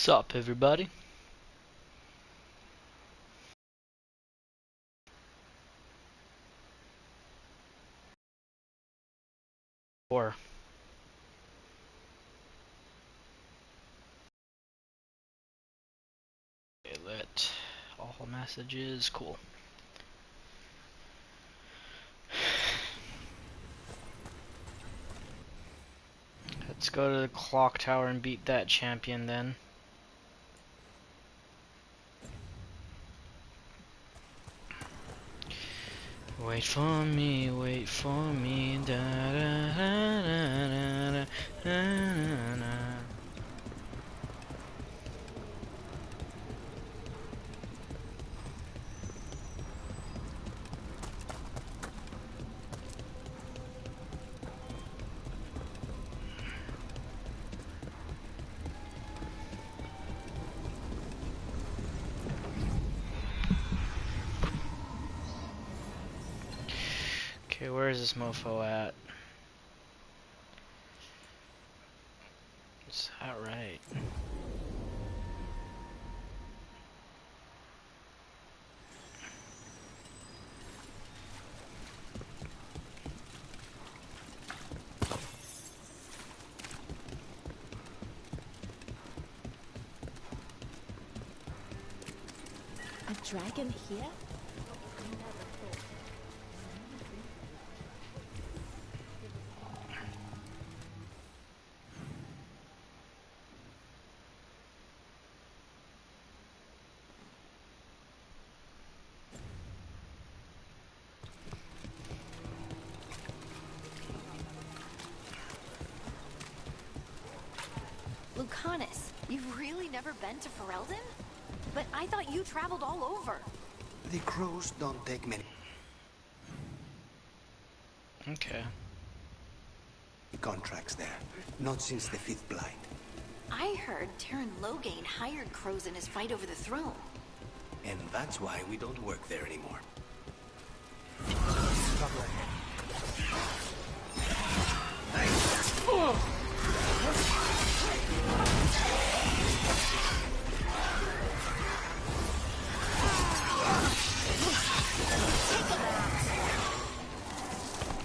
Sup, everybody? Or let all messages. Cool. Let's go to the clock tower and beat that champion then. Wait for me, da da da da da da da. Okay, where is this mofo at? Is that right? A dragon here? Lucanus, you've really never been to Ferelden? But I thought you traveled all over. The crows don't take many Okay. contracts there. Not since the Fifth Blight. I heard Terran Loghain hired crows in his fight over the throne. And that's why we don't work there anymore.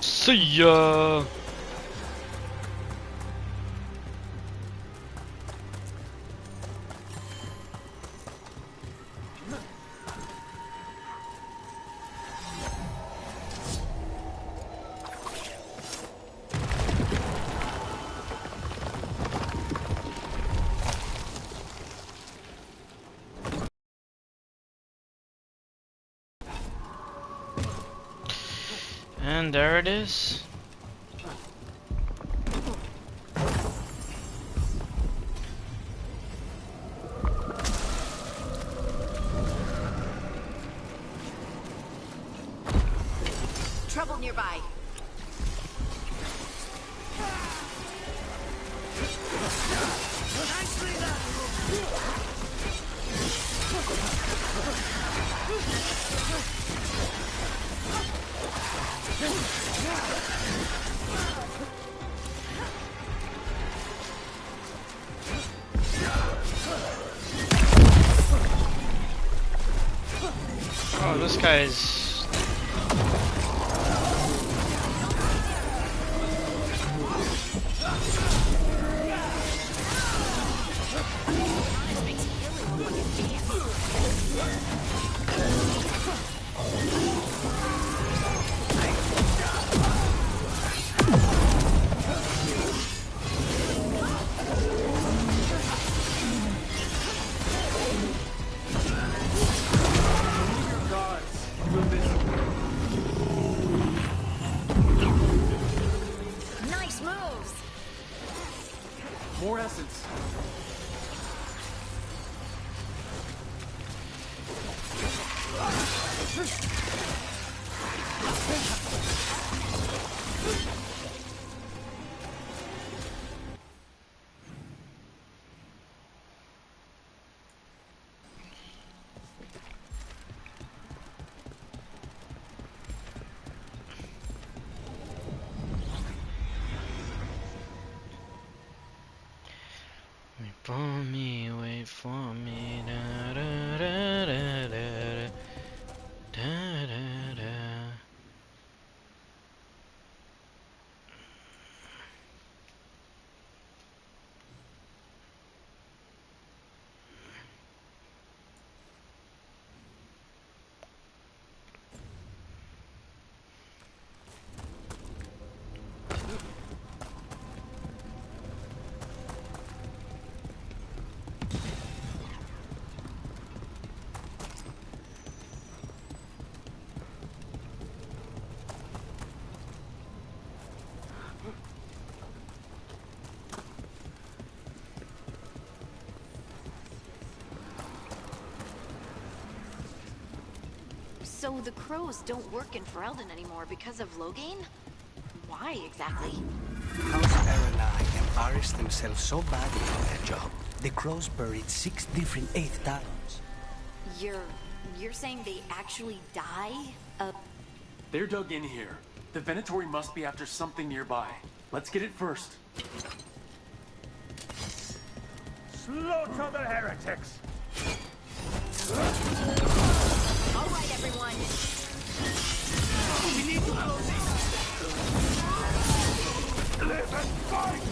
See ya! And there it is. Trouble nearby. Oh, this guy's... Nice moves. More essence. Let me for me, wait for me. Da, da, da, da, da, da, da, da. So the crows don't work in Ferelden anymore because of Loghain? Why exactly? House Aranai embarrassed themselves so badly on their job. The crows buried 6 different 8th talons. You're saying they actually die of... They're dug in here. The Venatory must be after something nearby. Let's get it first. Slaughter the heretics! All right, everyone. We need to close these. Live and fight!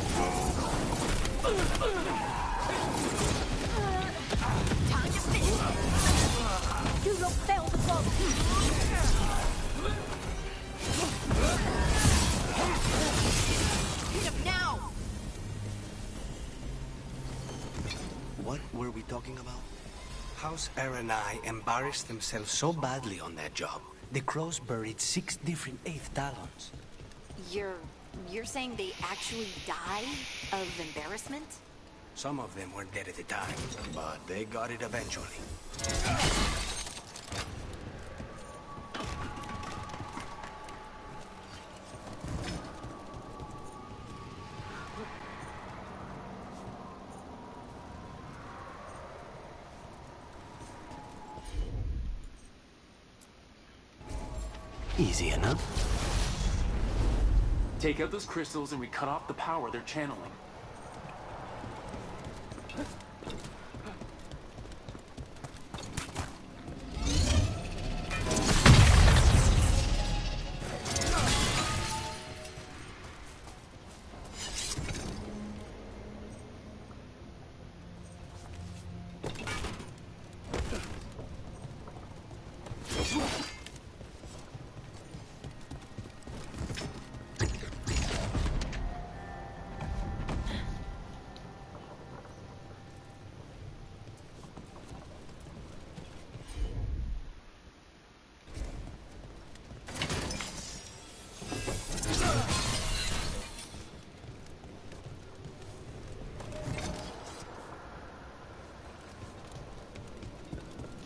Time to finish. You look failed the boat. Hit him now. What were we talking about? House Aranai embarrassed themselves so badly on their job. The crows buried 6 different 8th talons. You're saying they actually die of embarrassment? Some of them were dead at the time, but they got it eventually. Easy enough. Take out those crystals and we cut off the power they're channeling.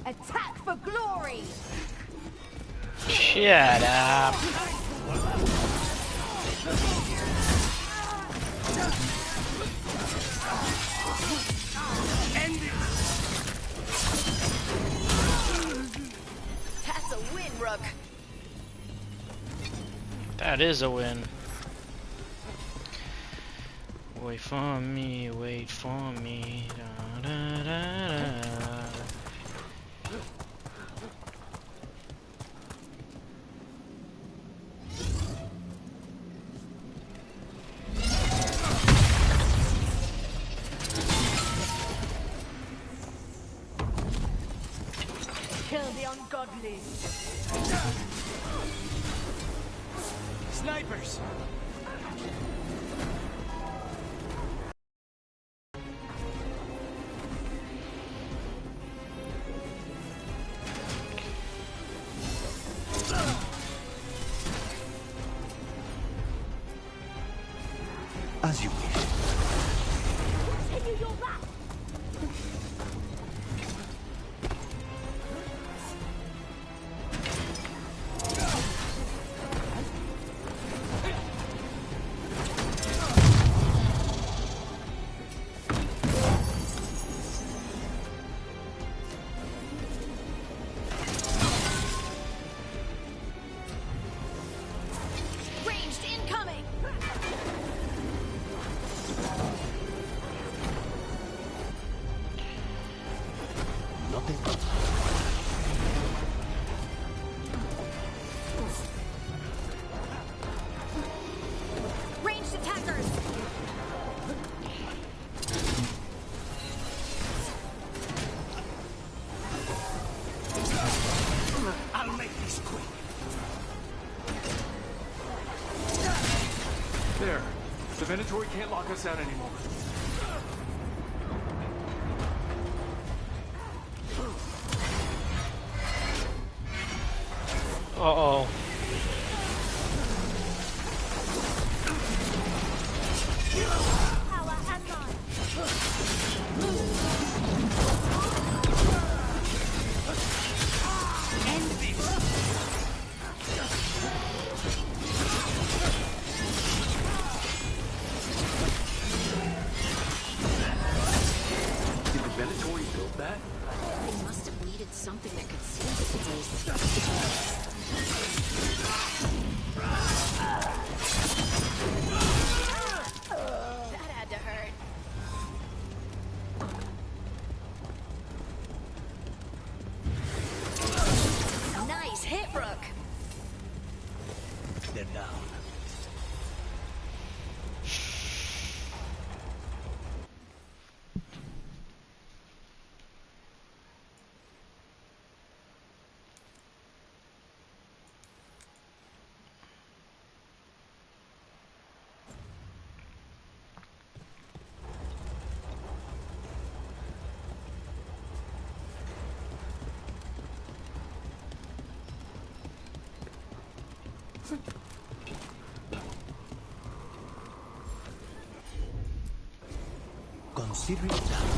Attack for glory! Shut up. That's a win, Rook. That is a win. Wait for me, wait for me. Da, da, da, da. Kill the ungodly! Snipers! As you wish. Continue your lap! Ranged incoming! The Venatori can't lock us out anymore. Uh-oh. Power and light. End this! Did the Venatori build that? They must have needed something that could seal this place. That had to hurt. Nice hit, Rook. They're down. Consider it done.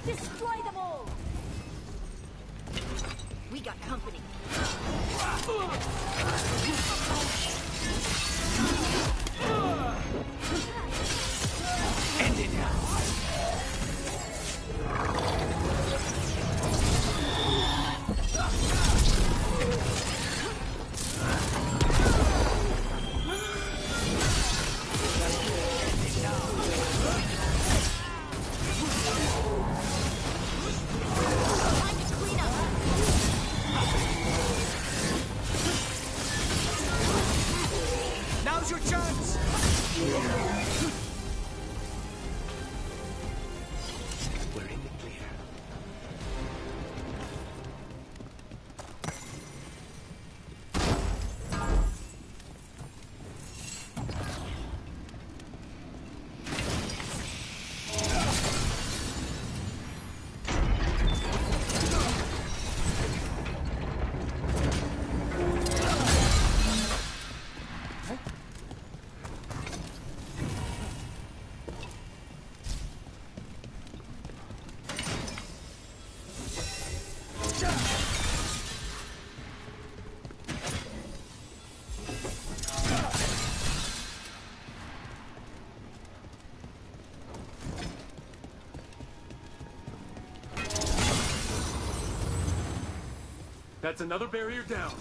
Destroy them all! We got company. End it now. Now's your That's another barrier down.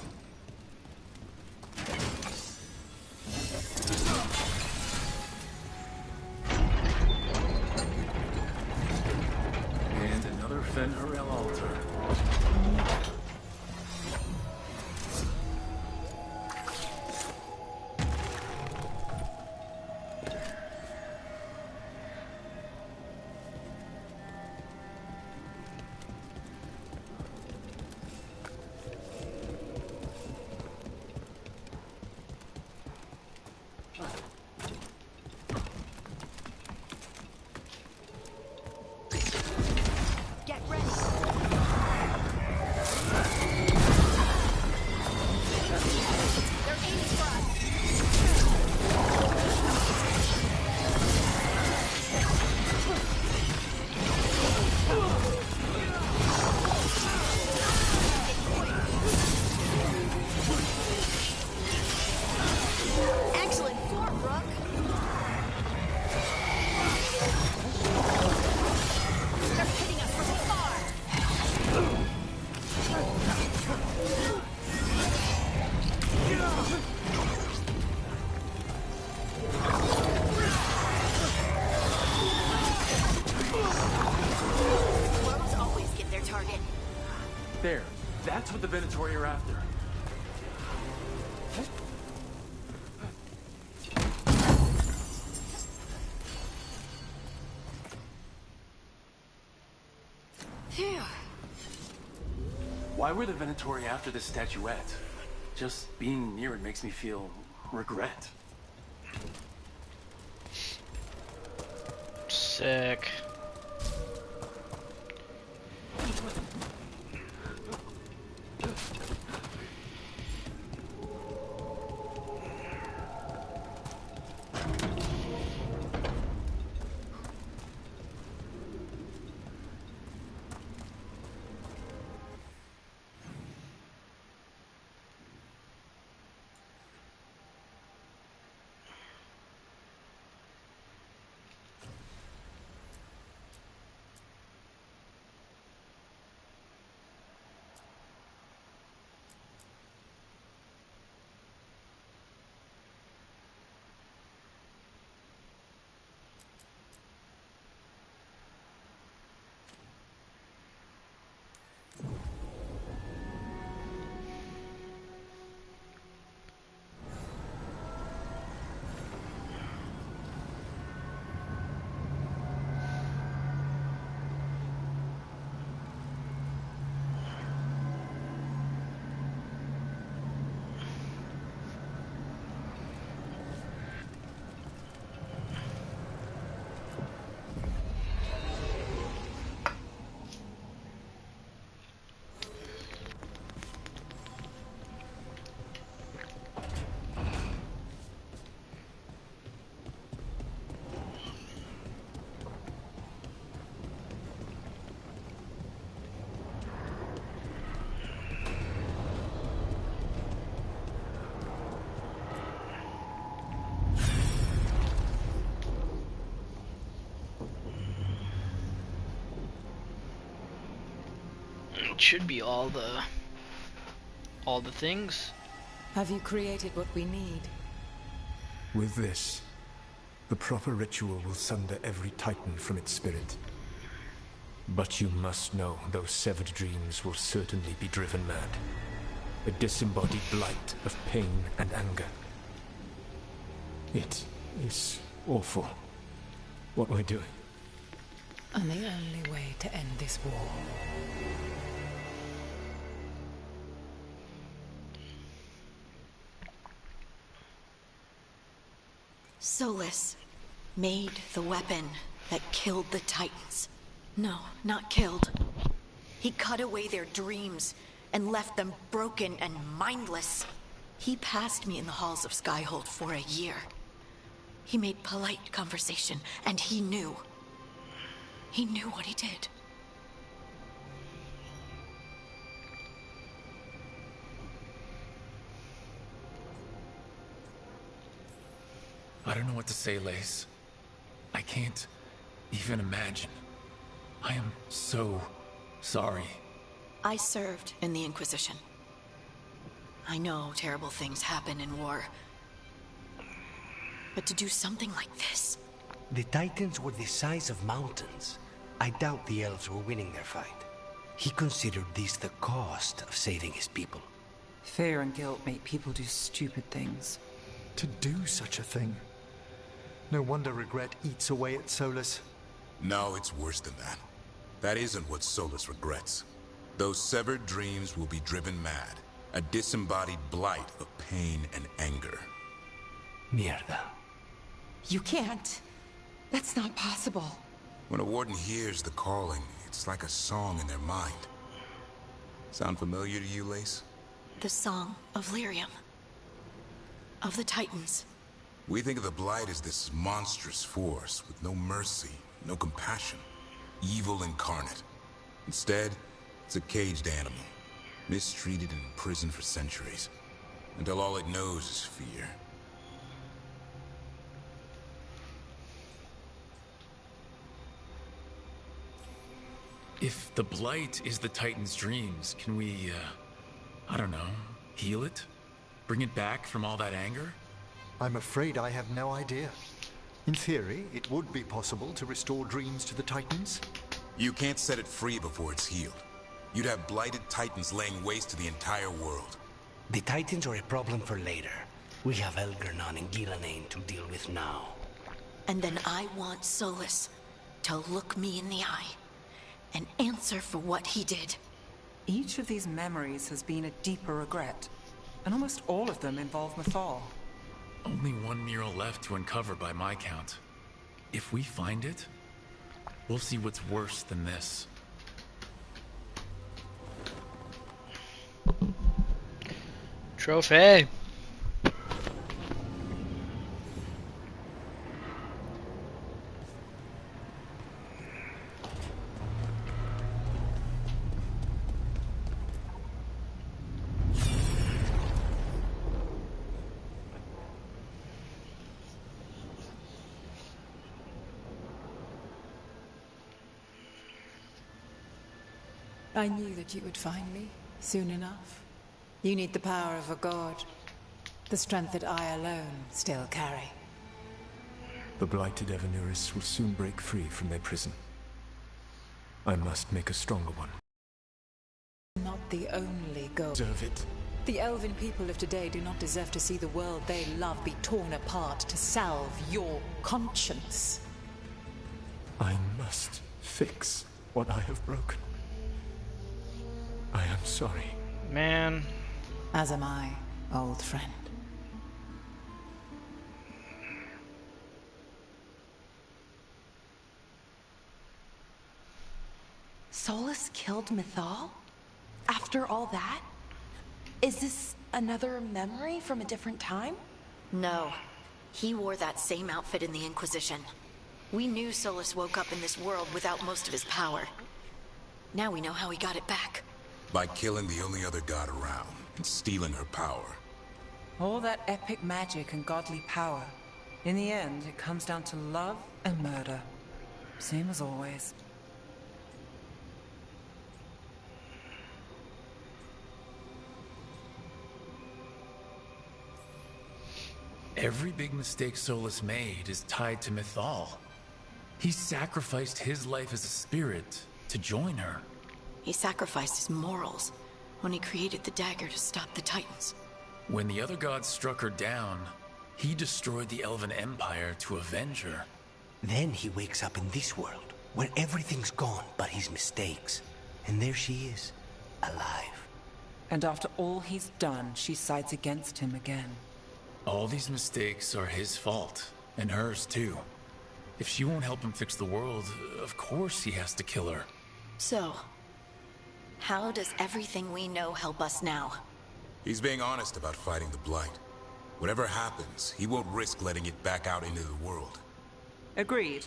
And another Fen'Harel altar. Get ready. They're aiming for us. Excellent form, Brooke. They're hitting us from far. Crows always get their target. There. That's what the Venatori are after. Phew. Why were the Venatori after this statuette? Just being near it makes me feel regret. Sick. It should be all the things. Have you created what we need? With this, the proper ritual will sunder every titan from its spirit. But you must know those severed dreams will certainly be driven mad. A disembodied blight of pain and anger. It is awful what we're doing. And the only way to end this war. Solus made the weapon that killed the Titans. No, not killed. He cut away their dreams and left them broken and mindless. He passed me in the halls of Skyhold for a year. He made polite conversation, and he knew. He knew what he did. I don't know what to say, Lace. I can't even imagine. I am so sorry. I served in the Inquisition. I know terrible things happen in war. But to do something like this... The Titans were the size of mountains. I doubt the elves were winning their fight. He considered this the cost of saving his people. Fear and guilt make people do stupid things. To do such a thing. No wonder regret eats away at Solus. No, it's worse than that. That isn't what Solus regrets. Those severed dreams will be driven mad. A disembodied blight of pain and anger. Mierda. You can't. That's not possible. When a warden hears the calling, it's like a song in their mind. Sound familiar to you, Lace? The song of Lyrium. Of the Titans. We think of the Blight as this monstrous force with no mercy, no compassion. Evil incarnate. Instead, it's a caged animal. Mistreated and imprisoned for centuries. Until all it knows is fear. If the Blight is the Titan's dreams, can we, I don't know, heal it? Bring it back from all that anger? I'm afraid I have no idea. In theory, it would be possible to restore dreams to the Titans. You can't set it free before it's healed. You'd have blighted Titans laying waste to the entire world. The Titans are a problem for later. We have Elgernon and Gillanane to deal with now. And then I want Solus to look me in the eye and answer for what he did. Each of these memories has been a deeper regret, and almost all of them involve Mythal. Only one mural left to uncover by my count. If we find it, we'll see what's worse than this. Trophy! I knew that you would find me soon enough. You need the power of a god. The strength that I alone still carry. The blighted Evanuris will soon break free from their prison. I must make a stronger one. Not the only goal. Deserve it. The elven people of today do not deserve to see the world they love be torn apart to salve your conscience. I must fix what I have broken. I am sorry. Man. As am I, old friend. Solus killed Mythal? After all that? Is this another memory from a different time? No. He wore that same outfit in the Inquisition. We knew Solus woke up in this world without most of his power. Now we know how he got it back. By killing the only other god around and stealing her power. All that epic magic and godly power. In the end, it comes down to love and murder. Same as always. Every big mistake Solus made is tied to Mythal. He sacrificed his life as a spirit to join her. He sacrificed his morals when he created the dagger to stop the Titans. When the other gods struck her down, he destroyed the Elven Empire to avenge her. Then he wakes up in this world, where everything's gone but his mistakes. And there she is, alive. And after all he's done, she sides against him again. All these mistakes are his fault, and hers too. If she won't help him fix the world, of course he has to kill her. So, how does everything we know help us now? He's being honest about fighting the Blight. Whatever happens, he won't risk letting it back out into the world. Agreed.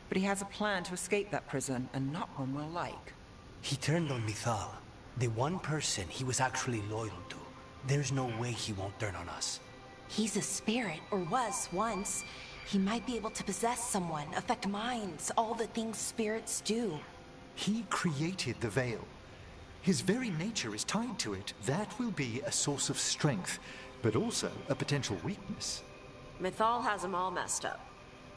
But he has a plan to escape that prison, and not one we'll like. He turned on Mythal, the one person he was actually loyal to. There's no way he won't turn on us. He's a spirit, or was once. He might be able to possess someone, affect minds, all the things spirits do. He created the Veil. His very nature is tied to it. That will be a source of strength, but also a potential weakness. Mythal has him all messed up.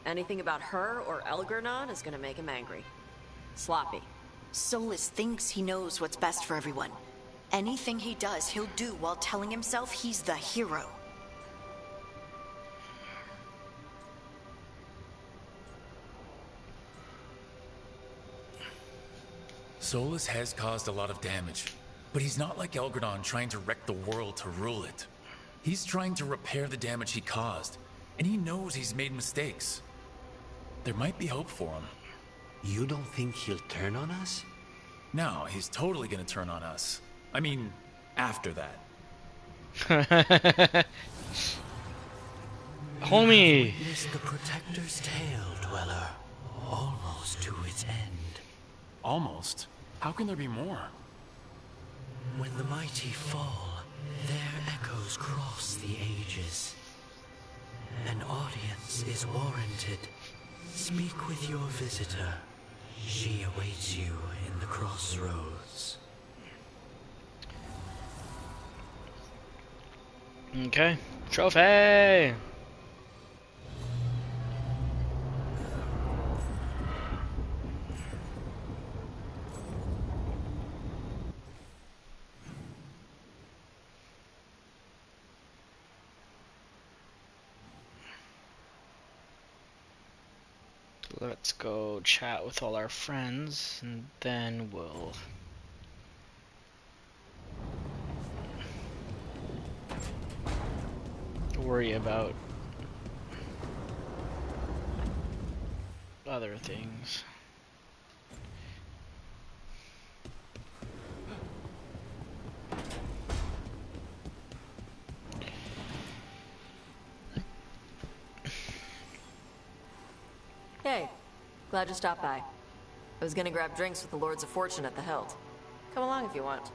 Anything about her or Elgernon is gonna make him angry. Sloppy. Solus thinks he knows what's best for everyone. Anything he does, he'll do while telling himself he's the hero. Solus has caused a lot of damage, but he's not like Elgernon trying to wreck the world to rule it. He's trying to repair the damage he caused, and he knows he's made mistakes. There might be hope for him. You don't think he'll turn on us? No, he's totally gonna turn on us. I mean, after that. Homie! Witness the Protector's tale, Dweller. Almost to its end. Almost? How can there be more? When the mighty fall, their echoes cross the ages. An audience is warranted. Speak with your visitor. She awaits you in the crossroads. Okay. Trophy! Let's go chat with all our friends, and then we'll worry about other things. Hey, glad you stopped by. I was gonna grab drinks with the Lords of Fortune at the Hilt. Come along if you want.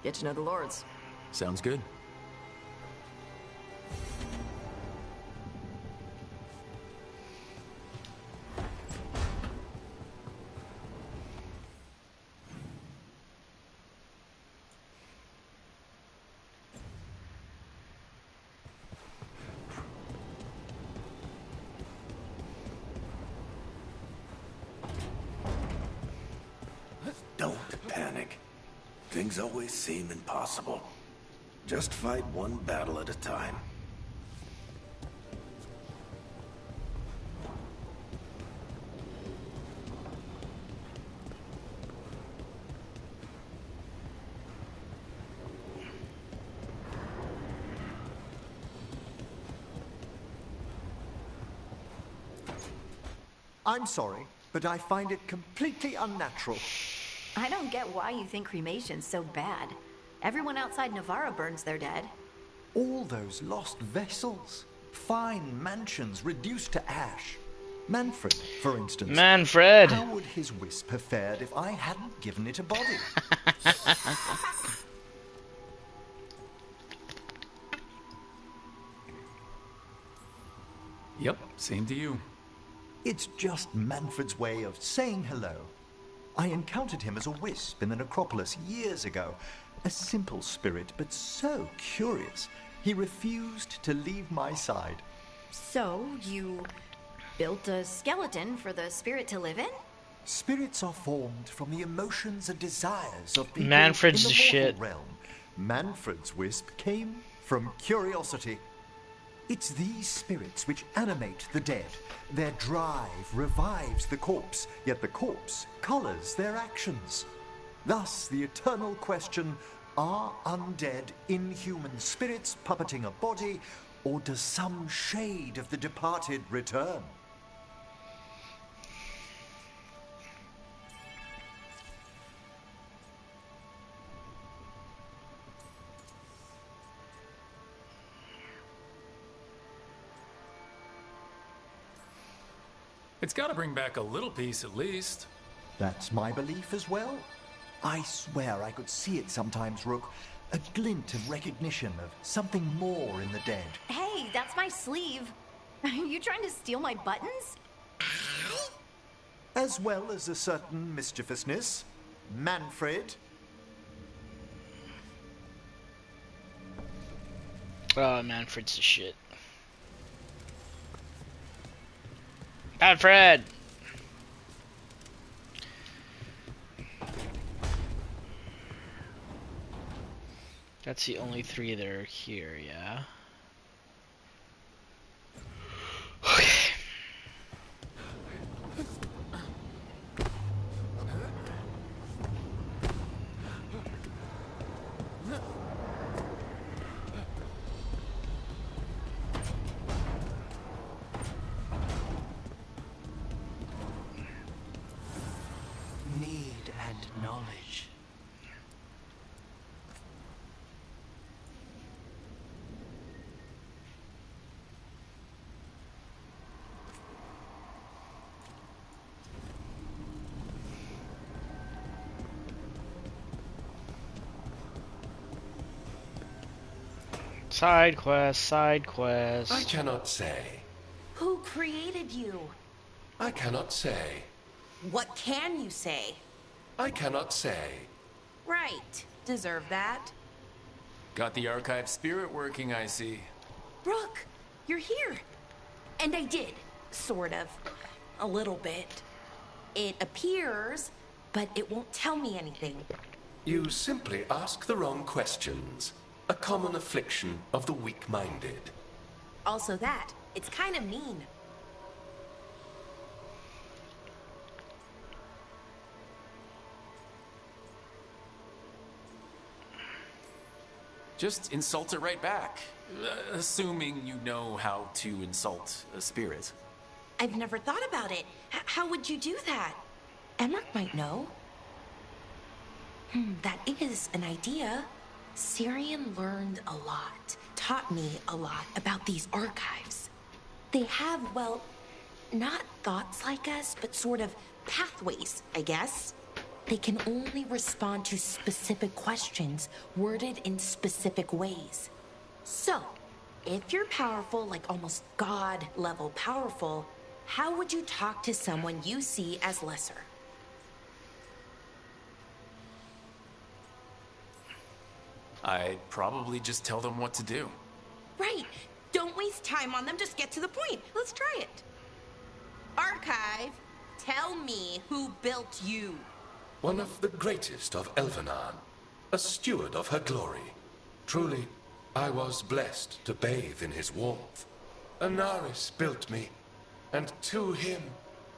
Get to know the Lords. Sounds good. Don't panic. Things always seem impossible. Just fight one battle at a time. I'm sorry, but I find it completely unnatural. I don't get why you think cremation's so bad. Everyone outside Navarra burns their dead. All those lost vessels. Fine mansions reduced to ash. Manfred, for instance. Manfred! How would his wisp have fared if I hadn't given it a body? Yep, same to you. It's just Manfred's way of saying hello. I encountered him as a wisp in the necropolis years ago. A simple spirit, but so curious. He refused to leave my side. So, you built a skeleton for the spirit to live in? Spirits are formed from the emotions and desires of people Manfred's in the the mortal shit. realm. Manfred's wisp came from curiosity. It's these spirits which animate the dead. Their drive revives the corpse, yet the corpse colors their actions. Thus, the eternal question, are undead inhuman spirits puppeting a body, or does some shade of the departed return? It's gotta bring back a little peace at least. That's my belief as well. I swear I could see it sometimes, Rook. A glint of recognition of something more in the dead. Hey, that's my sleeve. Are you trying to steal my buttons? As well as a certain mischievousness. Manfred. Oh, Manfred's the shit. Manfred! That's the only 3 that are here, yeah? Okay. Need and knowledge. Side quest, side quest. I cannot say. Who created you? I cannot say. What can you say? I cannot say. Right. Deserve that. Got the archive spirit working, I see. Rook, you're here. And I did. Sort of. A little bit. It appears, but it won't tell me anything. You simply ask the wrong questions. A common affliction of the weak-minded. Also that. It's kind of mean. Just insult it right back. Assuming you know how to insult a spirit. I've never thought about it. How would you do that? Emmerich might know. That is an idea. Syrian learned a lot, taught me a lot about these archives. They have, well, not thoughts like us, but sort of pathways, I guess. They can only respond to specific questions worded in specific ways. So, if you're powerful, like almost God-level powerful, how would you talk to someone you see as lesser? I'd probably just tell them what to do. Right. Don't waste time on them. Just get to the point. Let's try it. Archive, tell me who built you. One of the greatest of Elvenar, a steward of her glory. Truly, I was blessed to bathe in his warmth. Anaris built me, and to him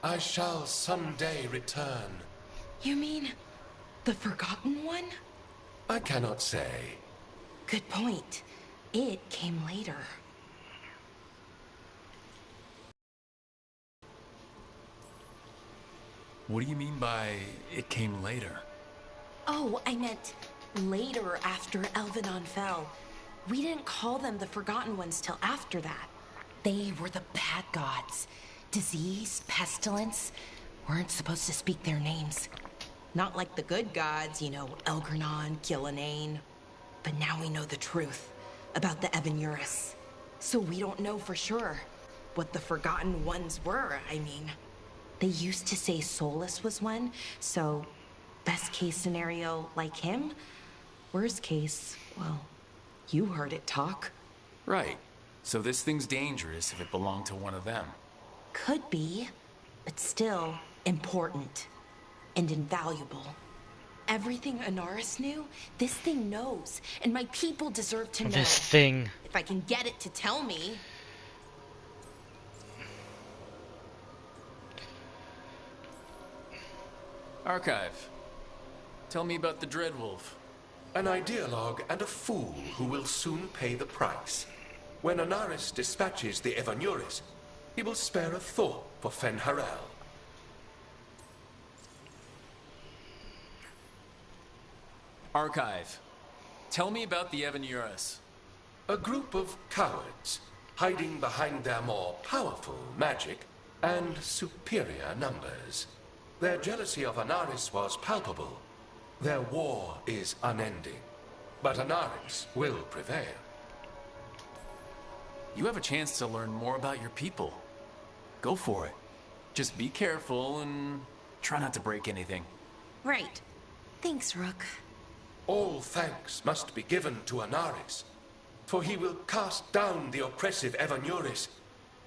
I shall someday return. You mean the Forgotten One? I cannot say. Good point. It came later. What do you mean by it came later? Oh, I meant later after Elvenon fell. We didn't call them the Forgotten Ones till after that. They were the bad gods. Disease, pestilence, weren't supposed to speak their names. Not like the good gods, you know, Elgernon, Gillenane. But now we know the truth about the Evanurus. So we don't know for sure what the Forgotten Ones were, I mean. They used to say Solus was one, so best case scenario, like him. Worst case, well, you heard it talk. Right. So this thing's dangerous if it belonged to one of them. Could be, but still important and invaluable. Everything Anaris knew, this thing knows, and my people deserve to know. This thing. If I can get it to tell me. Archive. Tell me about the Dreadwolf. An ideologue and a fool who will soon pay the price. When Anaris dispatches the Evanuris, he will spare a thought for Fen'Harel. Archive. Tell me about the Evanurus. A group of cowards, hiding behind their more powerful magic and superior numbers. Their jealousy of Anaris was palpable. Their war is unending. But Anaris will prevail. You have a chance to learn more about your people. Go for it. Just be careful and try not to break anything. Right. Thanks, Rook. All thanks must be given to Anaris. for he will cast down the oppressive Evanuris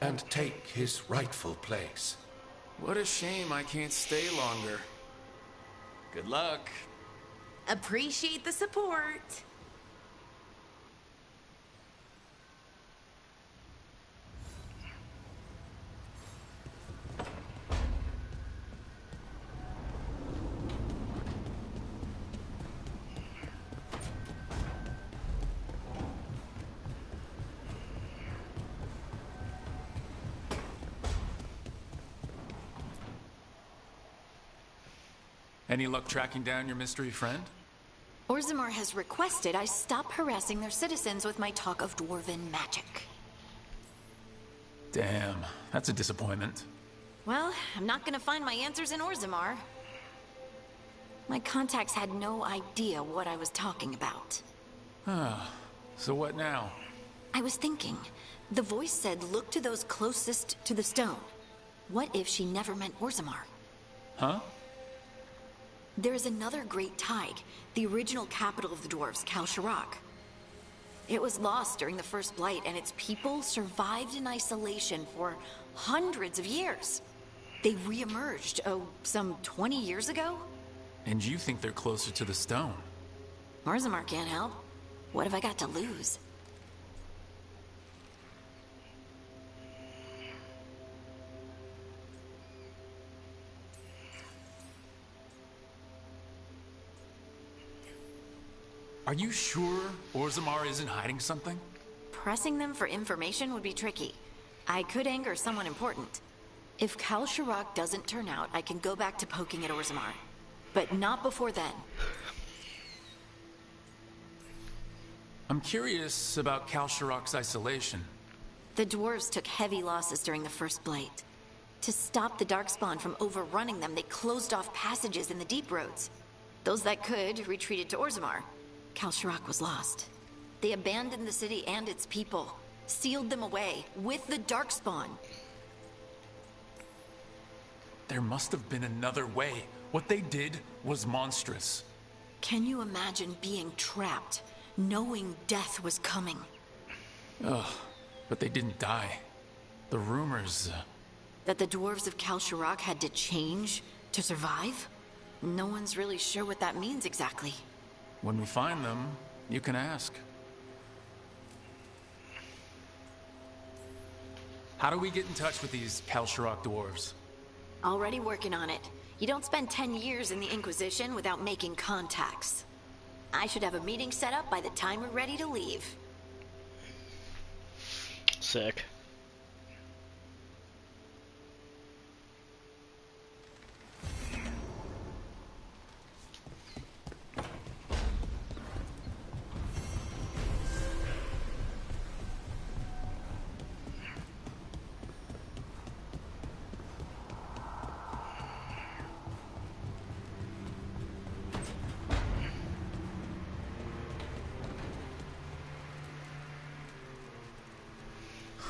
and take his rightful place. What a shame I can't stay longer. Good luck. Appreciate the support. Any luck tracking down your mystery friend? Orzammar has requested I stop harassing their citizens with my talk of dwarven magic. Damn, that's a disappointment. Well, I'm not gonna find my answers in Orzammar. My contacts had no idea what I was talking about. So what now? I was thinking. The voice said look to those closest to the stone. What if she never meant Orzammar? Huh? There is another great tide, the original capital of the dwarves, Kalsharak. It was lost during the First Blight, and its people survived in isolation for hundreds of years. They re-emerged, some 20 years ago? And you think they're closer to the stone? Orzammar can't help. What have I got to lose? Are you sure Orzammar isn't hiding something? Pressing them for information would be tricky. I could anger someone important. If Kalsharak doesn't turn out, I can go back to poking at Orzammar. But not before then. I'm curious about Kalsharak's isolation. The dwarves took heavy losses during the First Blight. To stop the Darkspawn from overrunning them, they closed off passages in the deep roads. Those that could retreated to Orzammar. Kalsharak was lost. They abandoned the city and its people, sealed them away with the Darkspawn. There must have been another way. What they did was monstrous. Can you imagine being trapped, knowing death was coming? Ugh, but they didn't die. The rumors... That the dwarves of Kalsharak had to change to survive? No one's really sure what that means exactly. When we find them, you can ask. How do we get in touch with these Kalsharak dwarves? Already working on it. You don't spend 10 years in the Inquisition without making contacts. I should have a meeting set up by the time we're ready to leave. Sick.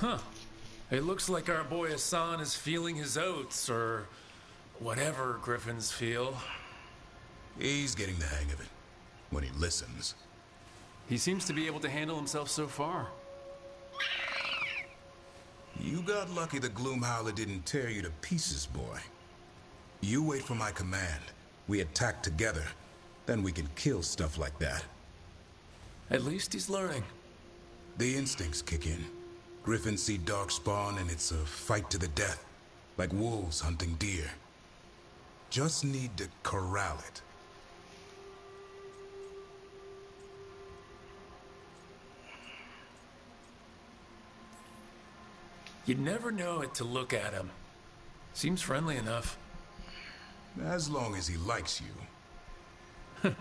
Huh. It looks like our boy Hassan is feeling his oats, or whatever griffins feel. He's getting the hang of it, when he listens. He seems to be able to handle himself so far. You got lucky the Gloomhowler didn't tear you to pieces, boy. You wait for my command. We attack together. Then we can kill stuff like that. At least he's learning. The instincts kick in. Griffins see Darkspawn and it's a fight to the death. Like wolves hunting deer. Just need to corral it. You'd never know it to look at him. Seems friendly enough. As long as he likes you.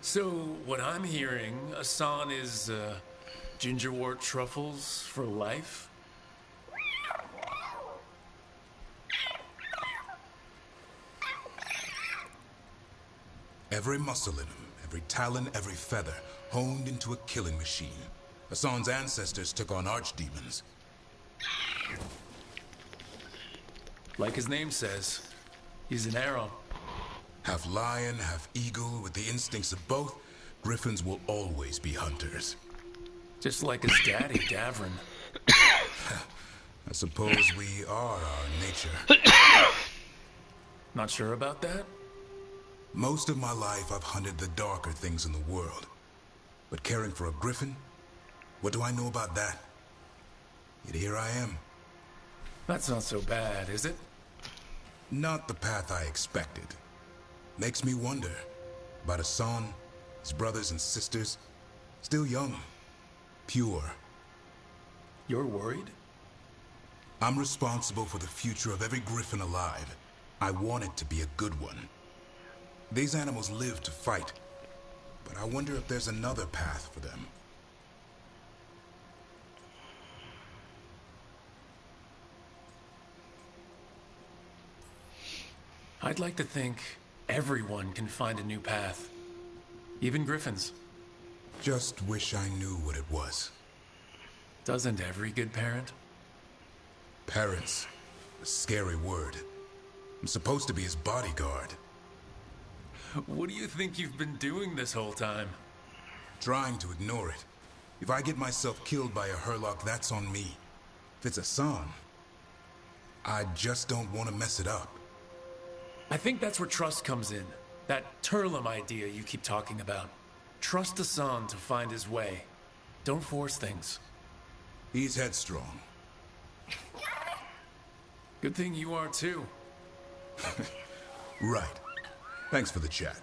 So, what I'm hearing, Hassan is, gingerwort truffles for life? Every muscle in him, every talon, every feather, honed into a killing machine. Hassan's ancestors took on archdemons. Like his name says, he's an arrow. Half lion, half eagle, with the instincts of both, griffins will always be hunters. Just like his daddy, Davrin. I suppose we are our nature. Not sure about that? Most of my life I've hunted the darker things in the world. But caring for a griffin? What do I know about that? Yet here I am. That's not so bad, is it? Not the path I expected. Makes me wonder about Hassan, his brothers and sisters. Still young. Pure. You're worried? I'm responsible for the future of every griffin alive. I want it to be a good one. These animals live to fight, but I wonder if there's another path for them. I'd like to think everyone can find a new path. Even griffins. Just wish I knew what it was. Doesn't every good parent? Parents. A scary word. I'm supposed to be his bodyguard. What do you think you've been doing this whole time? Trying to ignore it. If I get myself killed by a Hurlock, that's on me. If it's Hassan, I just don't want to mess it up. I think that's where trust comes in. That Turlum idea you keep talking about. Trust Hassan to find his way. Don't force things. He's headstrong. Good thing you are too. Right. Thanks for the chat.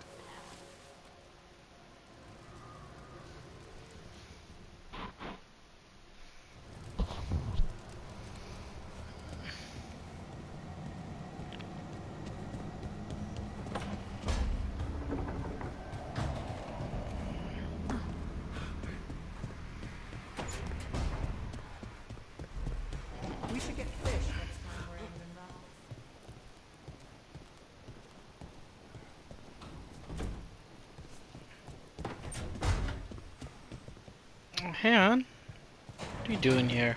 We should get fish next time we're in the Oh, hang on. What are you doing here?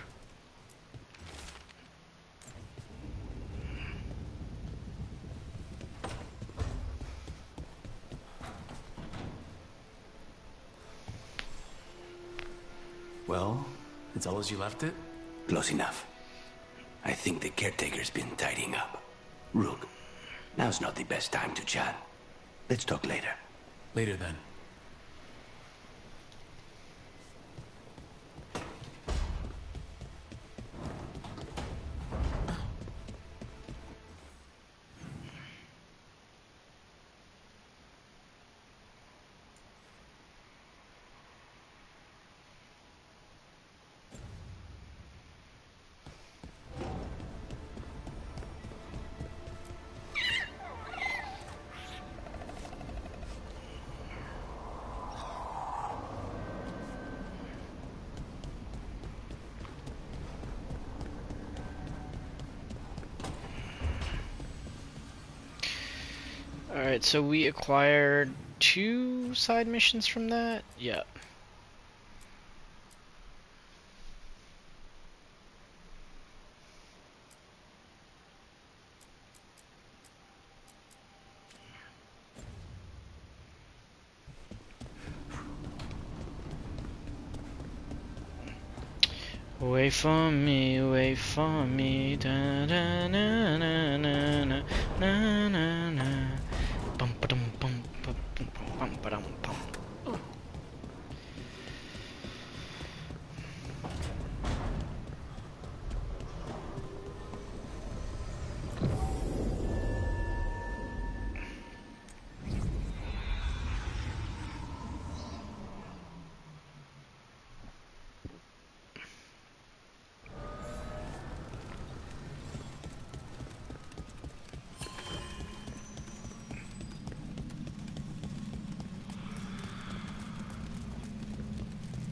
Well, it's all as you left it? Close enough. I think the caretaker's been tidying up. Rook, now's not the best time to chat. Let's talk later. Later then. Alright, so we acquired 2 side missions from that? Yeah. Wait for me, da da na na na na na na na. Bum ba dum bum bum bum ba dum bum.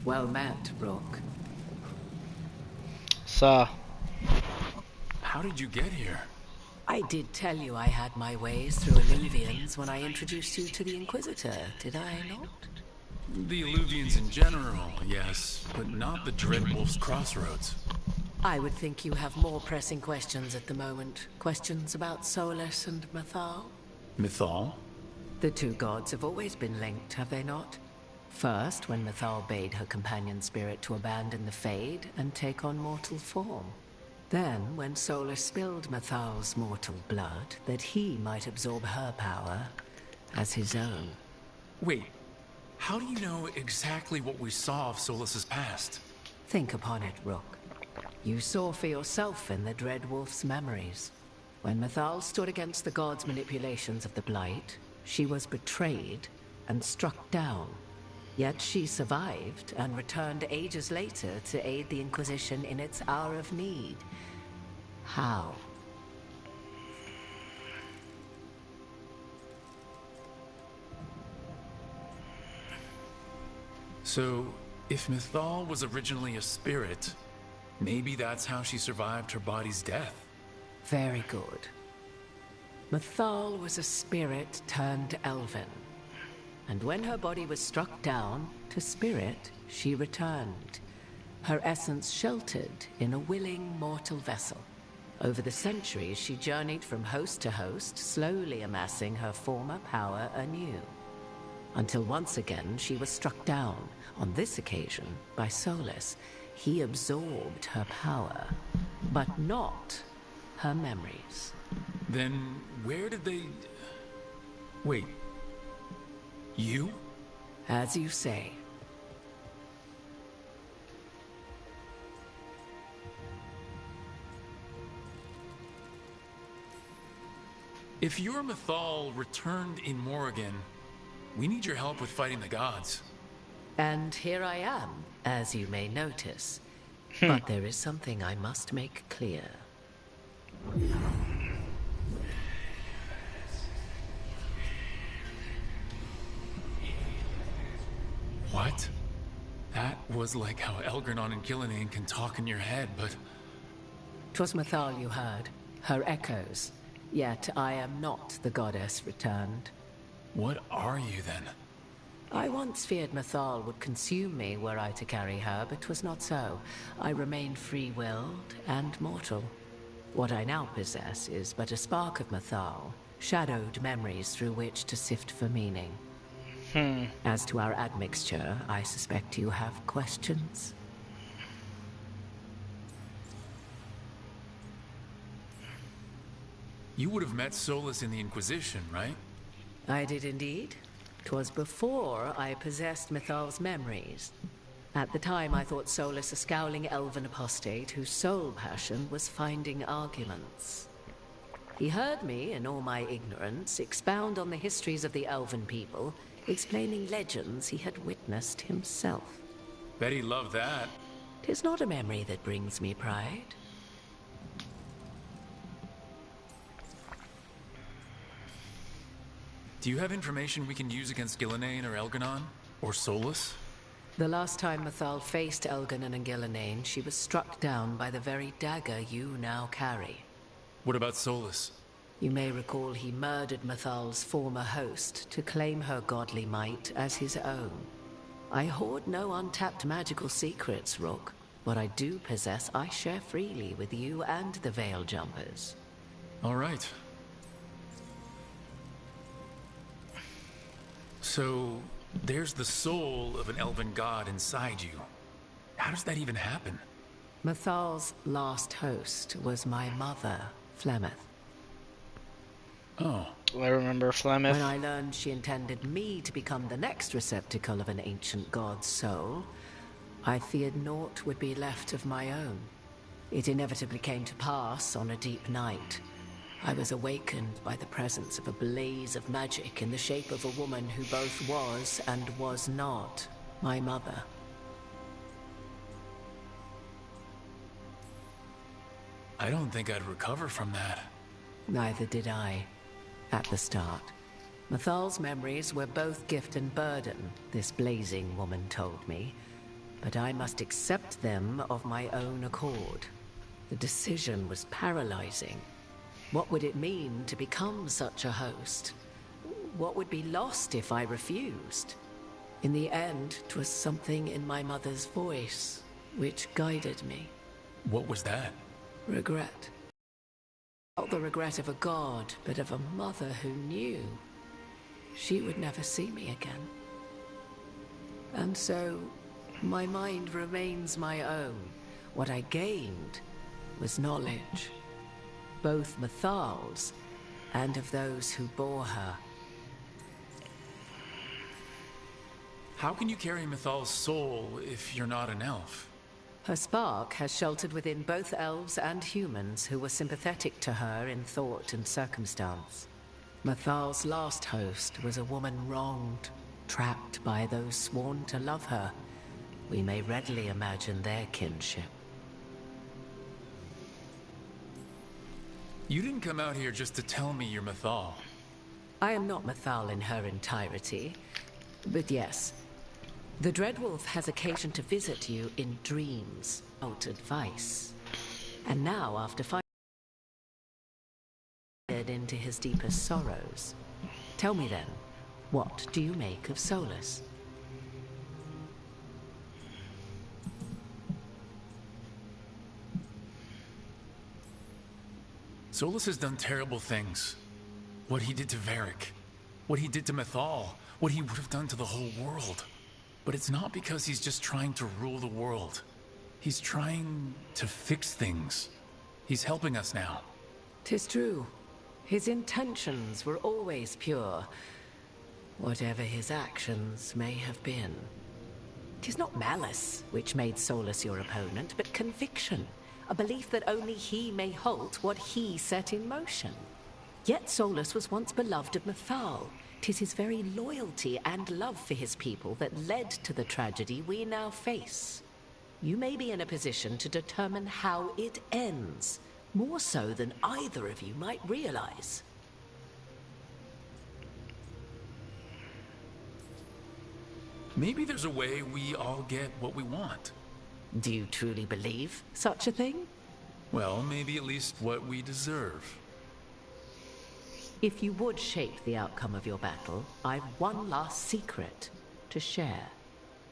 Well met, Rook. So, how did you get here? I did tell you I had my ways through Illuvians when I introduced you to the Inquisitor, did I not? The Illuvians in general, yes, but not the Dreadwolf's Crossroads. I would think you have more pressing questions at the moment. Questions about Solus and Mythal? Mythal? The two gods have always been linked, have they not? First, when Mythal bade her companion spirit to abandon the Fade and take on mortal form. Then, when Solus spilled Mythal's mortal blood, that he might absorb her power as his own. Wait, how do you know exactly what we saw of Solus's past? Think upon it, Rook. You saw for yourself in the Dread Wolf's memories. When Mythal stood against the gods' manipulations of the Blight, she was betrayed and struck down. Yet she survived and returned ages later to aid the Inquisition in its hour of need. How? So, if Mythal was originally a spirit, maybe that's how she survived her body's death. Very good. Mythal was a spirit turned elven. And when her body was struck down, to spirit, she returned. Her essence sheltered in a willing mortal vessel. Over the centuries, she journeyed from host to host, slowly amassing her former power anew. Until once again, she was struck down, on this occasion, by Solus. He absorbed her power, but not her memories. Then where did they... Wait. You? As you say. If your Mythal returned in Morrigan, we need your help with fighting the gods. And here I am, as you may notice. But there is something I must make clear. What? That was like how Elgranon and Gillenane can talk in your head, but... 'Twas Mythal you heard, her echoes. Yet I am not the goddess returned. What are you then? I once feared Mythal would consume me were I to carry her, but 'twas not so. I remain free-willed and mortal. What I now possess is but a spark of Mythal, shadowed memories through which to sift for meaning. As to our admixture, I suspect you have questions. You would have met Solus in the Inquisition, right? I did indeed. 'Twas before I possessed Mythal's memories. At the time, I thought Solus a scowling elven apostate whose sole passion was finding arguments. He heard me, in all my ignorance, expound on the histories of the elven people, explaining legends he had witnessed himself. Bet he loved that. 'Tis not a memory that brings me pride. Do you have information we can use against Gillenane or Elgranon? Or Solus? The last time Mythal faced Elgranon and Gillenane, she was struck down by the very dagger you now carry. What about Solus? You may recall he murdered Mythal's former host to claim her godly might as his own. I hoard no untapped magical secrets, Rook. What I do possess, I share freely with you and the Veil Jumpers. All right. So, there's the soul of an elven god inside you. How does that even happen? Mythal's last host was my mother, Flemeth. Oh. I remember Flemeth. When I learned she intended me to become the next receptacle of an ancient god's soul, I feared naught would be left of my own. It inevitably came to pass on a deep night. I was awakened by the presence of a blaze of magic in the shape of a woman who both was and was not my mother. I don't think I'd recover from that. Neither did I, at the start. Mythal's memories were both gift and burden, this blazing woman told me. But I must accept them of my own accord. The decision was paralyzing. What would it mean to become such a host? What would be lost if I refused? In the end, 'twas something in my mother's voice which guided me. What was that? Regret. Not the regret of a god, but of a mother who knew she would never see me again. And so, my mind remains my own. What I gained was knowledge, both Mathal's and of those who bore her. How can you carry Mathal's soul if you're not an elf? Her spark has sheltered within both elves and humans who were sympathetic to her in thought and circumstance. Mathal's last host was a woman wronged, trapped by those sworn to love her. We may readily imagine their kinship. You didn't come out here just to tell me you're Mathal. I am not Mathal in her entirety, but yes. The Dreadwolf has occasion to visit you in dreams, without advice. And now, after finding into his deepest sorrows, tell me then, what do you make of Solus? Solus has done terrible things. What he did to Varric, what he did to Mathal, what he would have done to the whole world. But it's not because he's just trying to rule the world. He's trying to fix things. He's helping us now. 'Tis true. His intentions were always pure, whatever his actions may have been. 'Tis not malice which made Solus your opponent, but conviction, a belief that only he may halt what he set in motion. Yet Solus was once beloved of Mathal. 'Tis his very loyalty and love for his people that led to the tragedy we now face. You may be in a position to determine how it ends, more so than either of you might realize. Maybe there's a way we all get what we want. Do you truly believe such a thing? Well, maybe at least what we deserve. If you would shape the outcome of your battle, I've one last secret to share.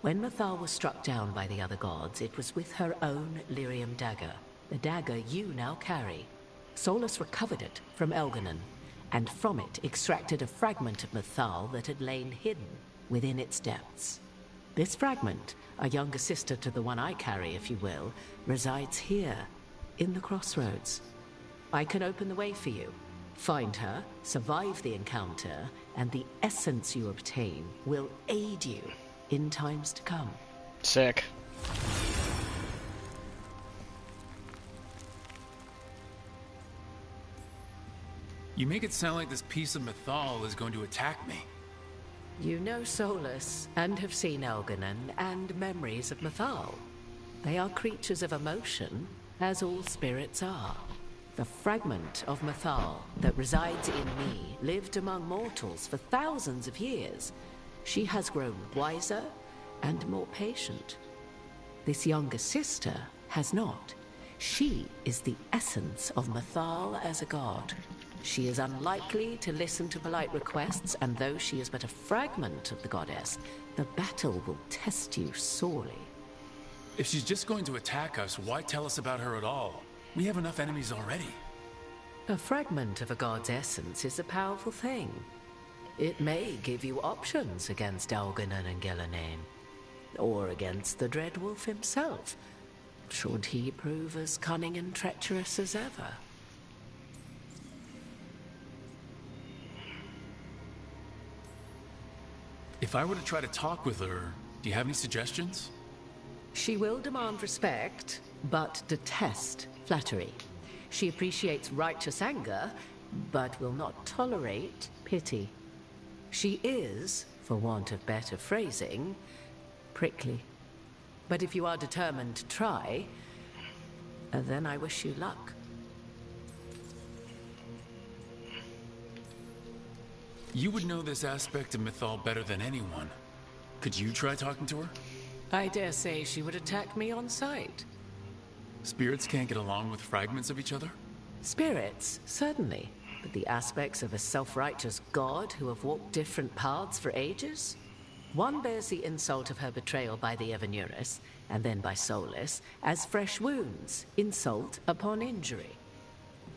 When Mathal was struck down by the other gods, it was with her own lyrium dagger, the dagger you now carry. Solus recovered it from Elganon, and from it extracted a fragment of Mathal that had lain hidden within its depths. This fragment, a younger sister to the one I carry, if you will, resides here, in the crossroads. I can open the way for you. Find her, survive the encounter, and the essence you obtain will aid you in times to come. Sick. You make it sound like this piece of Mathal is going to attack me. You know Solus, and have seen Elganon, and memories of Mathal. They are creatures of emotion, as all spirits are. The fragment of Mathal that resides in me lived among mortals for thousands of years. She has grown wiser and more patient. This younger sister has not. She is the essence of Mathal as a god. She is unlikely to listen to polite requests, and though she is but a fragment of the goddess, the battle will test you sorely. If she's just going to attack us, why tell us about her at all? We have enough enemies already. A fragment of a god's essence is a powerful thing. It may give you options against Elganon and Gillenane, or against the Dreadwolf himself, should he prove as cunning and treacherous as ever. If I were to try to talk with her, do you have any suggestions? She will demand respect, but detest flattery. She appreciates righteous anger, but will not tolerate pity. She is, for want of better phrasing, prickly. But if you are determined to try, then I wish you luck. You would know this aspect of Mathal better than anyone. Could you try talking to her? I dare say she would attack me on sight. Spirits can't get along with fragments of each other? Spirits, certainly. But the aspects of a self-righteous god who have walked different paths for ages? One bears the insult of her betrayal by the Evanurus, and then by Solus, as fresh wounds, insult upon injury.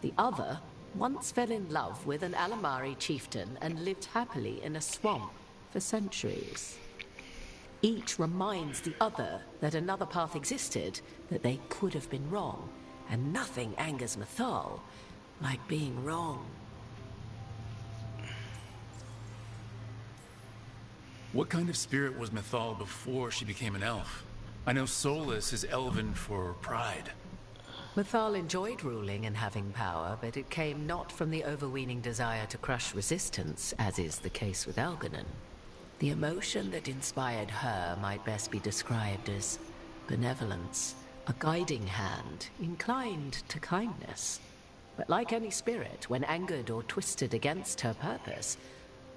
The other once fell in love with an Alamari chieftain and lived happily in a swamp for centuries. Each reminds the other that another path existed, that they could have been wrong, and nothing angers Mythal like being wrong. What kind of spirit was Mythal before she became an elf? I know Solus is elven for pride. Mythal enjoyed ruling and having power, but it came not from the overweening desire to crush resistance, as is the case with Algernon. The emotion that inspired her might best be described as benevolence, a guiding hand, inclined to kindness. But like any spirit, when angered or twisted against her purpose,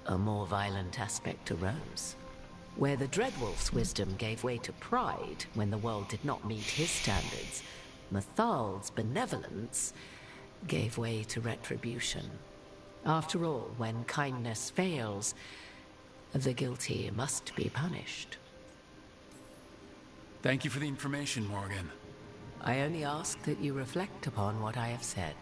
a more violent aspect arose. Where the Dreadwolf's wisdom gave way to pride when the world did not meet his standards, Mythal's benevolence gave way to retribution. After all, when kindness fails, the guilty must be punished. Thank you for the information, Morgan. I only ask that you reflect upon what I have said.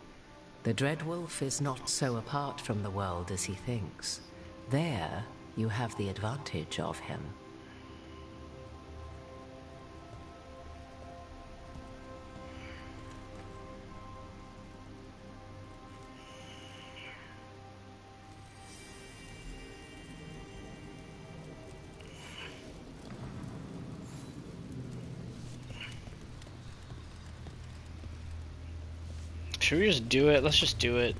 The Dreadwolf is not so apart from the world as he thinks. There, you have the advantage of him. Should we just do it? Let's just do it.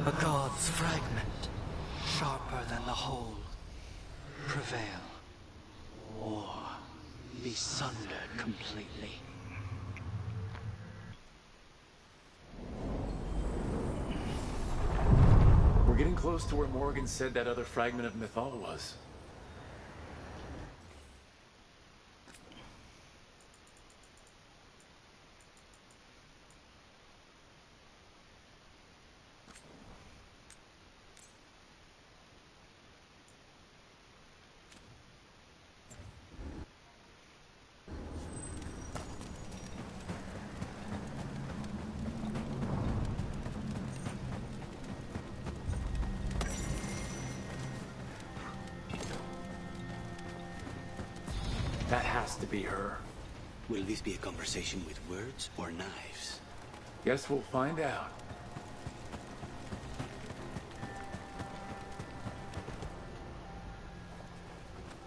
A god's fragment, sharper than the whole, prevail, or be sundered completely. We're getting close to where Morgan said that other fragment of Mythal was. That has to be her. Will this be a conversation with words or knives? Guess we'll find out.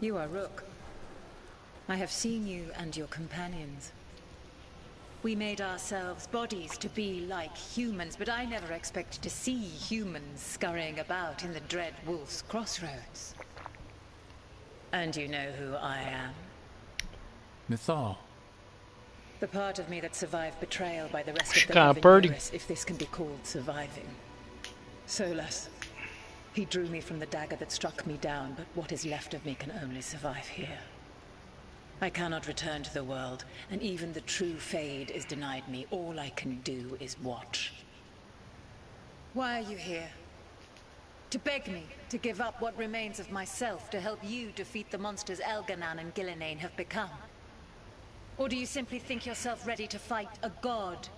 You are Rook. I have seen you and your companions. We made ourselves bodies to be like humans, but I never expected to see humans scurrying about in the Dread Wolf's crossroads. And you know who I am. Mythal. The part of me that survived betrayal by the rest of the Got a living birdie. Eurus, if this can be called surviving. Solus. He drew me from the dagger that struck me down, but what is left of me can only survive here. I cannot return to the world, and even the true Fade is denied me. All I can do is watch. Why are you here? To beg me to give up what remains of myself to help you defeat the monsters Elganan and Gillenane have become? Or do you simply think yourself ready to fight a god?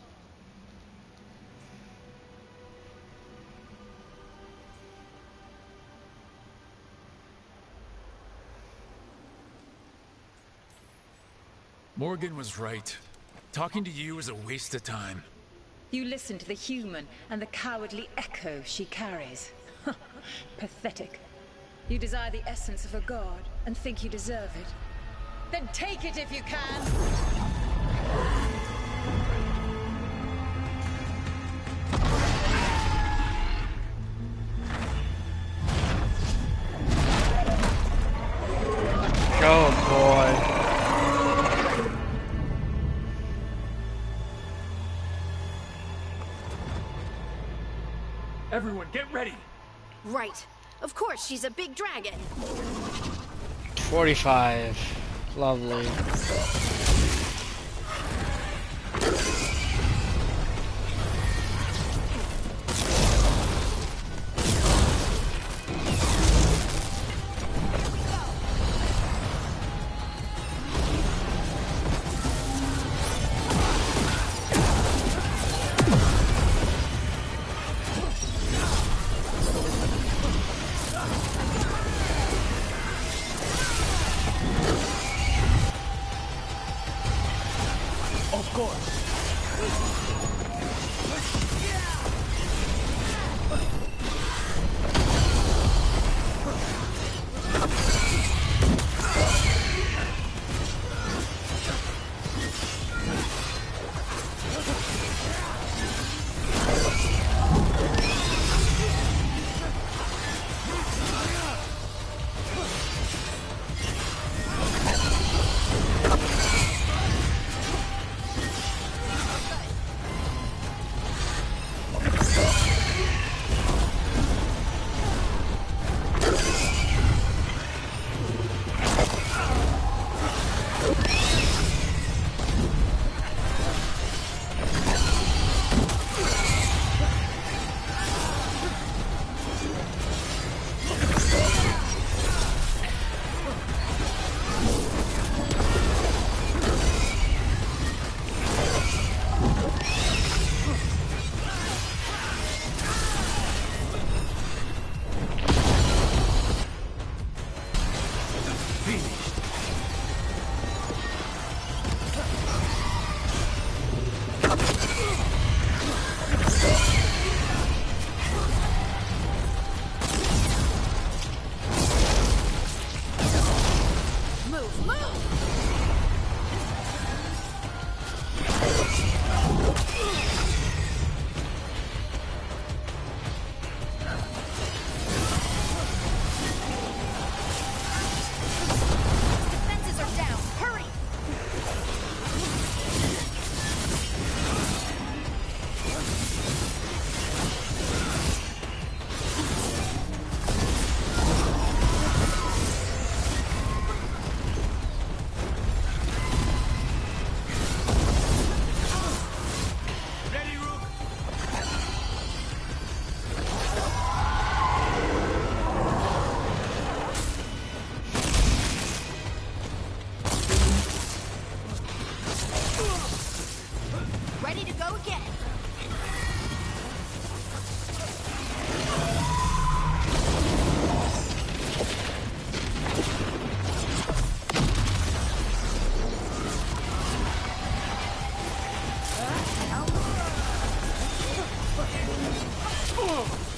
Morgan was right. Talking to you is a waste of time. You listen to the human and the cowardly echo she carries. Pathetic. You desire the essence of a god and think you deserve it. Then take it if you can! Oh boy. Everyone, get ready! Right. Of course, she's a big dragon. 45. Lovely. Take him out!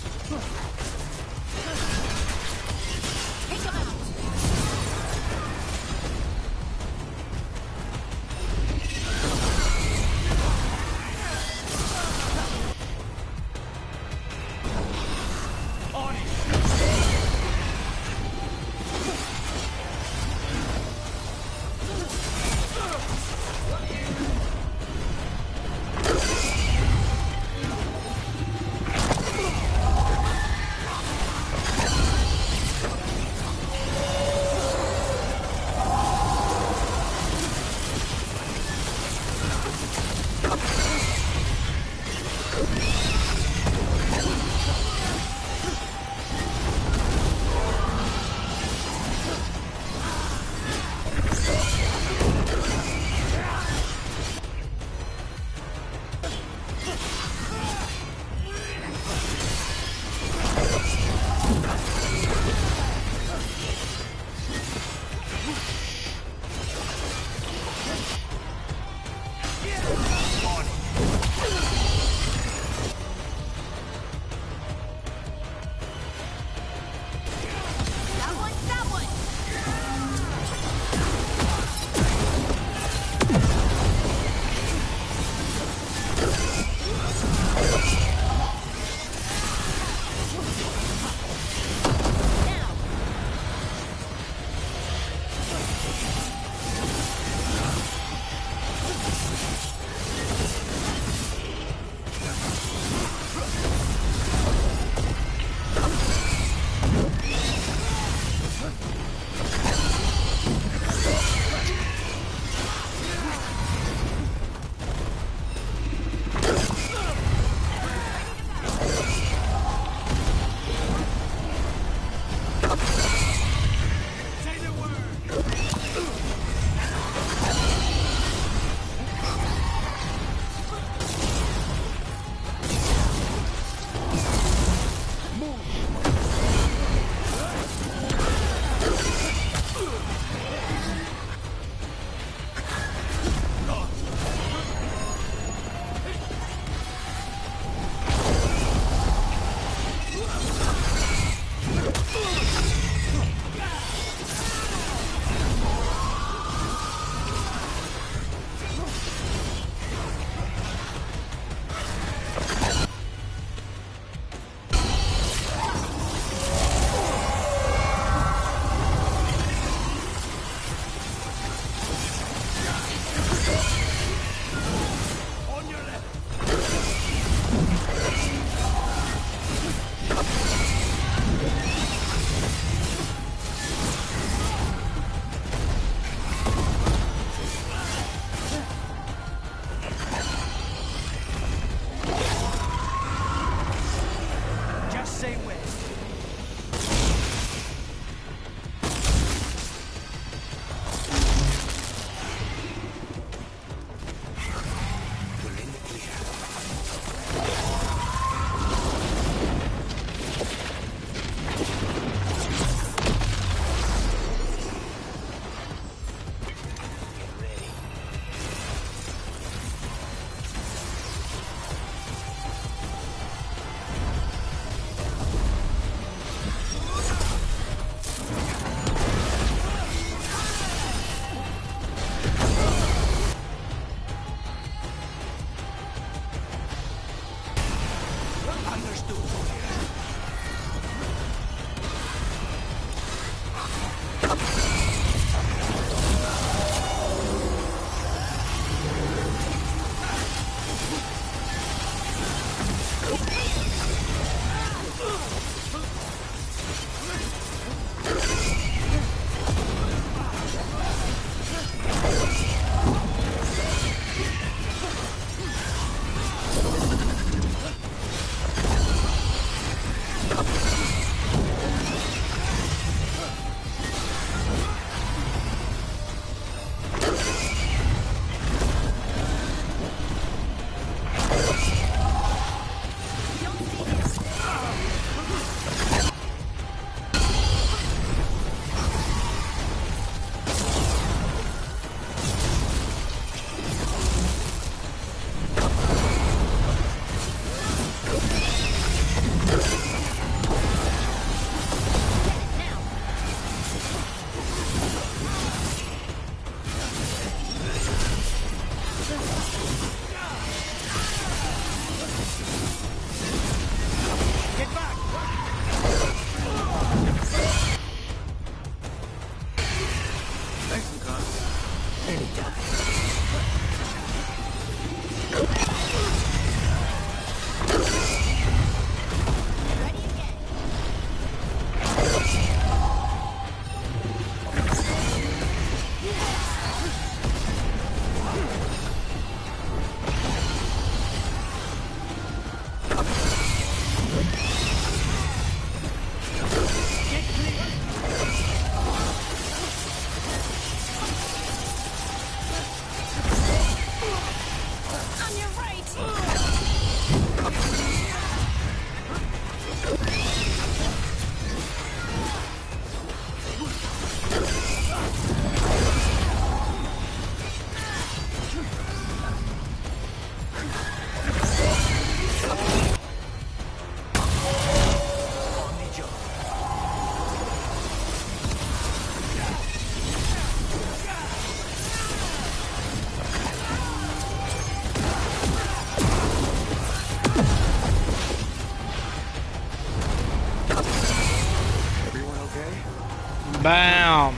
Bam!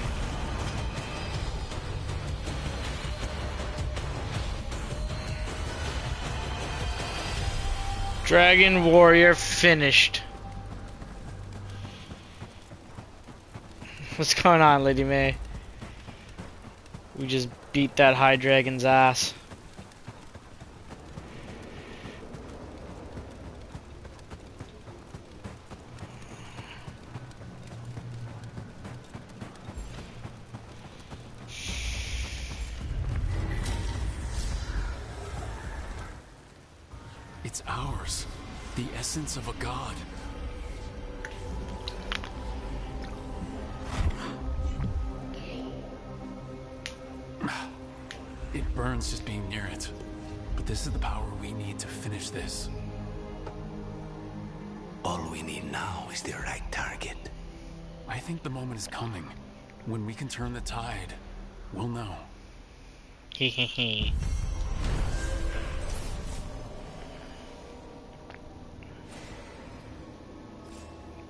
Dragon Warrior finished. What's going on, Lady May? We just beat that high dragon's ass. It's ours. The essence of a god. It burns just being near it. But this is the power we need to finish this. All we need now is the right target. I think the moment is coming. When we can turn the tide, we'll know. Hehehe.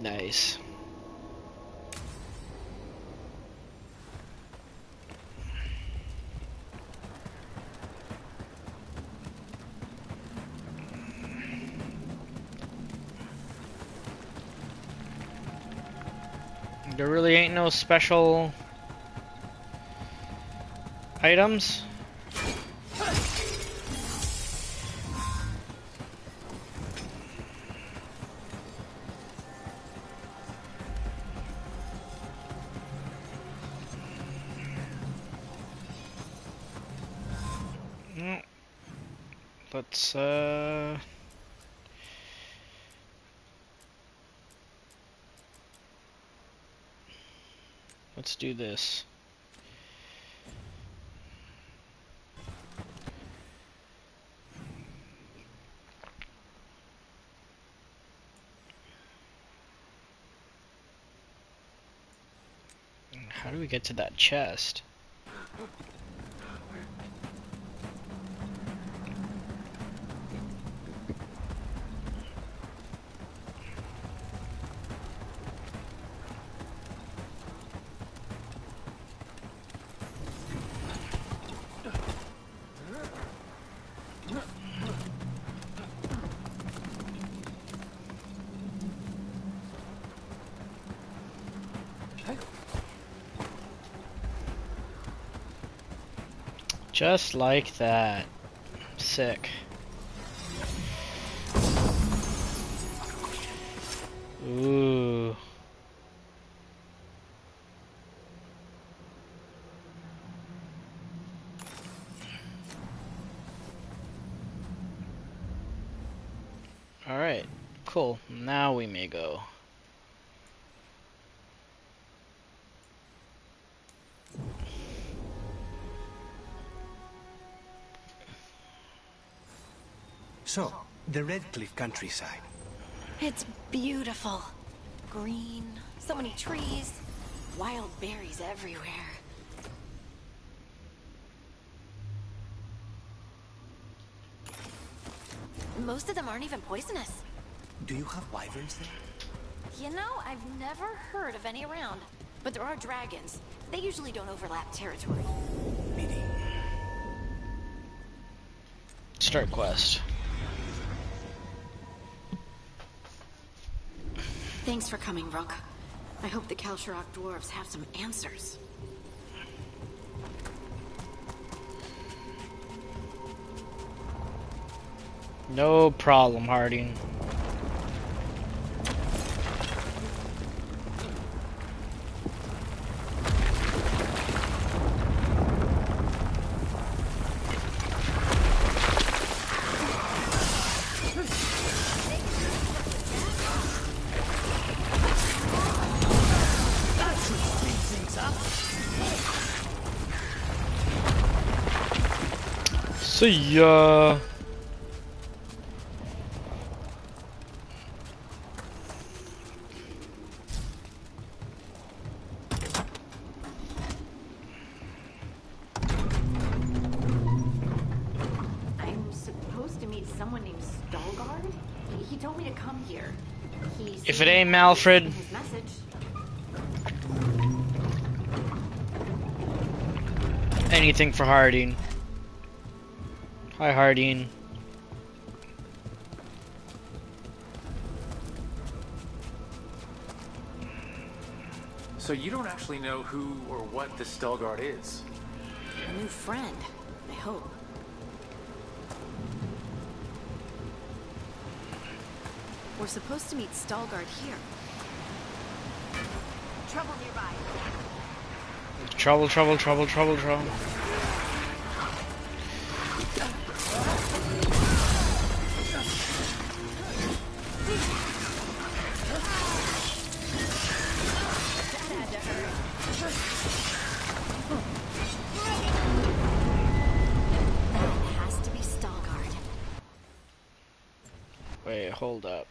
Nice. There really ain't no special items. Let's do this. How do we get to that chest? Just like that. Sick. Ooh. Alright, cool. Now we may go. So, the Red Cliff countryside. It's beautiful. Green, so many trees, wild berries everywhere. Most of them aren't even poisonous. Do you have wyverns there? You know, I've never heard of any around. But there are dragons. They usually don't overlap territory. Start quest. Thanks for coming, Rook. I hope the Kalsharok dwarves have some answers. No problem, Harding. See ya. I'm supposed to meet someone named Veilguard. He told me to come here. If it ain't Malfred. His message. anything for Harding. Hi, Harding. So you don't actually know who or what this Veilguard is? A new friend, I hope. We're supposed to meet Veilguard here. Trouble nearby. Trouble, trouble, trouble, trouble, trouble. Has to be Veilguard. Wait, hold up.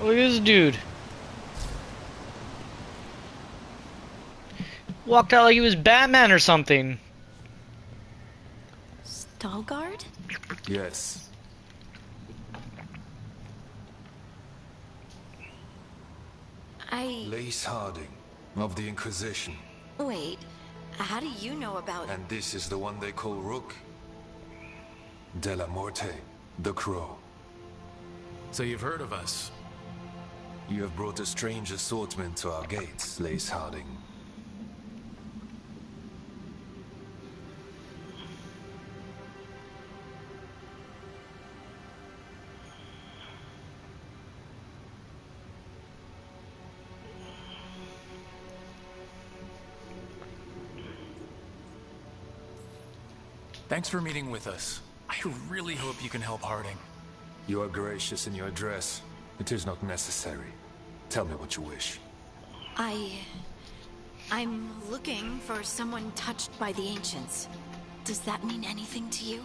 Look at this dude. Walked out like he was Batman or something. Veilguard? Yes. Lace Harding, of the Inquisition. Wait, how do you know about... And this is the one they call Rook? De la Morte, the Crow. So you've heard of us? You have brought a strange assortment to our gates, Lace Harding. Thanks for meeting with us. I really hope you can help Harding. You are gracious in your address. It is not necessary. Tell me what you wish. I'm looking for someone touched by the ancients. Does that mean anything to you?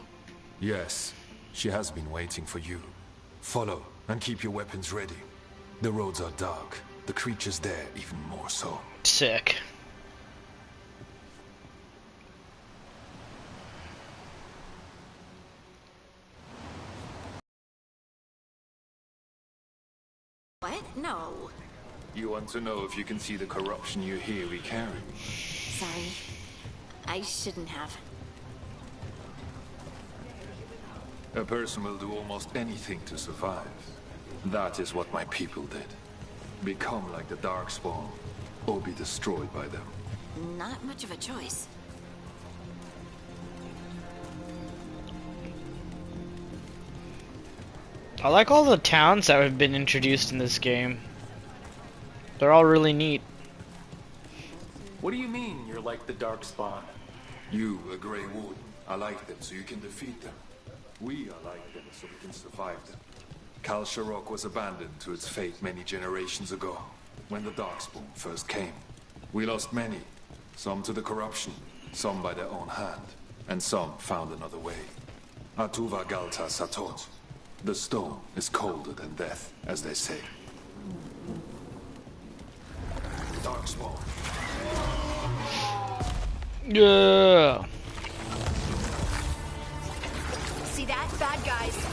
Yes. She has been waiting for you. Follow, and keep your weapons ready. The roads are dark. The creatures there even more so. Sick. What? No. You want to know if you can see the corruption you hear we carry? Sorry. I shouldn't have. A person will do almost anything to survive. That is what my people did. Become like the Darkspawn, or be destroyed by them. Not much of a choice. I like all the towns that have been introduced in this game. They're all really neat. What do you mean you're like the Darkspawn? You, a Grey Warden, are like them so you can defeat them. We are like them so we can survive them. Kal Sharok was abandoned to its fate many generations ago, when the Darkspawn first came. We lost many, some to the corruption, some by their own hand, and some found another way. Atuva Galta Satot. The stone is colder than death, as they say. Darkspawn. Yeah. See that? Bad guys.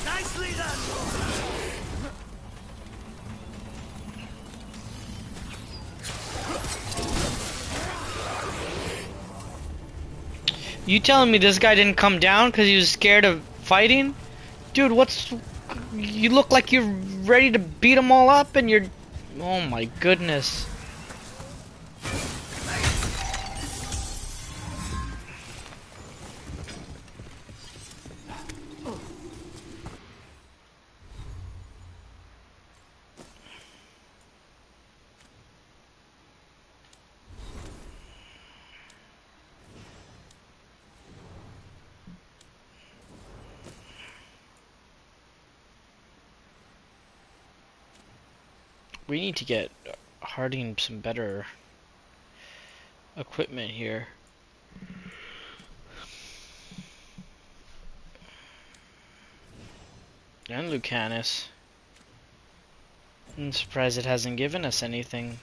Nicely done! You telling me this guy didn't come down because he was scared of fighting? Dude, what's... You look like you're ready to beat them all up and you're... Oh my goodness. We need to get Harding some better equipment here. And Lucanus. I'm surprised it hasn't given us anything.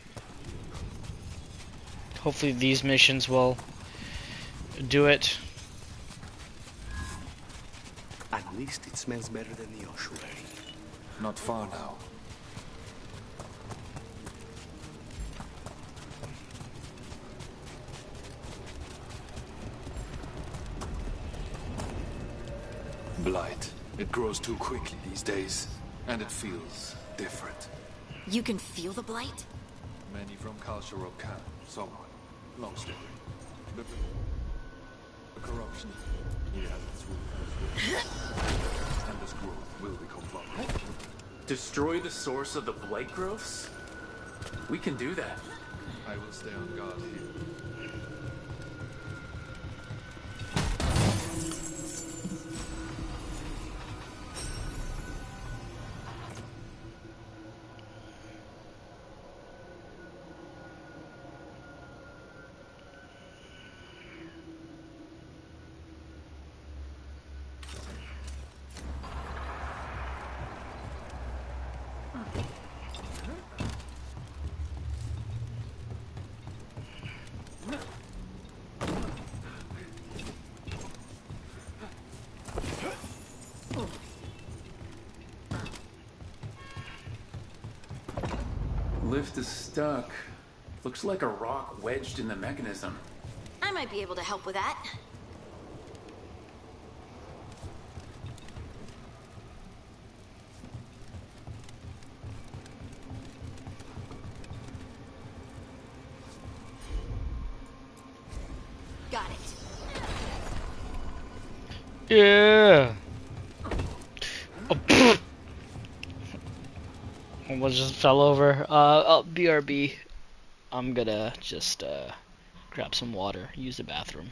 Hopefully these missions will do it. At least it smells better than the ossuary. Not far now. Blight. It grows too quickly these days, and it feels different. You can feel the blight? Many from Kal Sharok can, somewhat. Long story. But the corruption, he has its root and this growth will become vulnerable. Destroy the source of the blight growths? We can do that. I will stay on guard here. Lift is stuck. Looks like a rock wedged in the mechanism. I might be able to help with that. Got it. Yeah. Oh, almost just fell over. BRB. I'm gonna just grab some water, use the bathroom.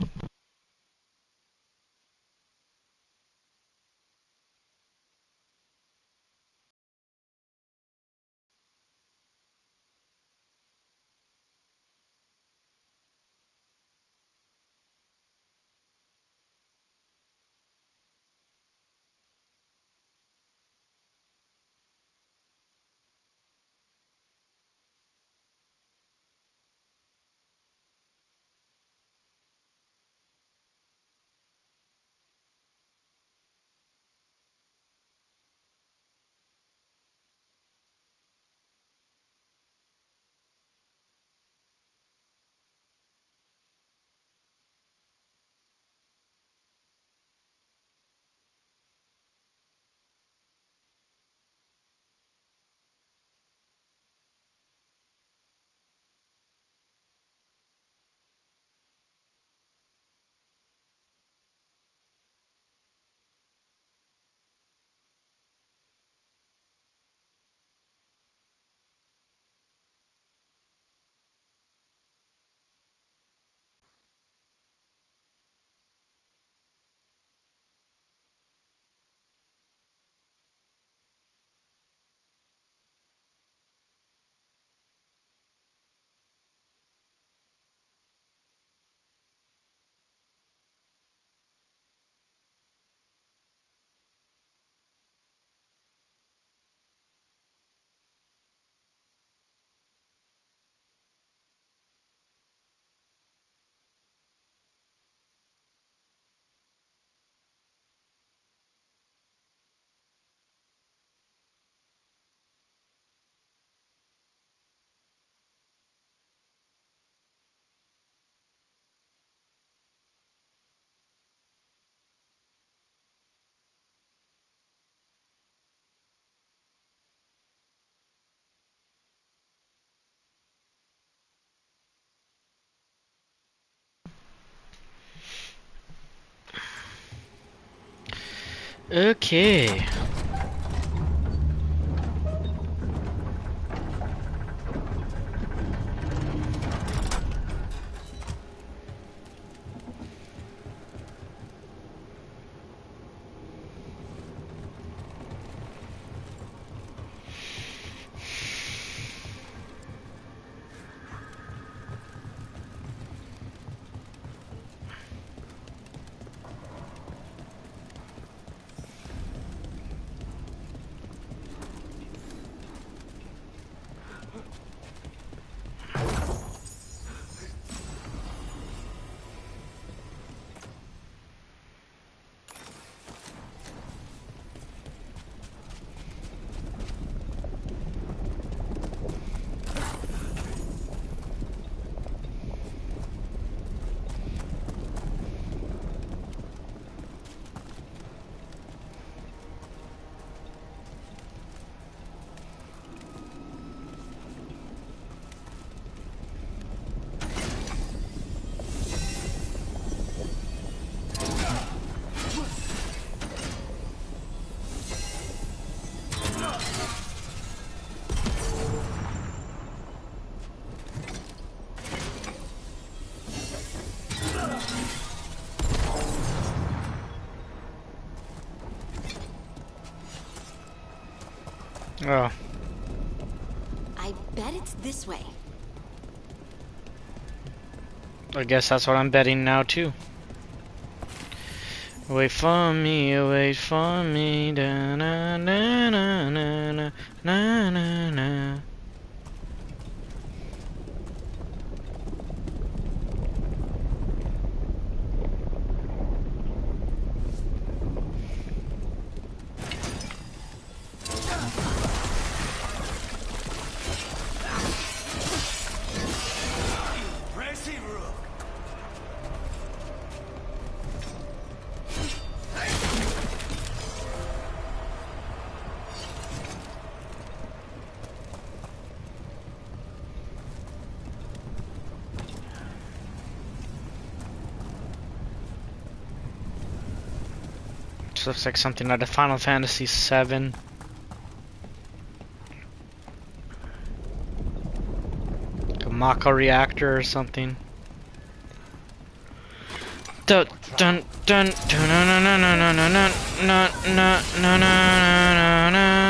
Okay. Oh. I bet it's this way. I guess that's what I'm betting now too. Wait for me, da na na na na na na na na. This looks like something out of Final Fantasy VII. Like a Mako reactor or something. Dun dun dun dun na na na na na na na na na na na.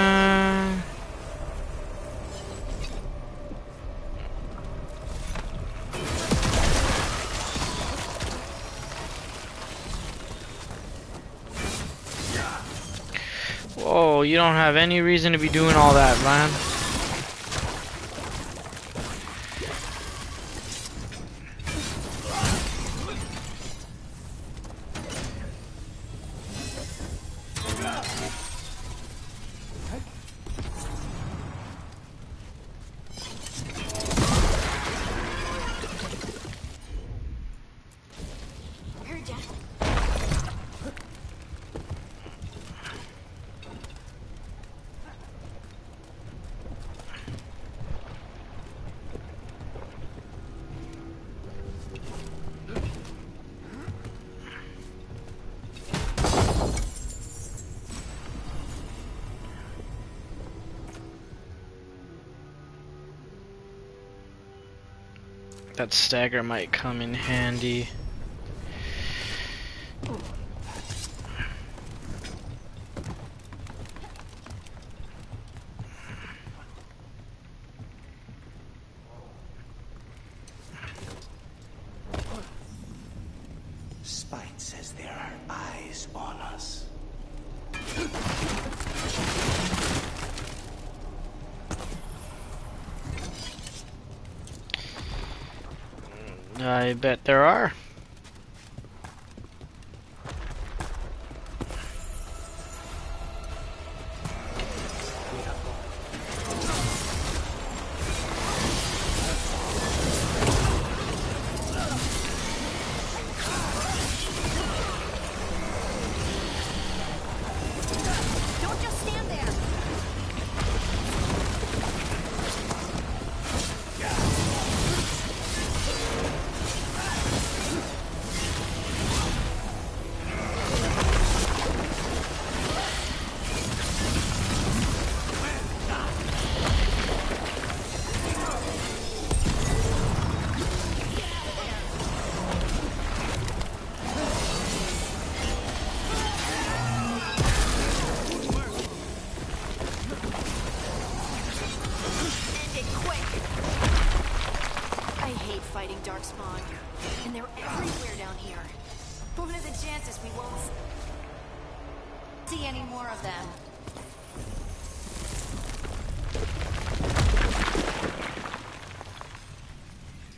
Whoa, you don't have any reason to be doing all that, man. That stagger might come in handy. Spite says there are eyes on us. I bet there are. Don't just stand there.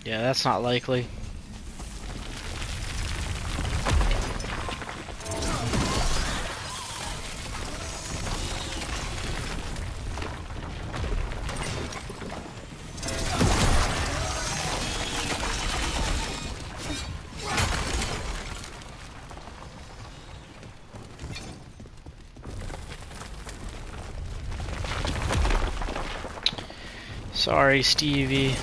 Yeah, that's not likely. Sorry, Stevie.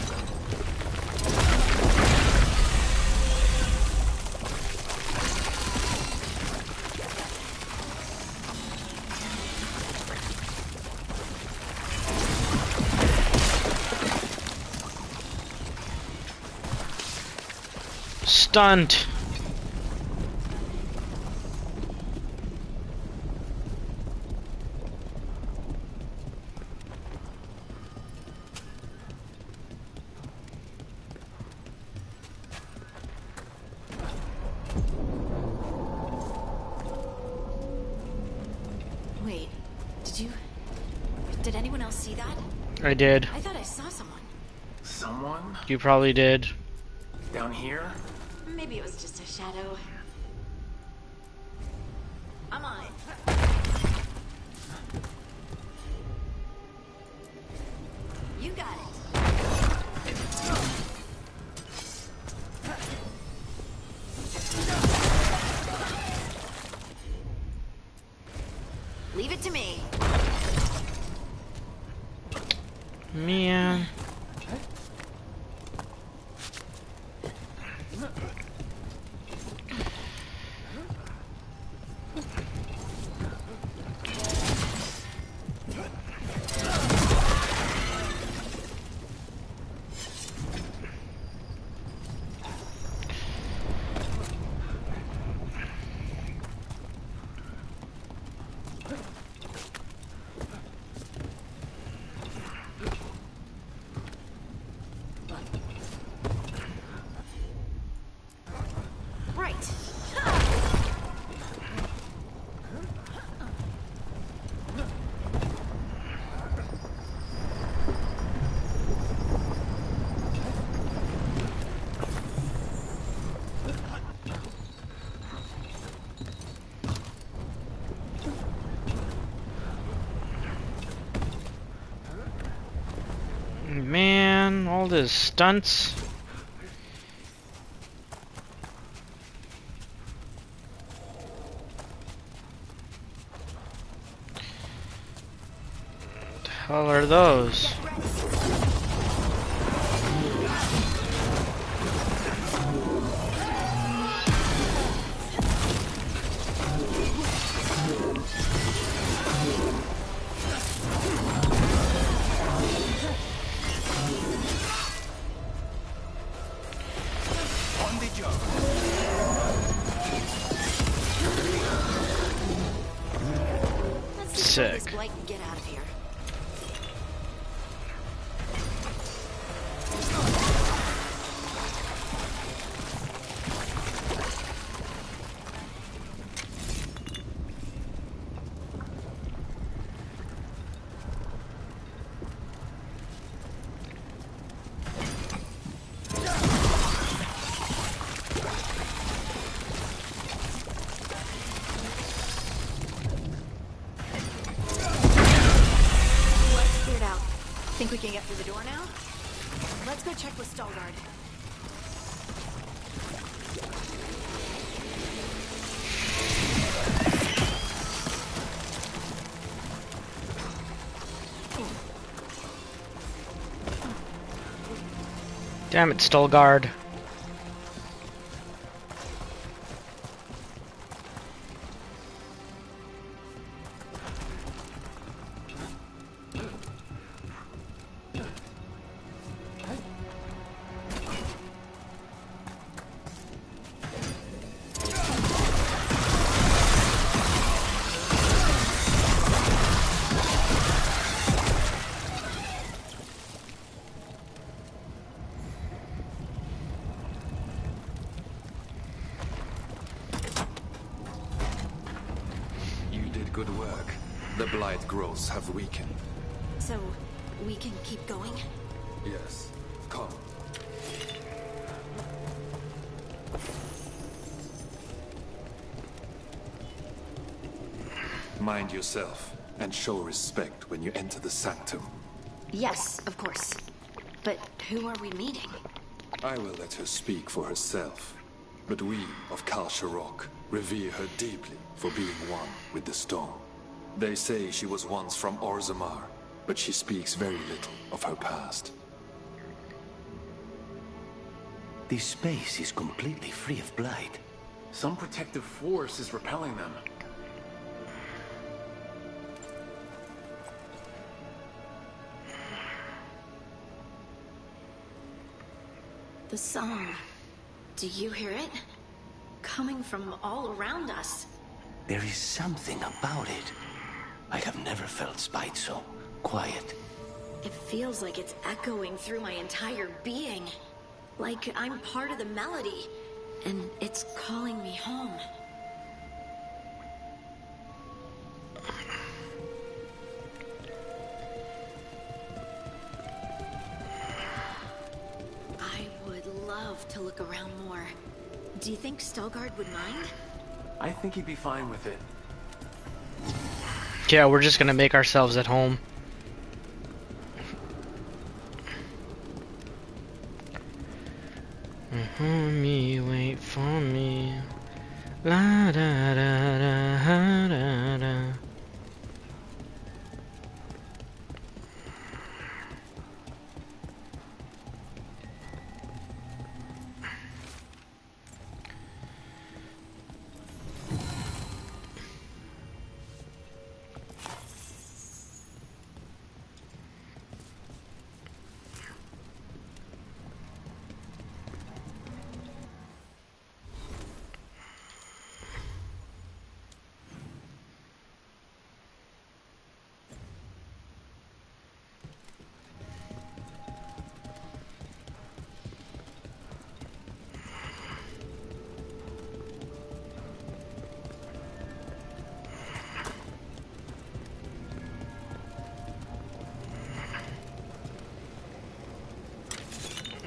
Stunt. Wait, did anyone else see that? I did. I thought I saw someone. Someone? You probably did. Down here? Maybe it was just a shadow. I'm on it. You got it. Leave it to me. Man. Right. Man, all this stunts. What the hell are those? Sick. This blight and get out of here. Think we can get through the door now? Let's go check with Veilguard. Damn it, Veilguard. Good work. The blight growths have weakened. So, we can keep going? Yes. Come. Mind yourself, and show respect when you enter the sanctum. Yes, of course. But who are we meeting? I will let her speak for herself. But we of Kal Sharok revere her deeply for being one with the storm. They say she was once from Orzammar, but she speaks very little of her past. This space is completely free of blight. Some protective force is repelling them. The song. Do you hear it? Coming from all around us. There is something about it. I have never felt spite so quiet. It feels like it's echoing through my entire being. Like I'm part of the melody, and it's calling me home. I would love to look around more. Do you think Stelgard would mind? I think he'd be fine with it. Yeah, we're just gonna make ourselves at home. Me, wait for me. La da da da da da.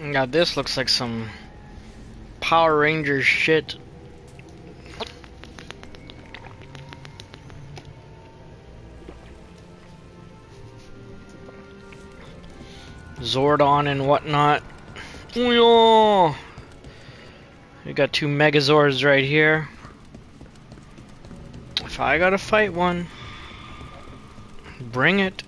Now this looks like some Power Rangers shit. Zordon and whatnot. Oh, we got two Megazords right here. If I gotta fight one, bring it.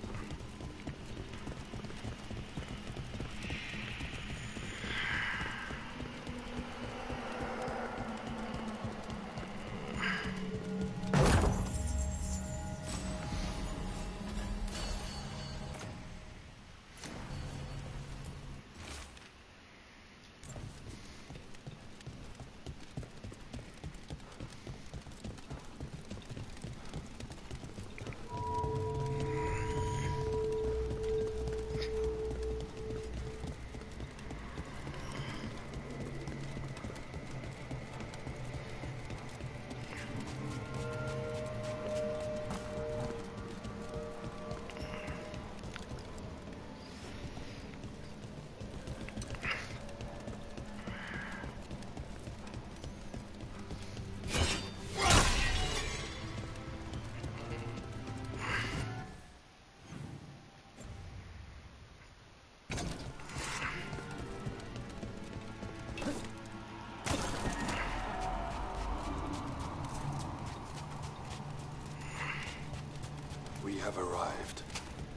We have arrived.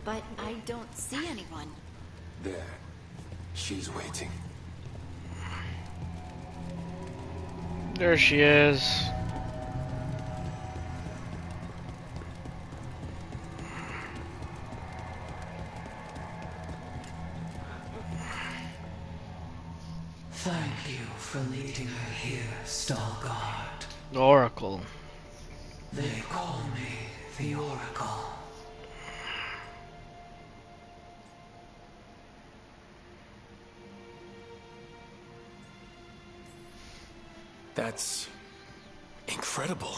But I don't see anyone. There. She's waiting. There she is. Thank you for leading her here, Stelgard. Oracle. They call me the Oracle. That's incredible.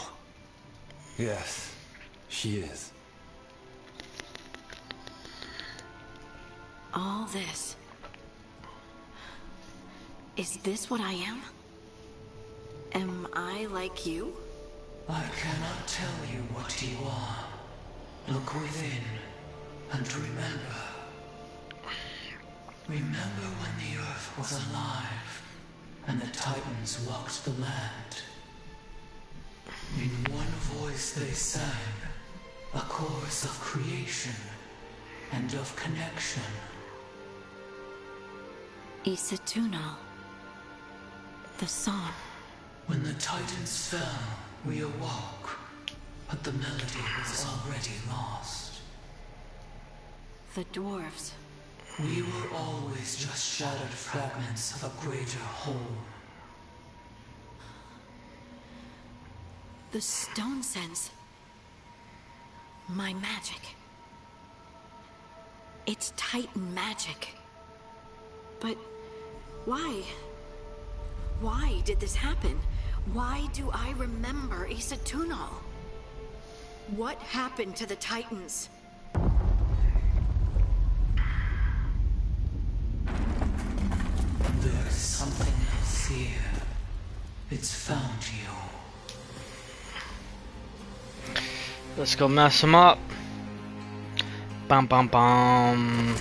Yes, she is. All this. Is this what I am? Am I like you? I cannot tell you what you are. Look within and remember. Remember when the earth was alive and the Titans walked the land. In one voice they sang, a chorus of creation and of connection. Isatuno. The song. When the Titans fell, we awoke, but the melody was already lost. The dwarves. We were always just shattered fragments of a greater whole. The stone sense. My magic. It's Titan magic. But why? Why did this happen? Why do I remember Isatuno? What happened to the Titans? There is something else here. It's found you. Let's go mess him up. Bum bum bum.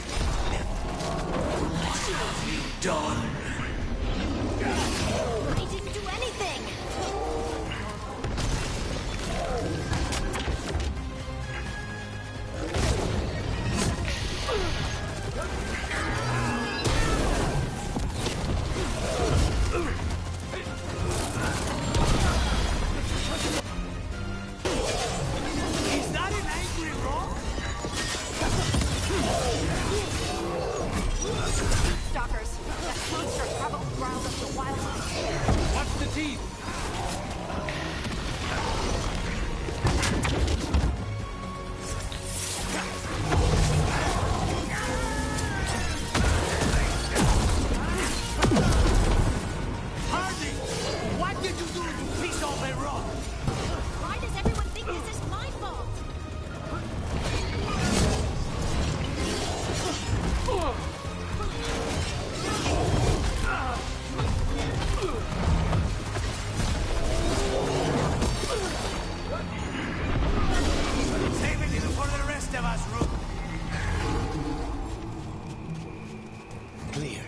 What have you done? I didn't do anything. Is that an angry rock? Stalkers. That monster probably riled up the wildlife. Watch the teeth. Hardy! What did you do, you piece of a rock? Why does everyone think this is my fault? Save a little for the rest of us, Rook. Clear.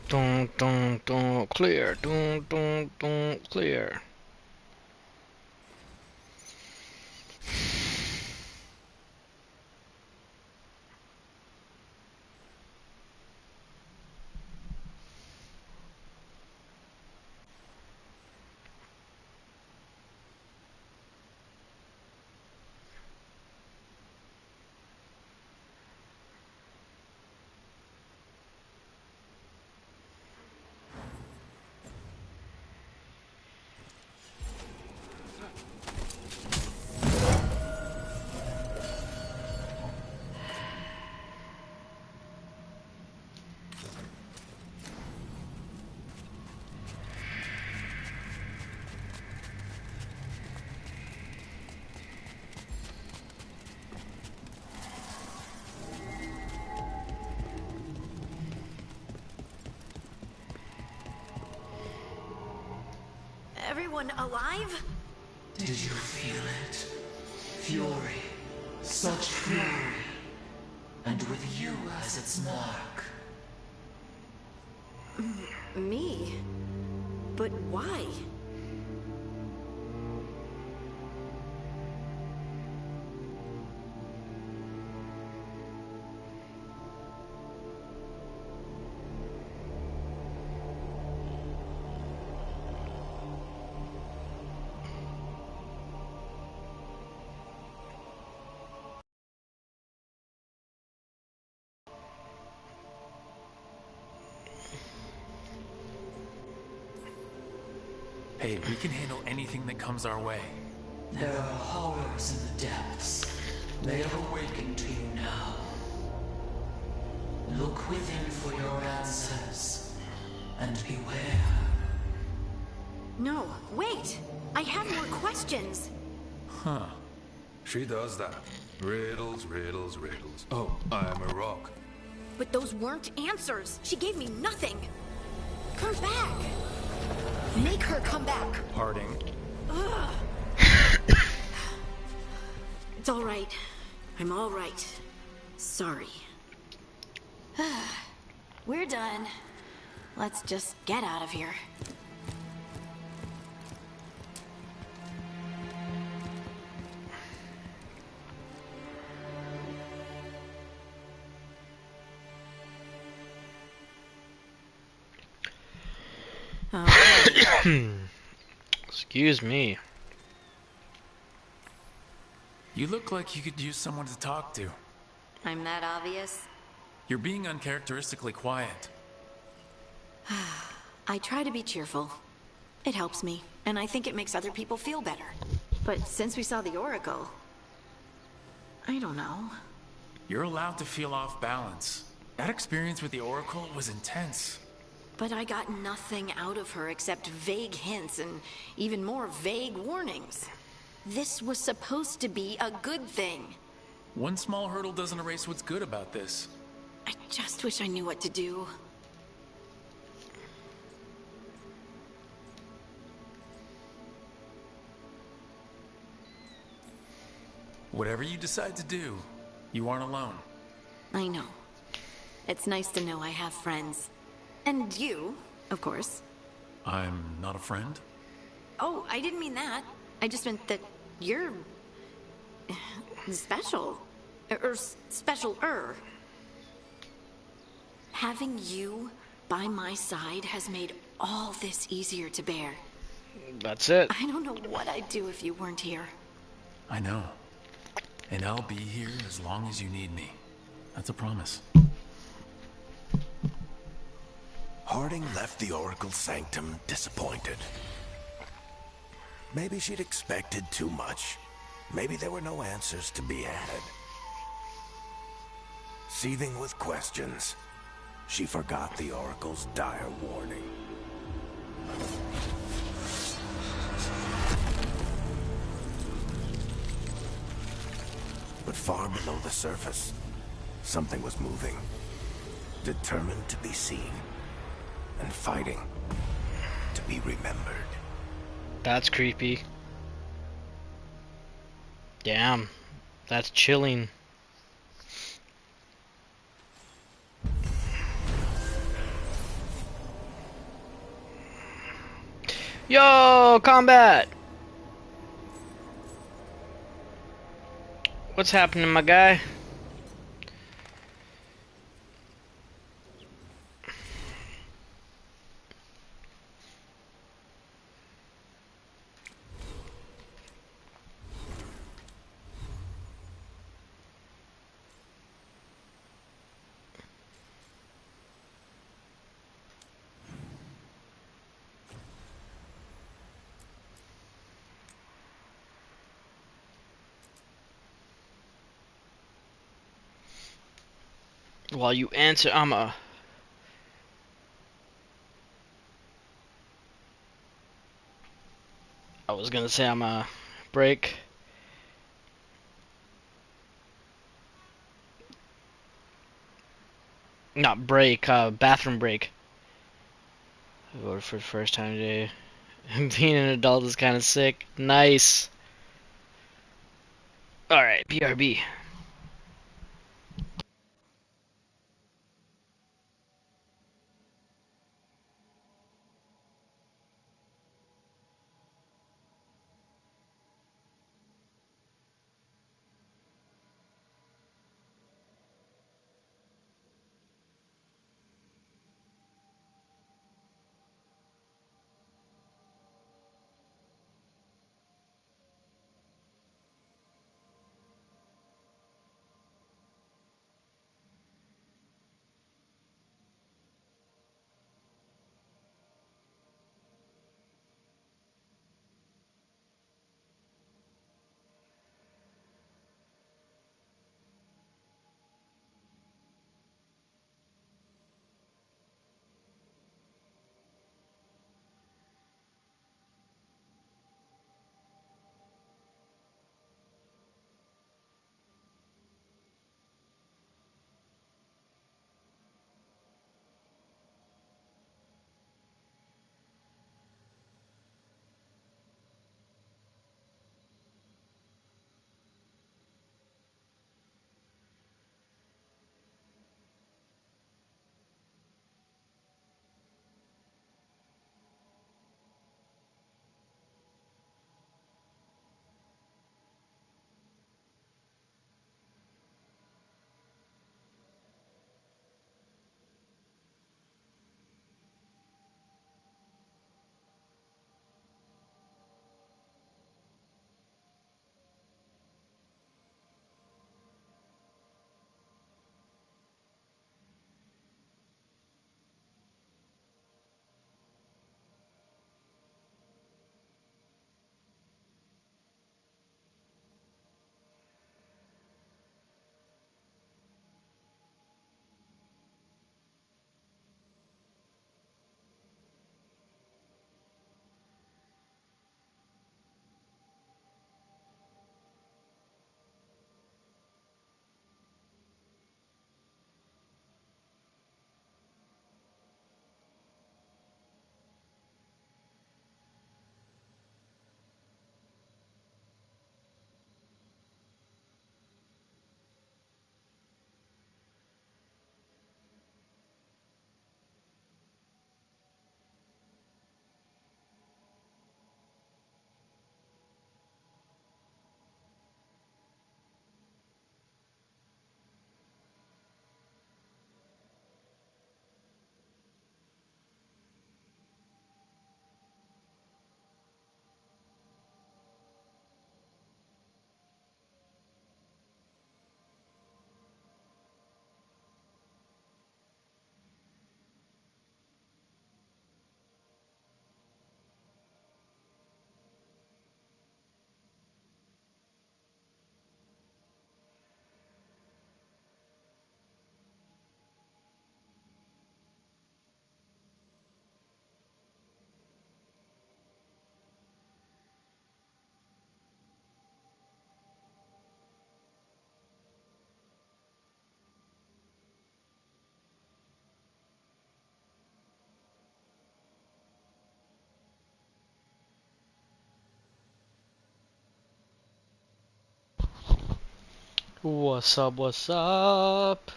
Dun dun dun. Clear. Dun dun dun. Clear. Everyone alive? Did you feel it? Fury. Such fury. And with you as its mark. Me? But why? Hey, we can handle anything that comes our way. There are horrors in the depths. They have awakened to you now. Look within for your answers. And beware. No, wait! I have more questions! Huh. She does that. Riddles, riddles, riddles. Oh, I'm a rock. But those weren't answers! She gave me nothing! Come back! Make her come back. Harding. Ugh. It's all right. I'm all right. Sorry. We're done. Let's just get out of here. Excuse me. You look like you could use someone to talk to. I'm that obvious? You're being uncharacteristically quiet. I try to be cheerful. It helps me, and I think it makes other people feel better. But since we saw the Oracle, I don't know. You're allowed to feel off balance. That experience with the Oracle was intense. But I got nothing out of her except vague hints and even more vague warnings. This was supposed to be a good thing. One small hurdle doesn't erase what's good about this. I just wish I knew what to do. Whatever you decide to do, you aren't alone. I know. It's nice to know I have friends. And you, of course. I'm not a friend? Oh, I didn't mean that. I just meant that you're... special. Or special-er. Having you by my side has made all this easier to bear. That's it. I don't know what I'd do if you weren't here. I know. And I'll be here as long as you need me. That's a promise. Harding left the Oracle Sanctum disappointed. Maybe she'd expected too much. Maybe there were no answers to be had. Seething with questions, she forgot the Oracle's dire warning. But far below the surface, something was moving, determined to be seen, and fighting to be remembered. That's creepy. Damn, that's chilling. Yo, combat! What's happening, my guy? While you answer, I was gonna say I'm a break. Not break, bathroom break. I voted for the first time today. Being an adult is kind of sick. Nice. Alright, BRB. What's up, what's up?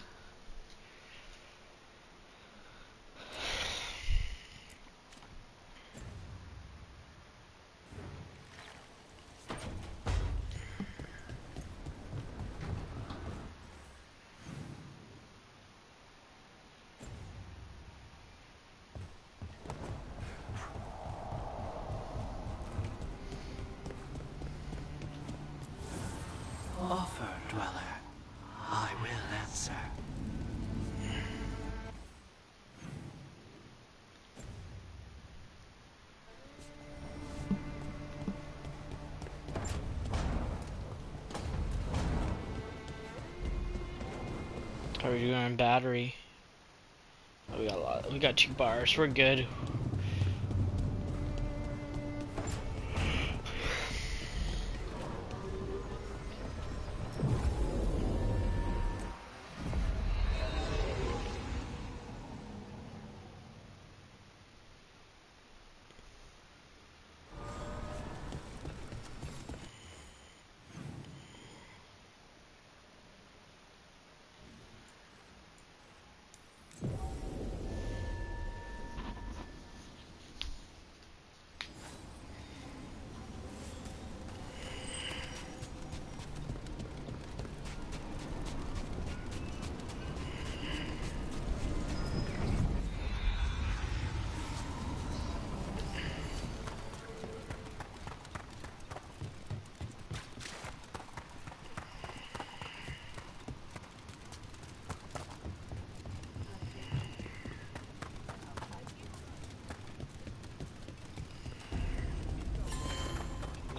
Offer, dweller. I will answer. How are we doing on battery? Oh, we got a lot. We got 2 bars. We're good.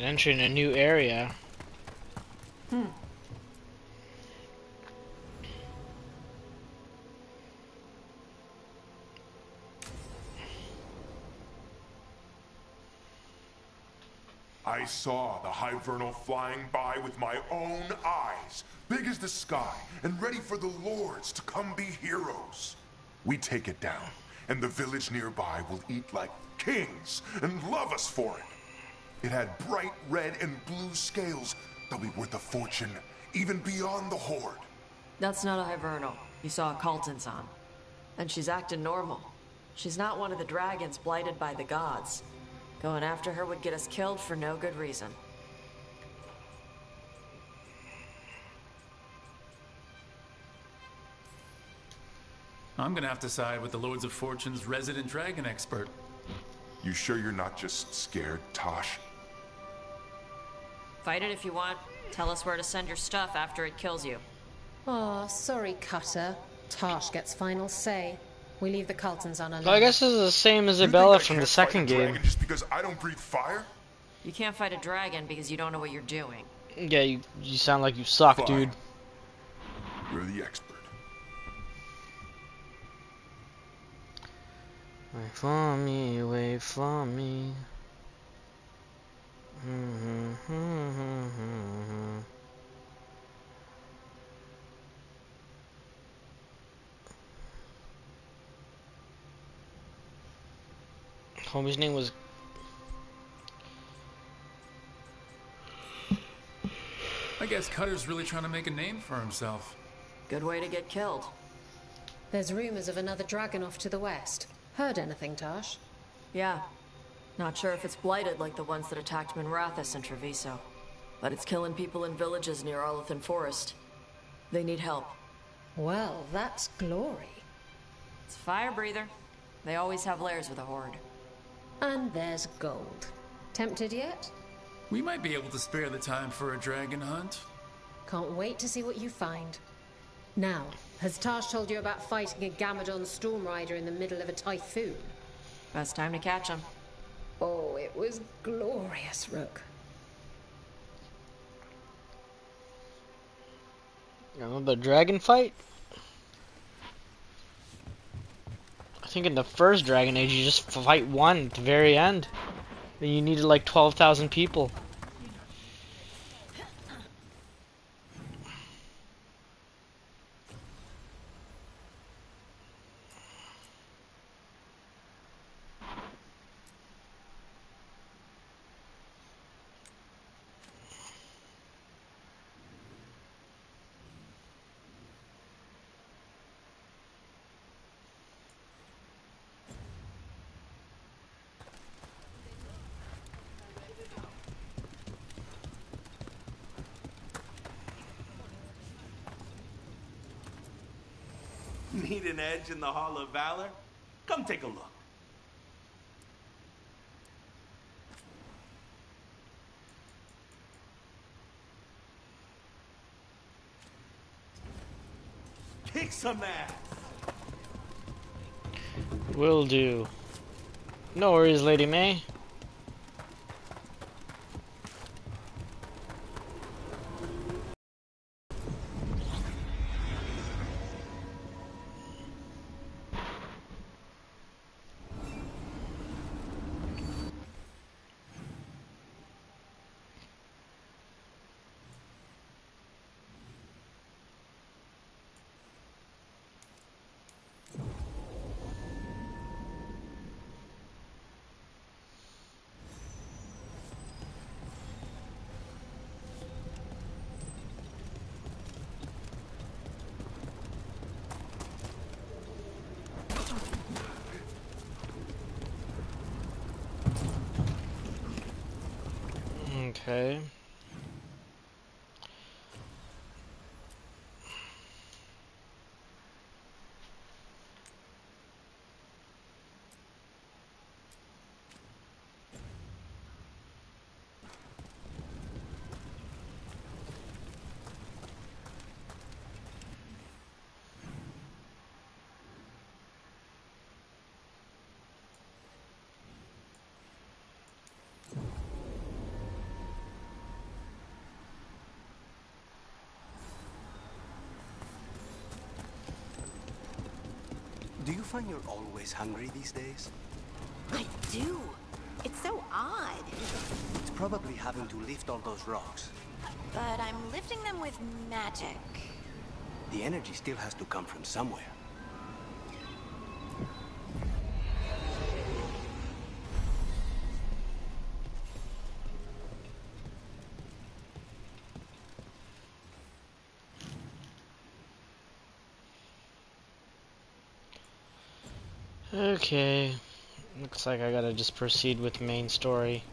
Entering a new area. I saw the Hivernal flying by with my own eyes, big as the sky, and ready for the lords to come be heroes. We take it down, and the village nearby will eat like kings and love us for it. It had bright red and blue scales. They'll be worth a fortune, even beyond the Horde. That's not a Hivernal. You saw a Calton's on. And she's acting normal. She's not one of the dragons blighted by the gods. Going after her would get us killed for no good reason. I'm gonna have to side with the Lords of Fortune's resident dragon expert. You sure you're not just scared, Tosh? Fight it if you want. Tell us where to send your stuff after it kills you. Aw, sorry, Cutter. Tosh gets final say. We leave the Caltons on alone. Well, I guess this is the same Isabella from the second game. Just because I don't breathe fire? You can't fight a dragon because you don't know what you're doing. Yeah, you sound like you suck, Fine. dude. You're the expert. Wait for me, wait for me. Homie's name was... I guess Cutter's really trying to make a name for himself. Good way to get killed. There's rumors of another dragon off to the west. Heard anything, Tosh? Yeah. Not sure if it's blighted like the ones that attacked Minrathous and Treviso. But it's killing people in villages near Arlethan Forest. They need help. Well, that's glory. It's a fire breather. They always have lairs with a horde. And there's gold. Tempted yet? We might be able to spare the time for a dragon hunt. Can't wait to see what you find. Now, has Tosh told you about fighting a Gamadon storm rider in the middle of a typhoon? Best time to catch him. Oh, it was glorious, Rook. Another dragon fight? I think in the first Dragon Age you just fight one at the very end. Then you needed like 12,000 people. Need an edge in the Hall of Valor? Come take a look. Kick some ass! Will do. No worries, Lady May. Okay. Do you find you're always hungry these days? I do. It's so odd. It's probably having to lift all those rocks. But I'm lifting them with magic. The energy still has to come from somewhere. Okay. Looks like I gotta just proceed with main story.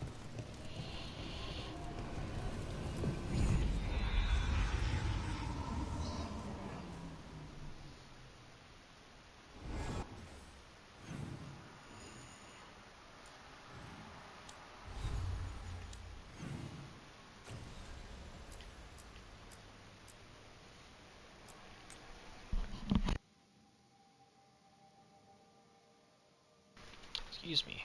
Excuse me.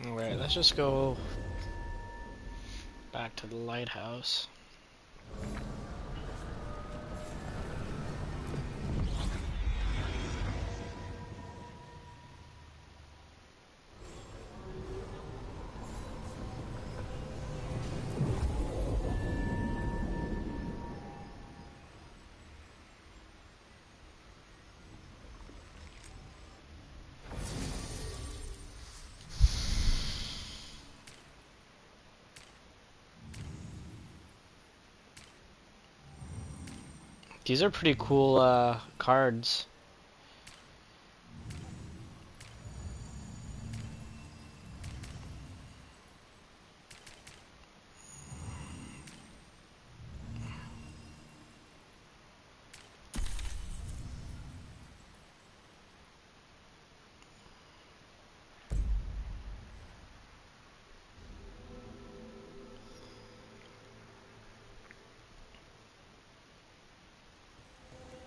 Alright, let's just go back to the lighthouse. These are pretty cool cards.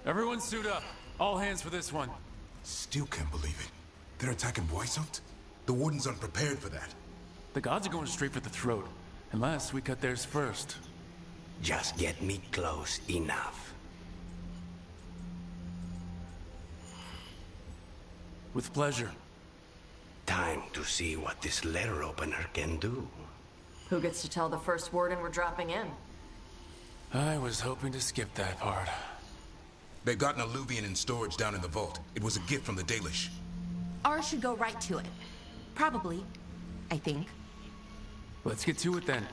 Everyone suit up. All hands for this one. Still can't believe it. They're attacking Weishaupt? The Wardens aren't prepared for that. The gods are going straight for the throat. Unless we cut theirs first. Just get me close enough. With pleasure. Time to see what this letter opener can do. Who gets to tell the first warden we're dropping in? I was hoping to skip that part. They've got an alluvian in storage down in the vault. It was a gift from the Dalish. Ours should go right to it. Probably. I think. Let's get to it then.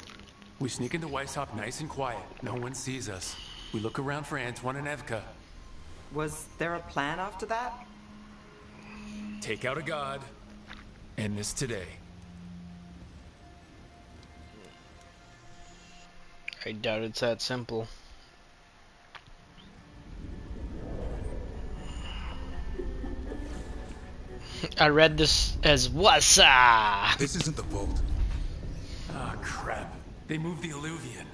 We sneak into Weishaupt nice and quiet. No one sees us. We look around for Antoine and Evka. Was there a plan after that? Take out a god. End this today. I doubt it's that simple. I read this as wassa. This isn't the vault. Ah, crap. They moved the alluvian.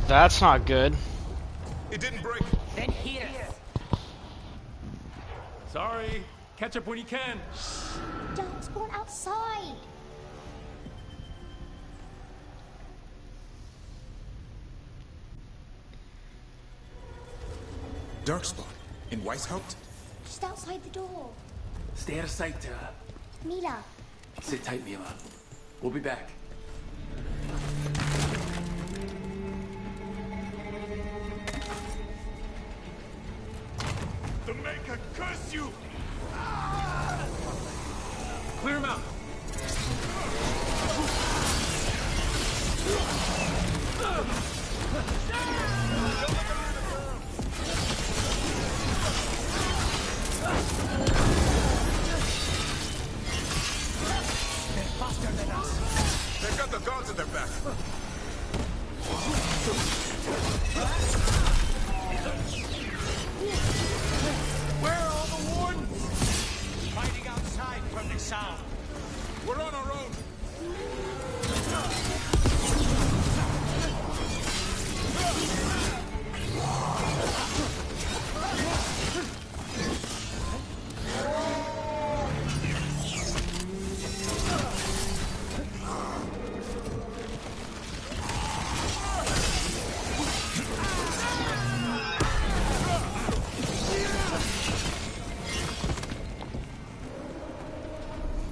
That's not good. It didn't break. Then here. Sorry. Catch up when you can. Don't spawn outside. Darkspawn? In Weishaupt? Just outside the door. Stay out of sight, Mila. Sit tight, Mila. We'll be back. The Maker curse you! Clear him out. They're faster than us. They've got the gods at their back. Where are all the wardens? Fighting outside from the south. We're on our own.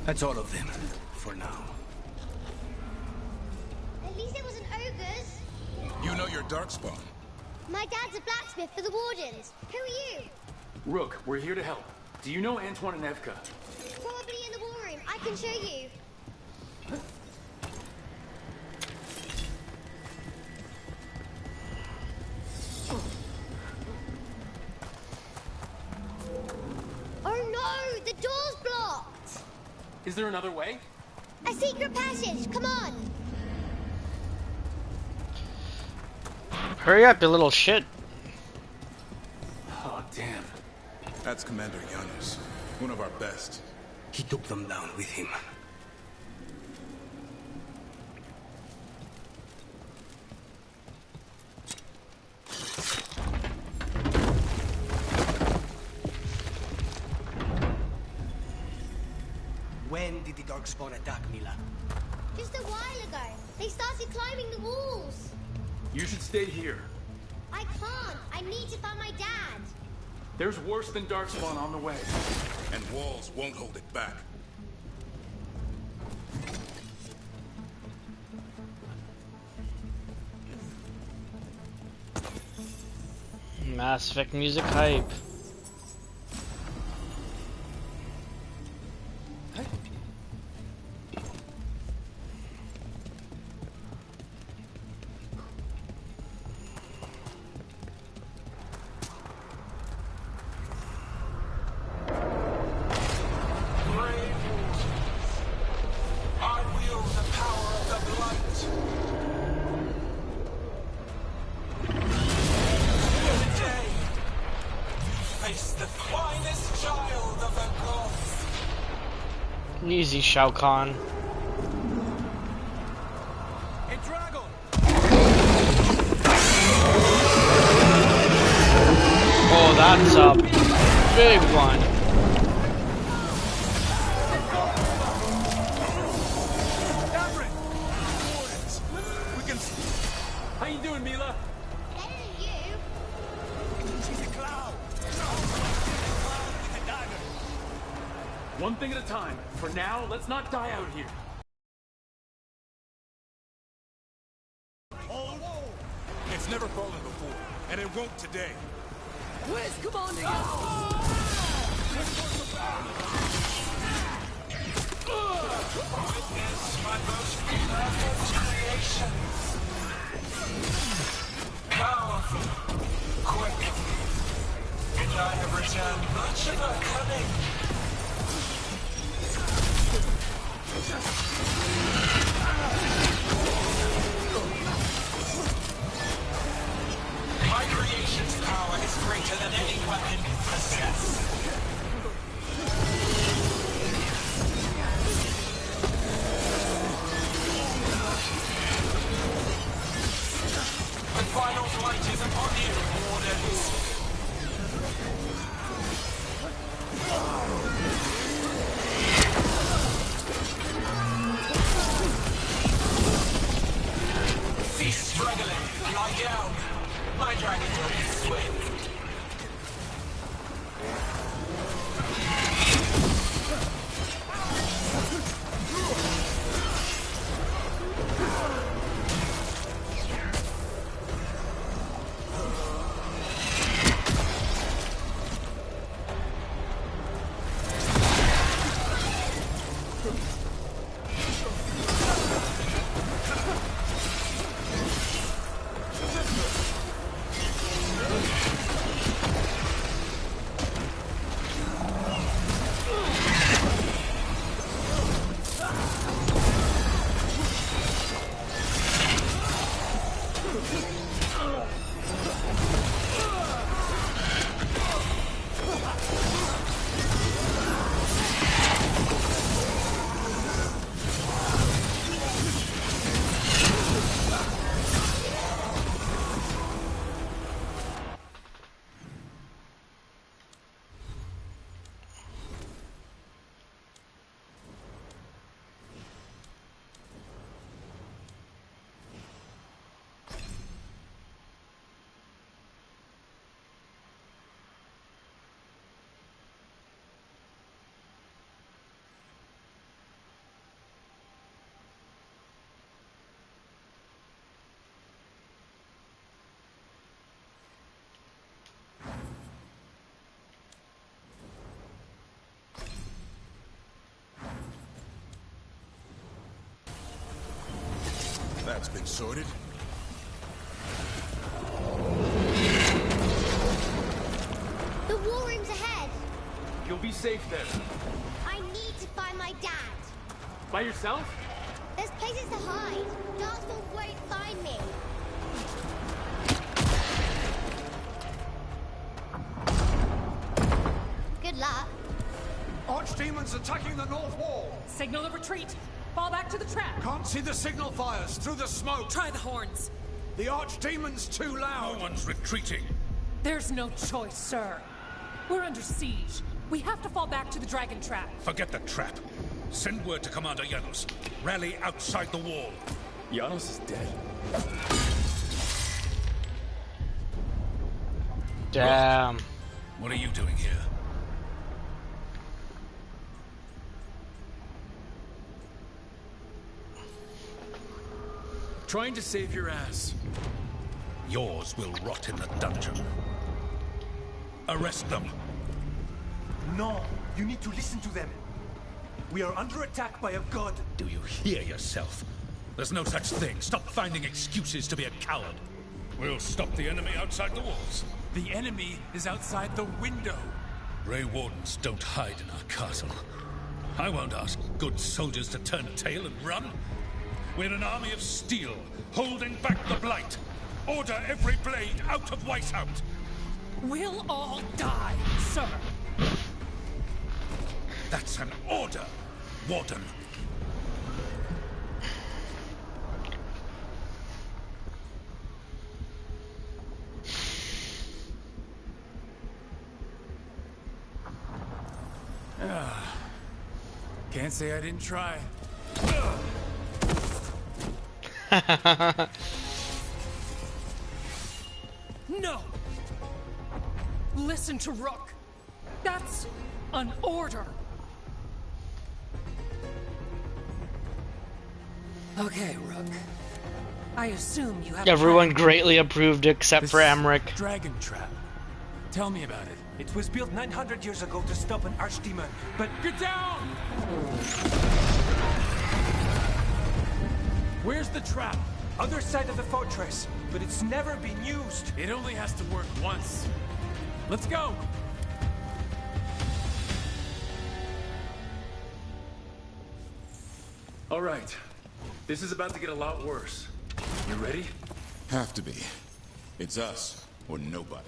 That's all of them, for now. At least it wasn't ogres. You know your Darkspawn. My dad's a blacksmith for the Wardens. Who are you? Rook, we're here to help. Do you know Antoine and Evka? Probably in the war room. I can show you. Oh no! The door's blocked! Is there another way? A secret passage! Come on! Hurry up, you little shit. Oh, damn. That's Commander Janus, one of our best. He took them down with him. When did the Darkspawn attack, Mila? Just a while ago. They started climbing the walls. You should stay here. I can't. I need to find my dad. There's worse than Darkspawn on the way. And walls won't hold it back. Mass Effect music hype. Face the finest child of the gods. Easy, Shao Kahn. Hey, Drago! Oh, that's a big one. How you doing, Mila? Better than you. She's a clown. One thing at a time. For now, let's not die out here. It's never fallen before, and it won't today. Where's Commander? Witness my most beloved creations. Powerful, quick, and I have returned much of her cunning. My creation's power is greater than any weapon you possess. The final flight is upon you, Wardens. Cease struggling. Lie down. My dragon will be swift. That's been sorted. The war room's ahead. You'll be safe there. I need to find my dad. By yourself? There's places to hide. Darkspawn won't find me. Good luck. Archdemons attacking the north wall. Signal a retreat. Fall back to the trap. Can't see the signal fires through the smoke. Try the horns. The Archdemon's too loud. No one's retreating. There's no choice, sir. We're under siege. We have to fall back to the dragon trap. Forget the trap. Send word to Commander Janos. Rally outside the wall. Janos is dead. Damn. Right. What are you doing here? Trying to save your ass. Yours will rot in the dungeon. Arrest them. No, you need to listen to them. We are under attack by a god. Do you hear yourself? There's no such thing. Stop finding excuses to be a coward. We'll stop the enemy outside the walls. The enemy is outside the window. Grey Wardens don't hide in our castle. I won't ask good soldiers to turn tail and run. We're an army of steel, holding back the blight. Order every blade out of Weishaupt. We'll all die, sir. That's an order, Warden. Can't say I didn't try. No! Listen to Rook. That's an order. Okay, Rook. I assume you have. Everyone greatly approved except for Emmerich. Dragon trap. Tell me about it. It was built 900 years ago to stop an archdemon, but... Get down! Where's the trap? Other side of the fortress, but it's never been used. It only has to work once. Let's go! All right. This is about to get a lot worse. You ready? Have to be. It's us, or nobody.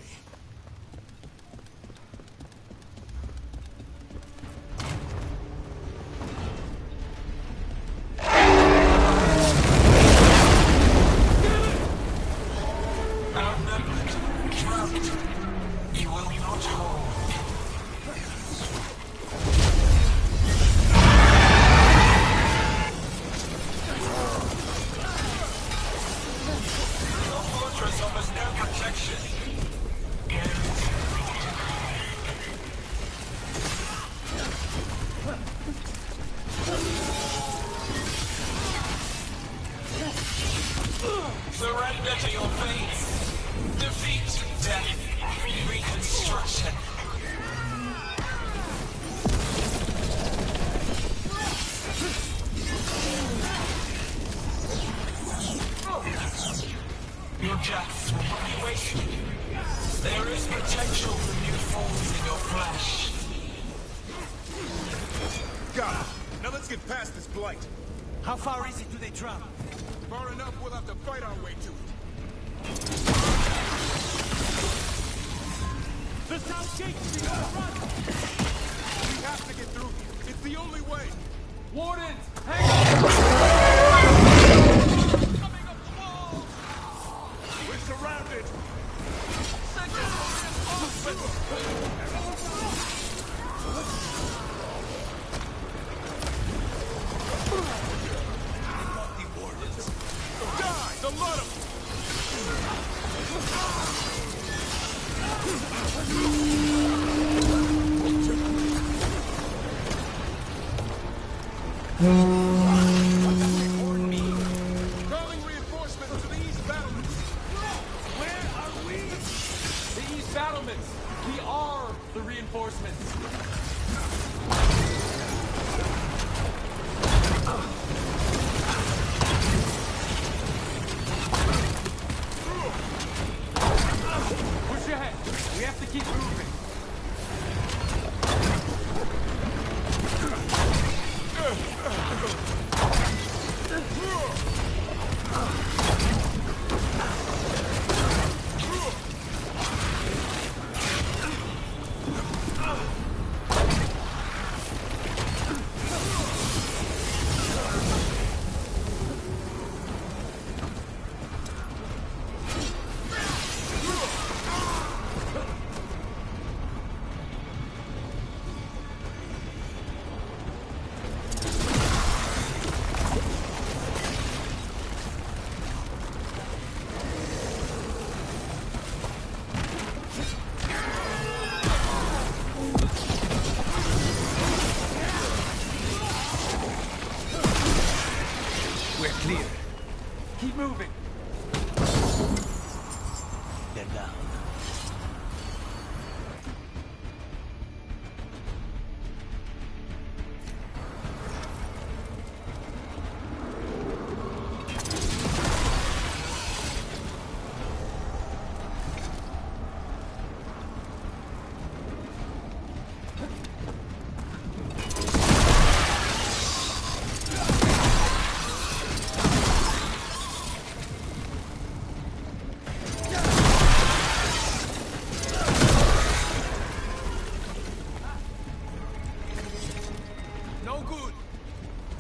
Surrender to your fate. Defeat, death, reconstruction. Your deaths will not be wasted. There is potential for new forms in your flesh. Got it. Now let's get past this blight. How far is it to the drum? Far enough, we'll have to fight our way to it. The south gate! We gotta run! We have to get through here. It's the only way. Wardens, hang on! Coming up the walls! We're surrounded! Send us Die! The lot of Calling reinforcements to the east battlements. Where are we? The east battlements. We are the reinforcements. Push ahead. We have to keep moving. Keep moving. They're down.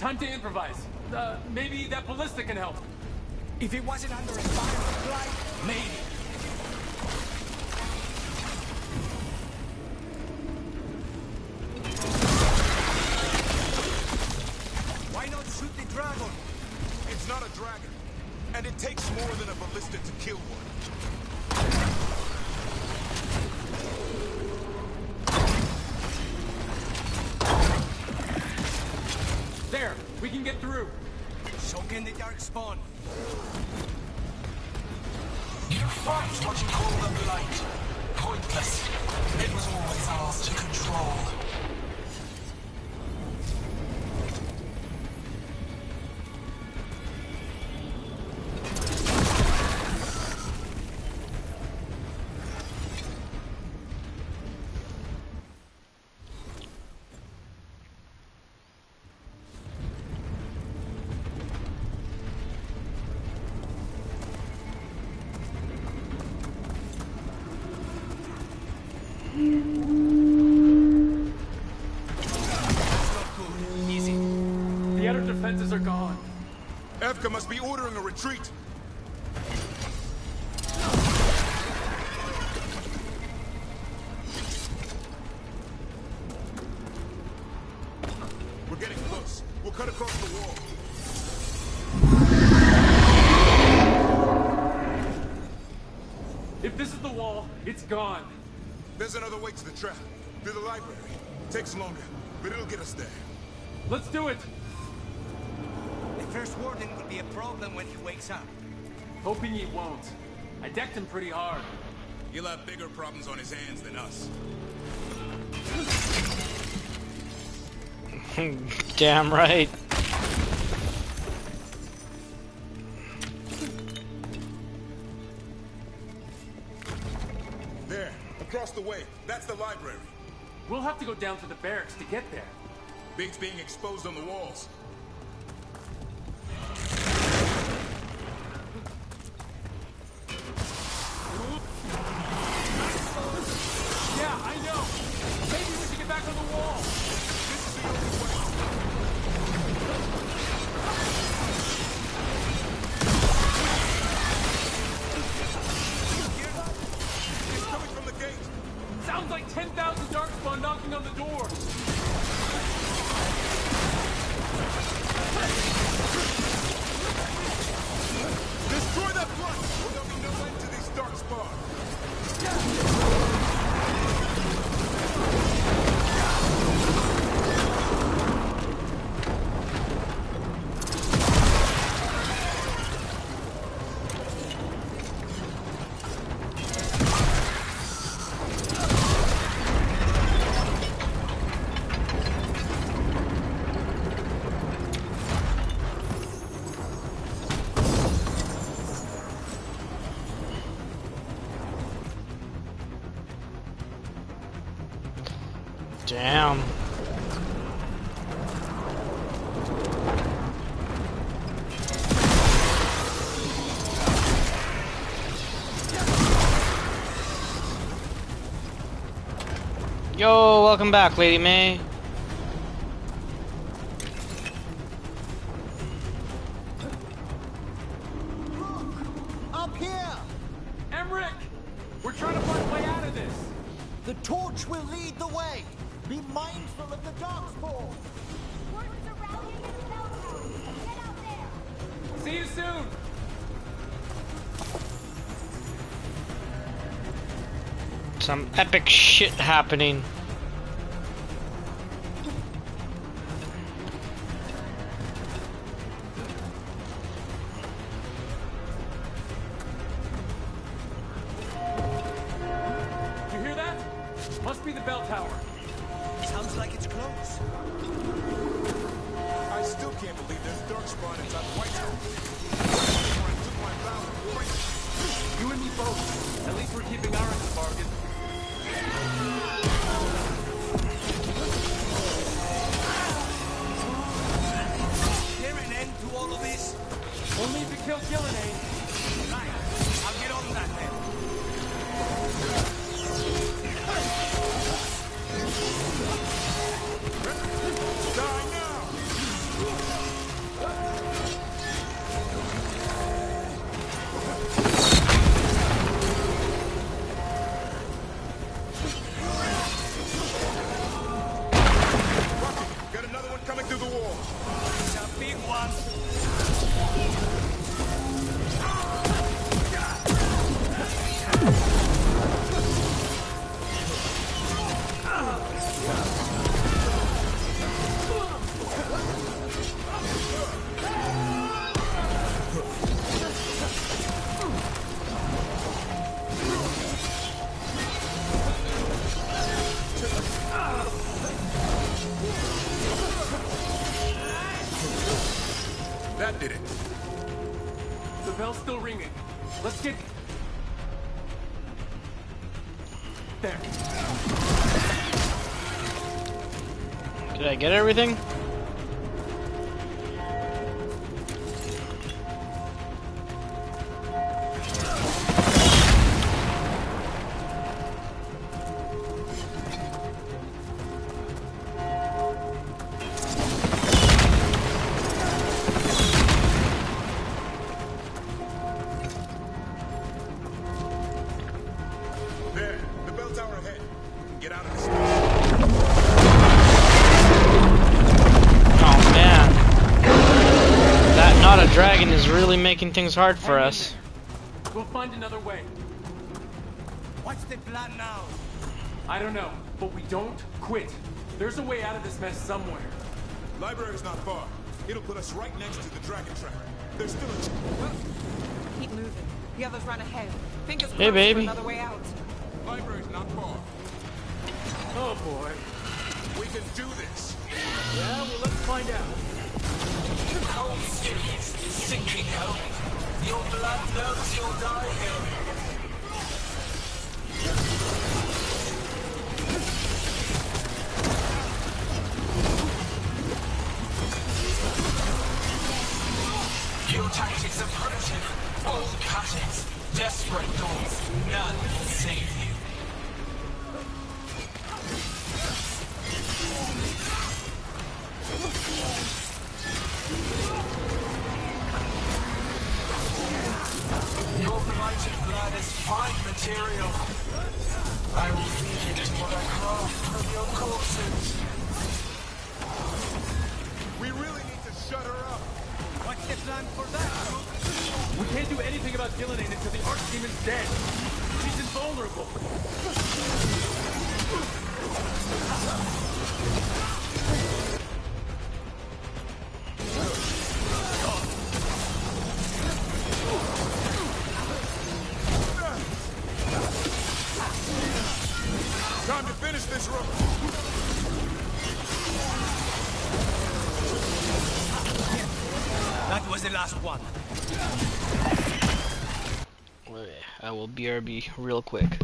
Time to improvise. Maybe that ballista can help. If it wasn't under environment blight, maybe. Why not shoot the dragon? It's not a dragon. And it takes more than a ballista to kill one. There, we can get through. So can the darkspawn. You fight what you call the blight. Pointless. It was always ours to control. The outer defenses are gone. Evka must be ordering a retreat. We're getting close. We'll cut across the wall. If this is the wall, it's gone. There's another way to the trap. Through the library. Takes longer, but it'll get us there. Let's do it! The first warden will be a problem when he wakes up. Hoping he won't. I decked him pretty hard. He'll have bigger problems on his hands than us. Damn right. There, across the way. That's the library. We'll have to go down to the barracks to get there. Things being exposed on the walls. Yeah, I know. Maybe we should get back on the wall. This is the only way. It's coming from the gate. Sounds like 10,000 darkspawn knocking on the door. Destroy that block, or there'll be no end to these darkspawn. Damn. Yo, welcome back, Lady May. Up here! Emmerich! We're trying to find a way out of this. The torch will lead the way. Be mindful of the darkspawn. See you soon! Some epic shit happening. You hear that? Must be the bell tower. Sounds like it's close. I still can't believe there's darkspawn inside Whitehall. You and me both. At least we're keeping our end of the bargain. Is there an end to all of this? We'll need to kill Gillenane. Right. I'll get on that then. Die now! war. It's a big one. That did it. The bell's still ringing. Let's get... There. Did I get everything? There, the bell tower ahead. We can get out of this. Oh man. That not a dragon is really making things hard for us. We'll find another way. What's the plan now? I don't know, but we don't quit. There's a way out of this mess somewhere. Library's not far. It'll put us right next to the dragon trap. There's still a... Keep moving. The others ran ahead. Fingers crossed Hey, baby. for another way out. Library's not far. Oh boy. We can do this. Yeah, well, let's find out. Cold skins, sinking home. Your blood knows you'll die here. Your tactics are primitive. Old cuttings, desperate doors. None can save you. Your blighted blood is fine material. I will feed it to what I craft from your corpses. We really need to shut her up. What's the plan for that? We can't do anything about Gillinan until the Archdemon's dead. She's invulnerable. Time to finish this room. That was the last one. I will BRB real quick.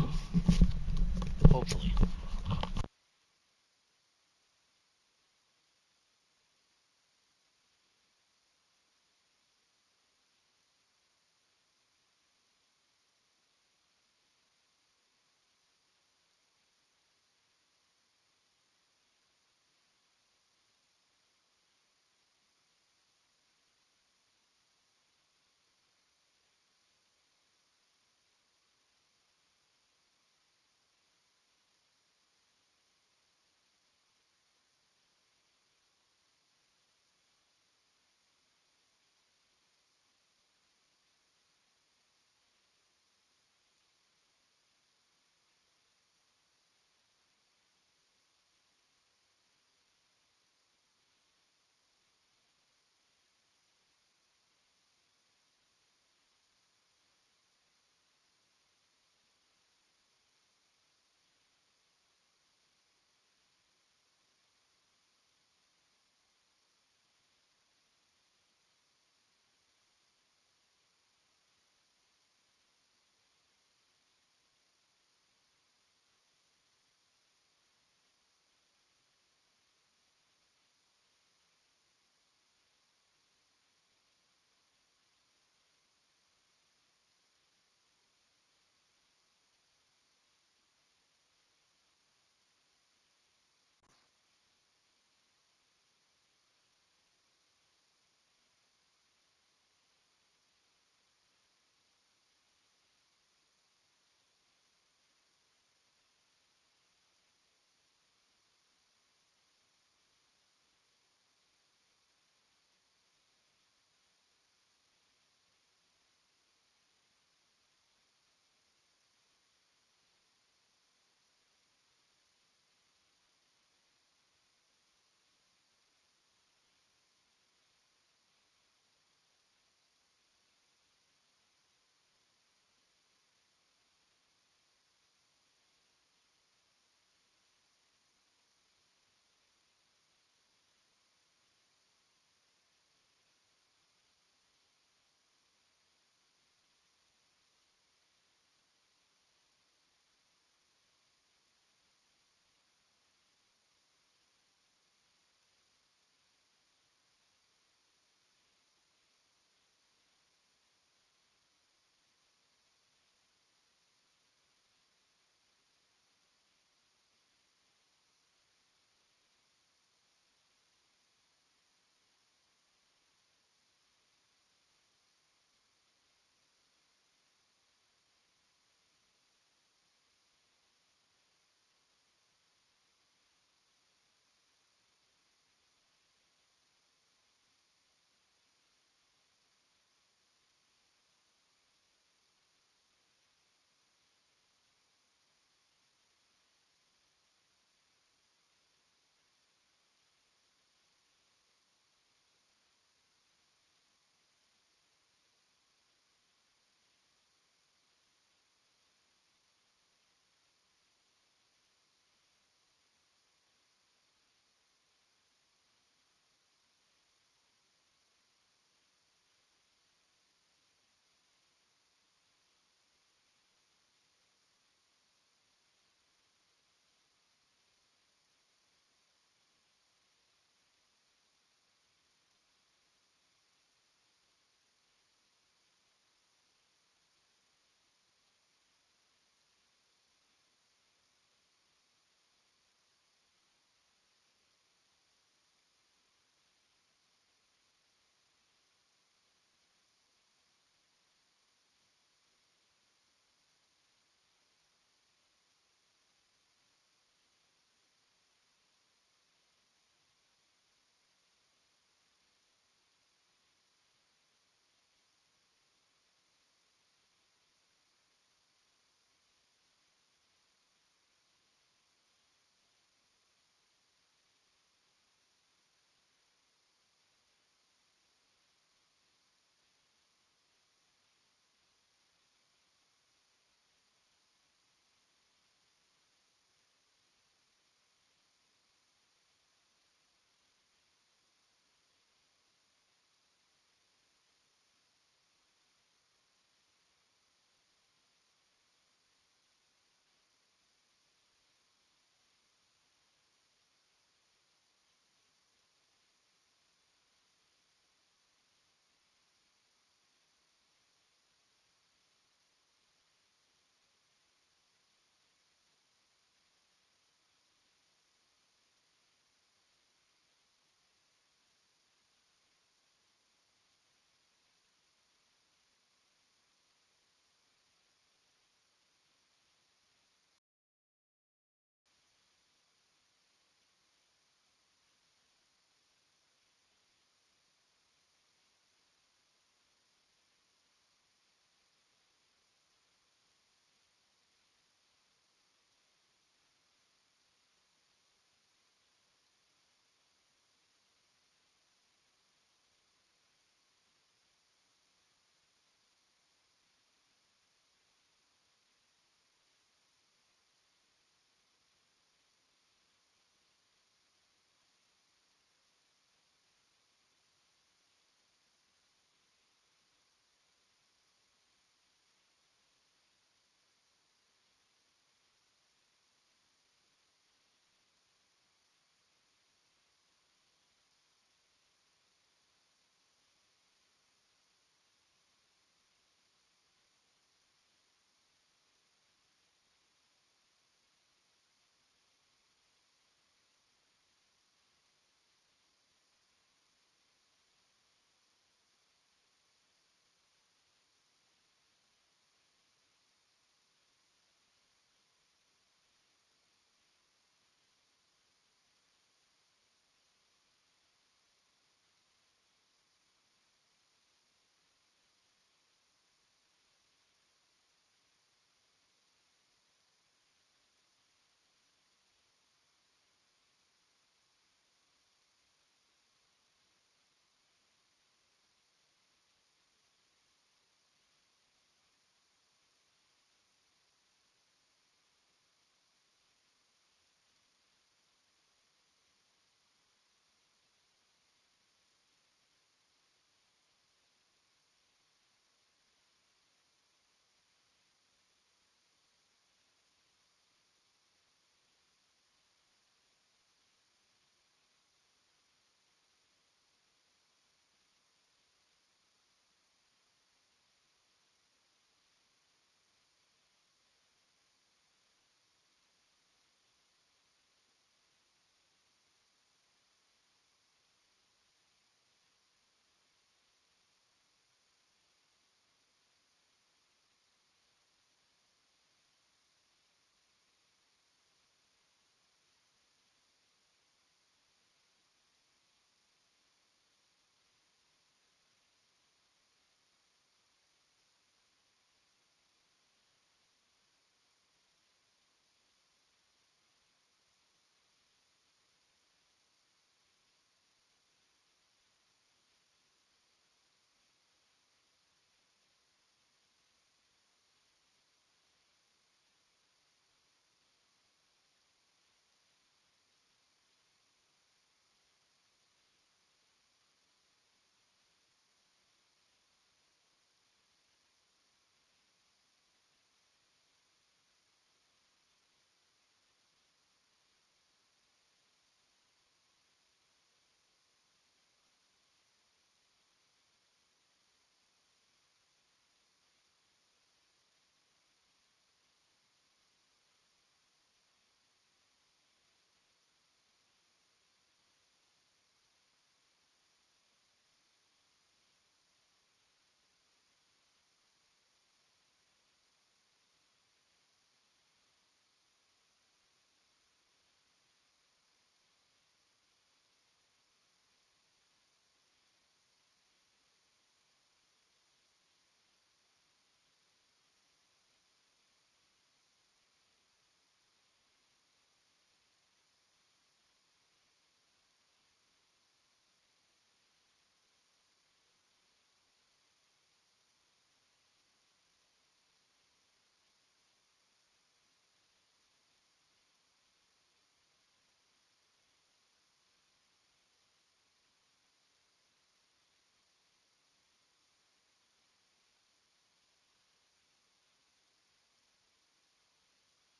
Hopefully.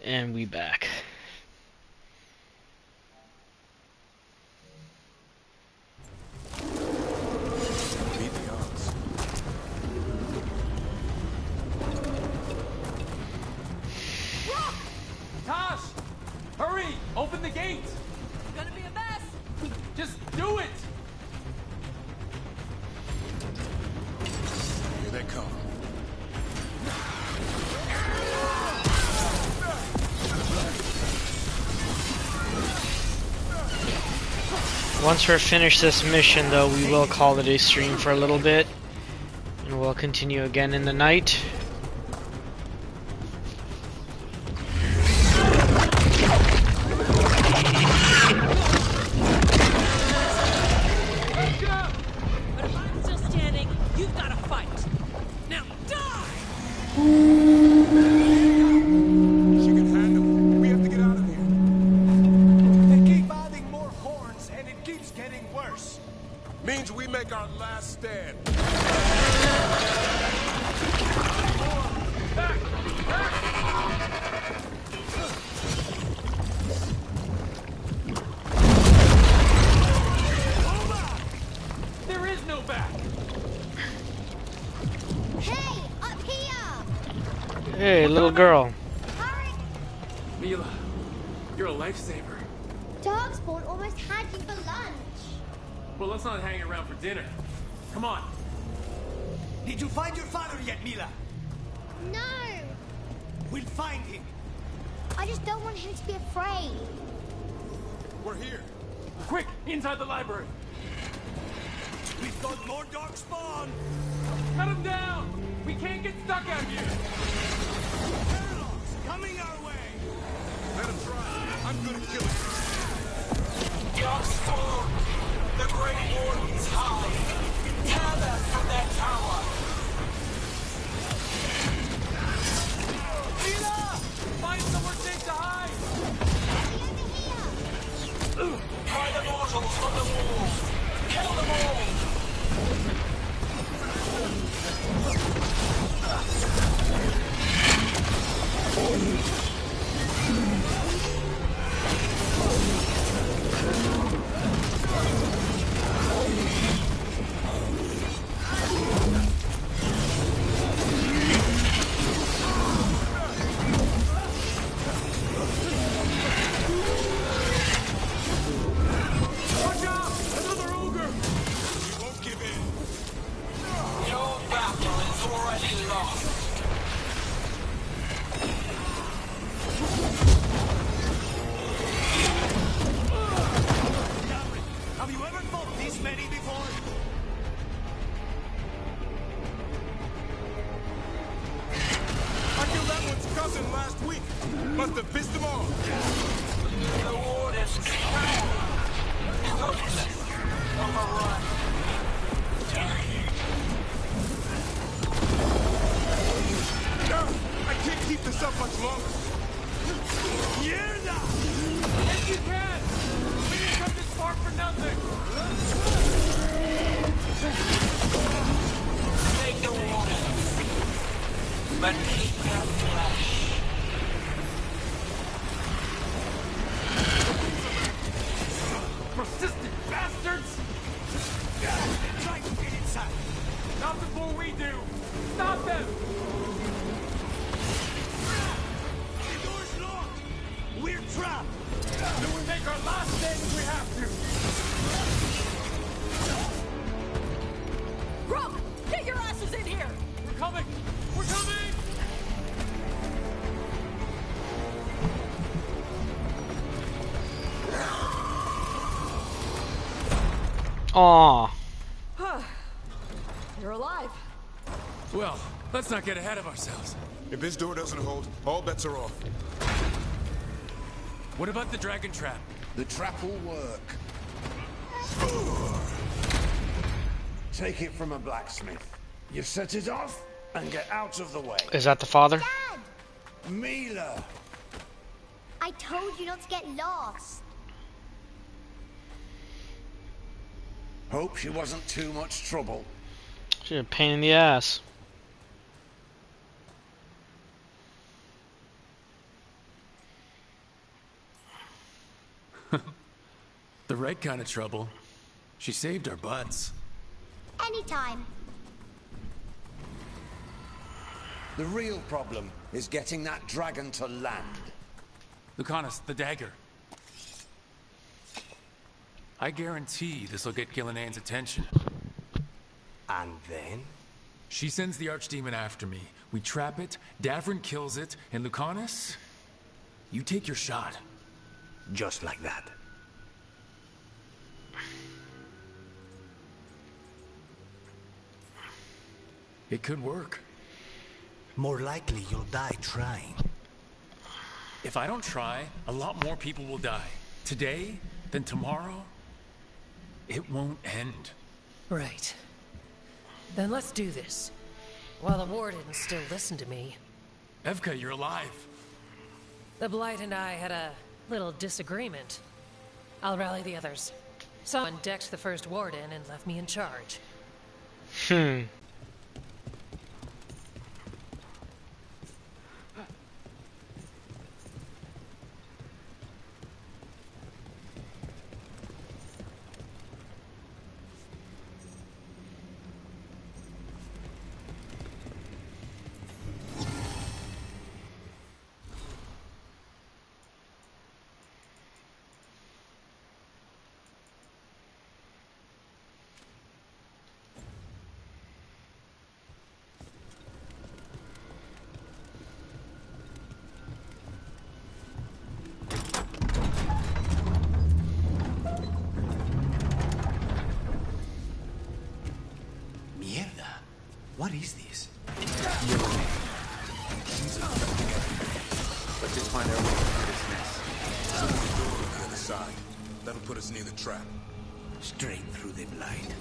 And we back. Beat the odds. Tosh! Hurry! Open the gate! It's gonna be a mess! Just do it! Here they come. Once we're finished this mission, though, we will call it a stream for a little bit. And we'll continue again in the night. But if I'm still standing, you've got to fight. Now die! She can handle. We have to get out of here. They keep adding more horns, and it keeps getting worse. Means we make our last stand. There is no back! Hey, up here! Hey, little girl. Mila, you're a lifesaver. Darkspawn almost had you for lunch. Well, let's not hang around for dinner. Come on. Did you find your father yet, Mila? No! We'll find him. I just don't want him to be afraid. We're here. Quick, inside the library. We've got more Darkspawn. Cut him down! We can't get stuck out here! Paradox coming our way. Let him try. I'm gonna kill him. Darkspawn! The Great Warden's high! Tear them from their tower! Mila! Find somewhere safe to hide! Try the mortals on the walls! Kill them all! Watch out! Another ogre! We won't give in. Your battle is already lost! Gary, have you ever fought this many before? I killed that one's cousin last week. Must have pissed him off. The Warden's power! Hopeless! Overrun! I can't keep this up much longer. Mierda! Yes, you can! We didn't come this far for nothing! Take the Warden! But keep their flesh! Persistent bastards! Try to get inside. Not before we do! Stop them! The door's locked. We're trapped. Then we make our last stand if we have to! Rook! Get your asses in here! We're coming! We're coming! Aww. You're alive. Well, let's not get ahead of ourselves. If this door doesn't hold, all bets are off. What about the dragon trap? The trap will work. Take it from a blacksmith. You set it off and get out of the way. Is that the father? Dad! Mila! I told you not to get lost. Hope she wasn't too much trouble. She's a pain in the ass. right kind of trouble. She saved our butts. Anytime. The real problem is getting that dragon to land. Lucanus, the dagger. I guarantee this'll get Gillian's attention. And then? She sends the archdemon after me. We trap it, Davrin kills it, and Lucanus, you take your shot. Just like that. It could work. More likely you'll die trying. If I don't try, a lot more people will die. Today, then tomorrow, it won't end. Right. Then let's do this. While the warden still listened to me. Evka, you're alive. The Blight and I had a little disagreement. I'll rally the others. Someone decked the first warden and left me in charge. What is this? Let's just find our way through this mess. There's a door on the other side. That'll put us near the trap. Straight through the blight.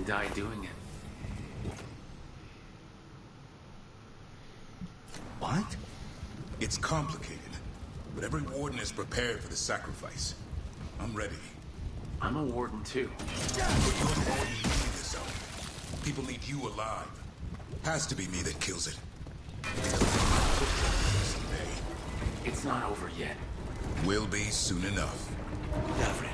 Die doing it. What? It's complicated, but every warden is prepared for the sacrifice. I'm ready. I'm a warden too. But you're the warden leading this zone. People need you alive. Has to be me that kills it. Someday. It's not over yet. Will be soon enough. Davrin,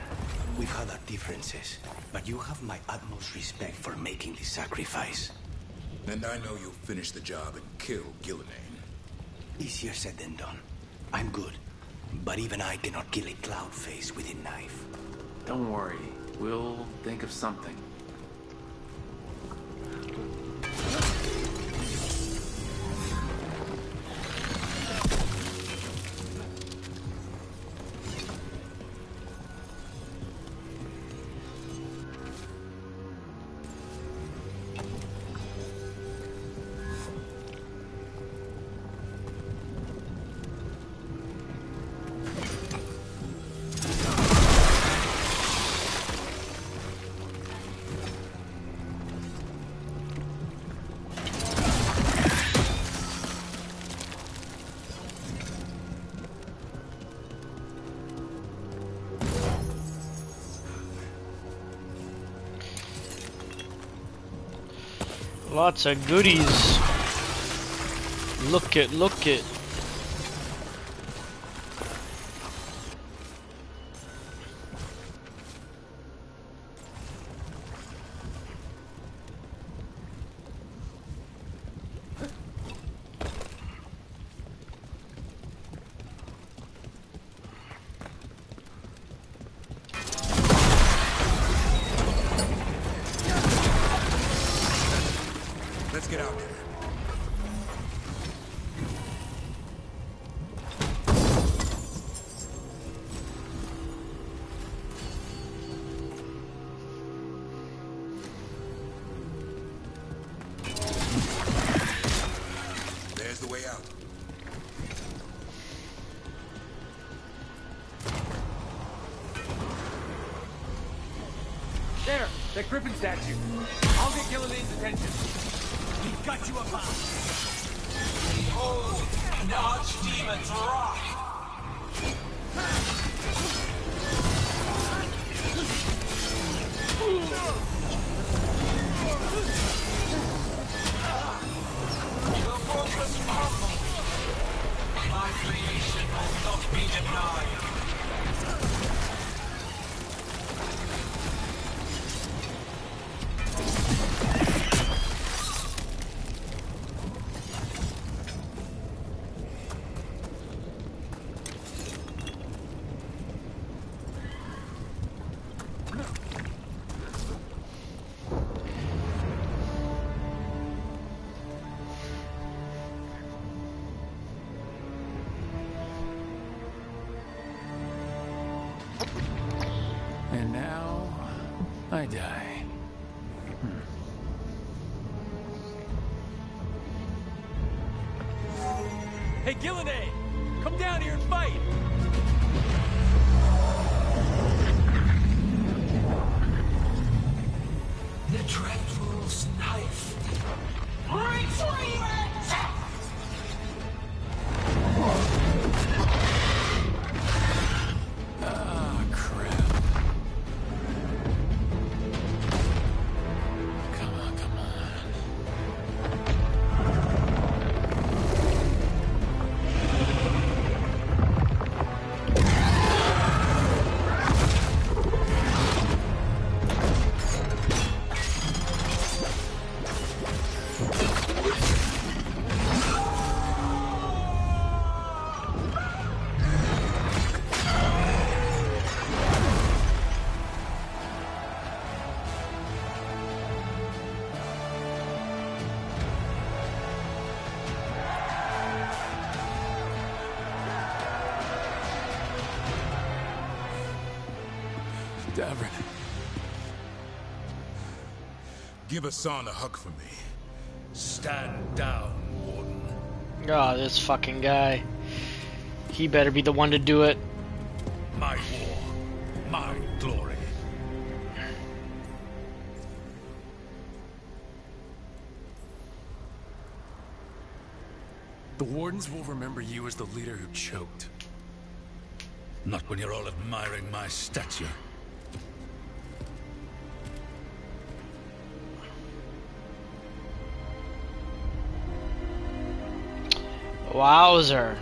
we've had our differences, but you have my utmost respect for making this sacrifice. And I know you'll finish the job and kill Gillian. Easier said than done. I'm good, but even I cannot kill a cloud face with a knife. Don't worry, we'll think of something. Lots of goodies. Look it, look it. get out there. There's the way out. There! That griffin statue! I'll get Gillian's attention. We've got you a bomb. Behold, an archdemon's wrath! The fortress crumbled. My creation will not be denied. And now, I die. Hey, Gillian! Come down here and fight! The Dreadful's knife. Retreat! Ah, crap. Come on, come on. Davrin. Give Hassan a hug for me. Stand down, Warden. Oh, this fucking guy. He better be the one to do it. My war, my glory. The Wardens will remember you as the leader who choked. Not when you're all admiring my stature. Wowzer.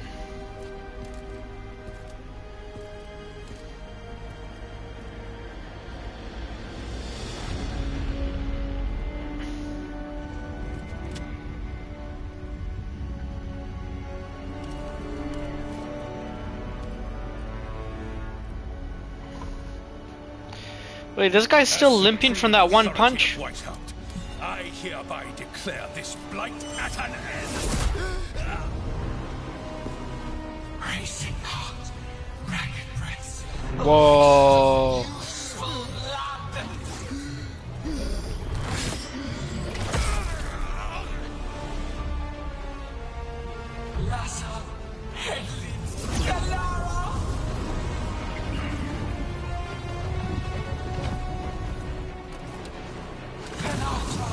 Wait, this guy's still limping from that one punch? I hereby declare this blight at an end. Racing heart, ragged breath. Whoa. Lassa, headlids, Galara. Penata,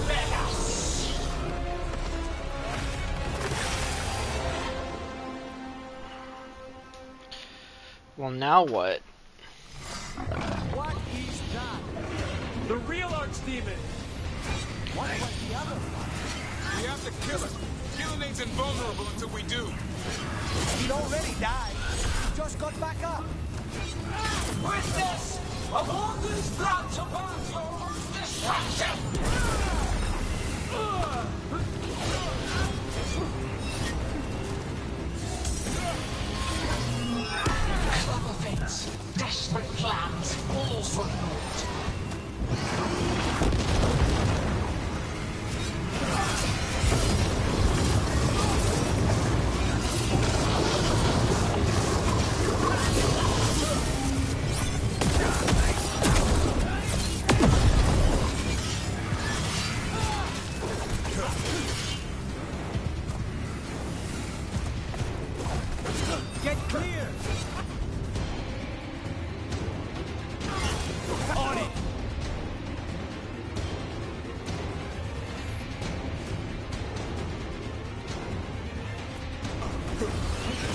let us. Well, now what? What is that? The real archdemon! What was the other one? We have to kill him. Gillian's invulnerable until we do. He'd already died. He just got back up. Witness of all this blood to burn your destruction! Clever fates, desperate plans, all for naught. On it!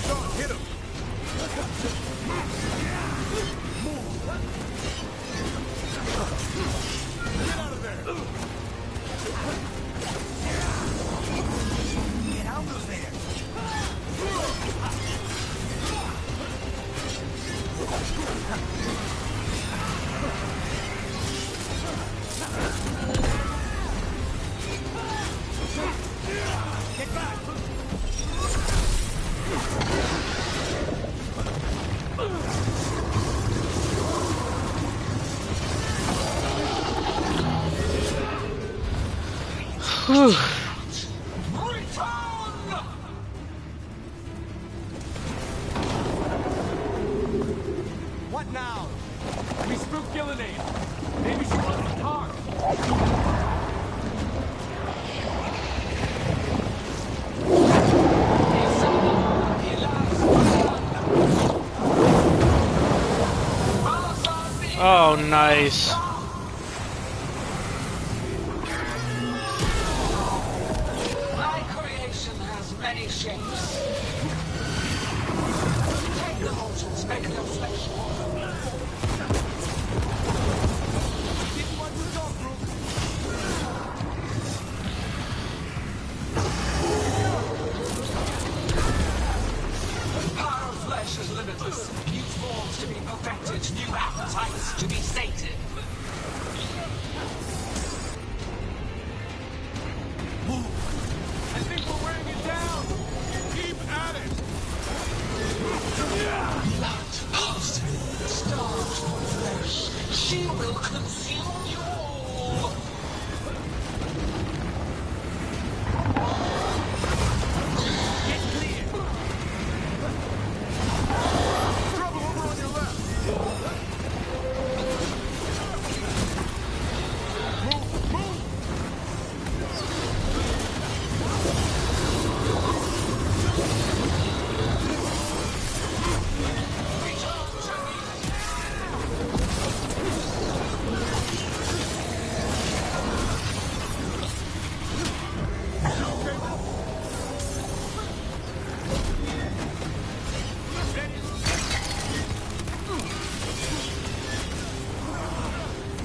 Sean, hit him! Get out of there! Get out of there! Get back! Whew. What now? We spooked Gillenade. Maybe she wants to talk. Oh, nice. My creation has many shapes. Take the motions, make their flesh walk. Power of flesh is limitless. New forms to be perfected, new appetites to be sated. I think we're wearing it down. Keep at it. Blood pulsing, starved for flesh. She will consume you all. Get clear. Trouble over on your left. Move, move.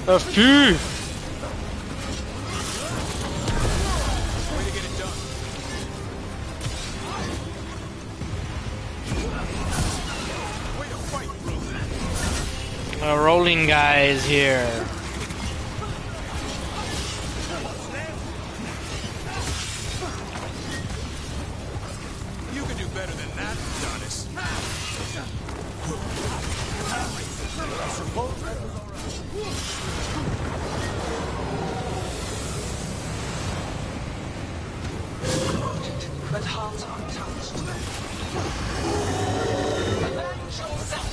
A few. Way to get it done. Way to fight, bro. Rolling guys here. You can do better than that, Adonis. I suppose that was all right. But hearts untouched. Avenge yourself!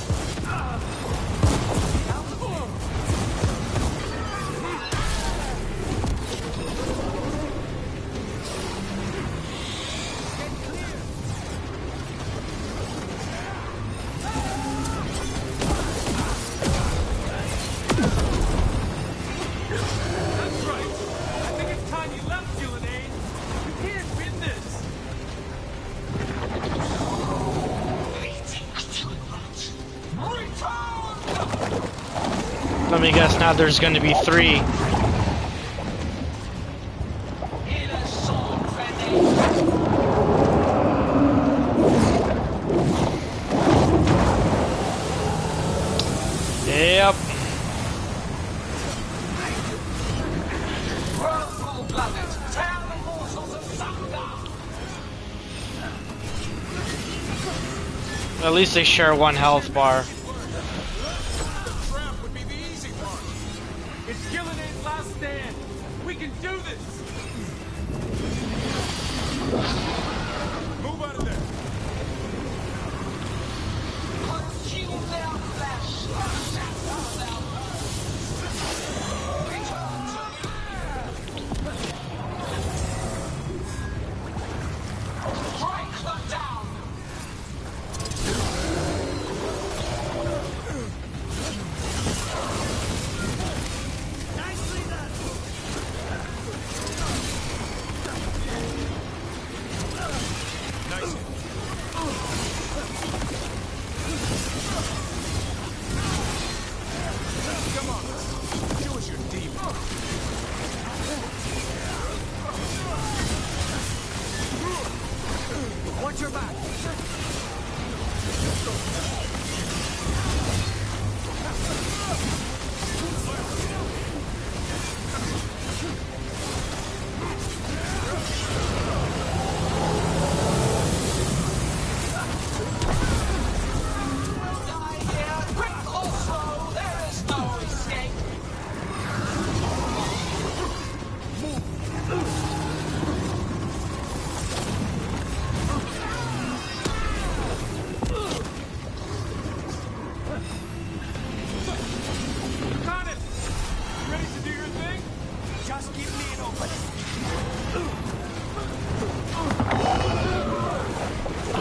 That's right. I think it's time you left, Gillenade. You can't win this. Let me guess now there's going to be 3. Yep. At least they share 1 health bar. Trap would be the easy part. It's Gillenade's last stand. We can do this. Move out of there. Consume their flesh. Shatter their strike them down.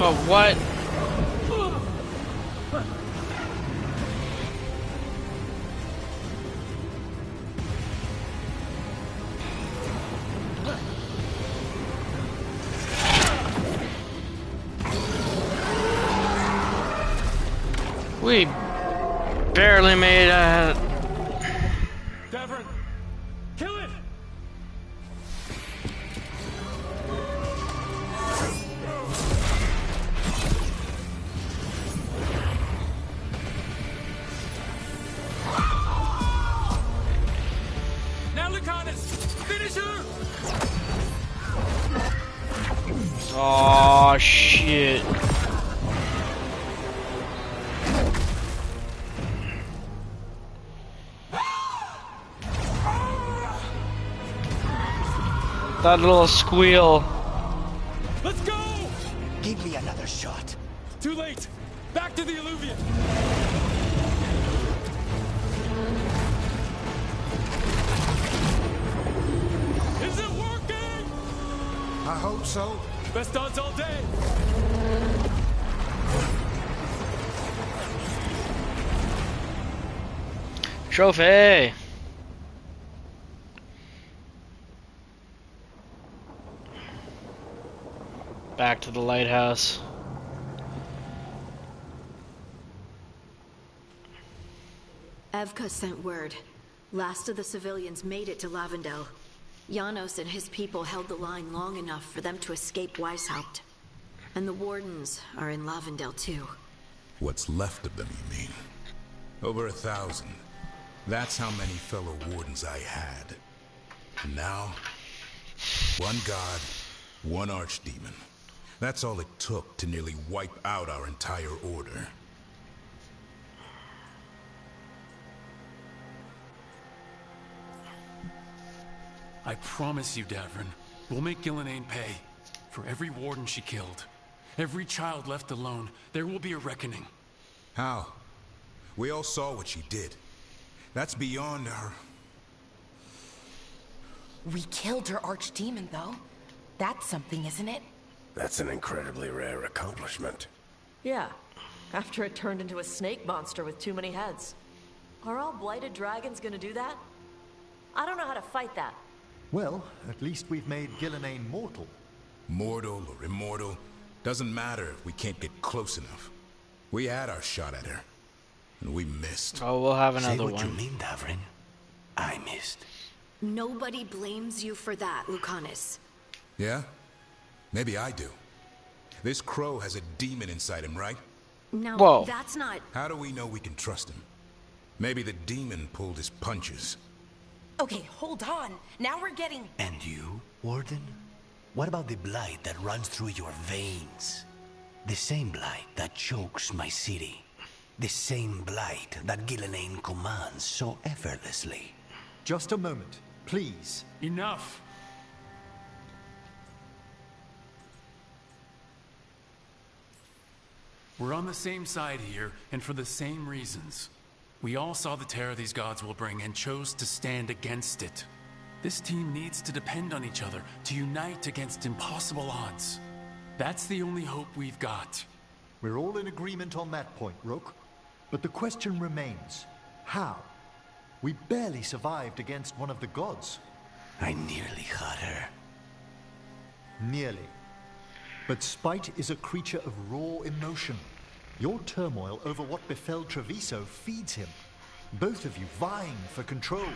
Oh, what? We barely made it. Davern, kill it! Now Lucanus, finish her! Oh shit. That little squeal. Let's go! Give me another shot. Too late! Back to the alluvion! Is it working? I hope so. Best odds all day! Trophy! Back to the lighthouse. Evka sent word. Last of the civilians made it to Lavendel. Janos and his people held the line long enough for them to escape Weishaupt. And the Wardens are in Lavendel too. What's left of them, you mean? Over 1,000. That's how many fellow Wardens I had. And now, one god, one archdemon. That's all it took to nearly wipe out our entire order. I promise you, Davern, we'll make Gillenane pay. For every warden she killed, every child left alone, there will be a reckoning. How? We all saw what she did. That's beyond our... We killed her archdemon, though. That's something, isn't it? That's an incredibly rare accomplishment. Yeah, after it turned into a snake monster with too many heads. Are all blighted dragons gonna do that? I don't know how to fight that. Well, at least we've made Gillenane mortal. Mortal or immortal, doesn't matter if we can't get close enough. We had our shot at her, and we missed. Oh, we'll have another one. Say what you mean, Davrin. I missed. Nobody blames you for that, Lucanus. Yeah? Maybe I do. This crow has a demon inside him, right? No, that's not... How do we know we can trust him? Maybe the demon pulled his punches. Okay, hold on. Now we're getting... And you, Warden? What about the blight that runs through your veins? The same blight that chokes my city. The same blight that Gillenane commands so effortlessly. Just a moment, please. Enough! We're on the same side here, and for the same reasons. We all saw the terror these gods will bring and chose to stand against it. This team needs to depend on each other, to unite against impossible odds. That's the only hope we've got. We're all in agreement on that point, Rook. But the question remains, how? We barely survived against one of the gods. I nearly had her. Nearly. But spite is a creature of raw emotion. Your turmoil over what befell Treviso feeds him. Both of you vying for control.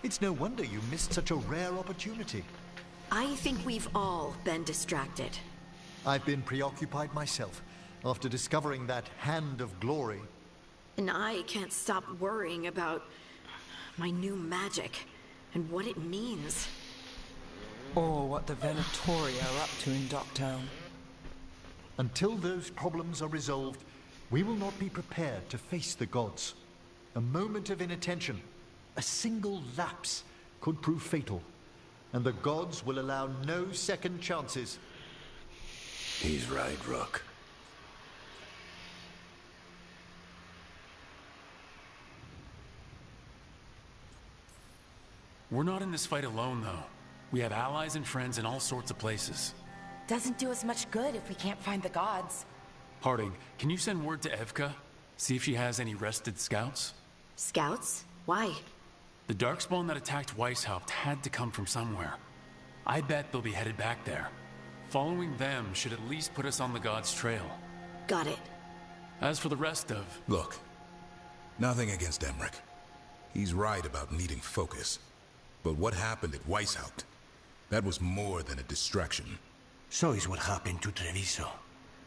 It's no wonder you missed such a rare opportunity. I think we've all been distracted. I've been preoccupied myself after discovering that hand of glory. And I can't stop worrying about my new magic and what it means. Or what the Venatori are up to in Docktown. Until those problems are resolved, we will not be prepared to face the gods. A moment of inattention, a single lapse, could prove fatal. And the gods will allow no second chances. He's right, Rook. We're not in this fight alone, though. We have allies and friends in all sorts of places. doesn't do us much good if we can't find the gods. Harding, can you send word to Evka? See if she has any rested scouts? Scouts? Why? The Darkspawn that attacked Weishaupt had to come from somewhere. I bet they'll be headed back there. Following them should at least put us on the gods' trail. Got it. As for the rest of... Look, nothing against Emmerich. He's right about needing focus. But what happened at Weishaupt? That was more than a distraction. So is what happened to Treviso.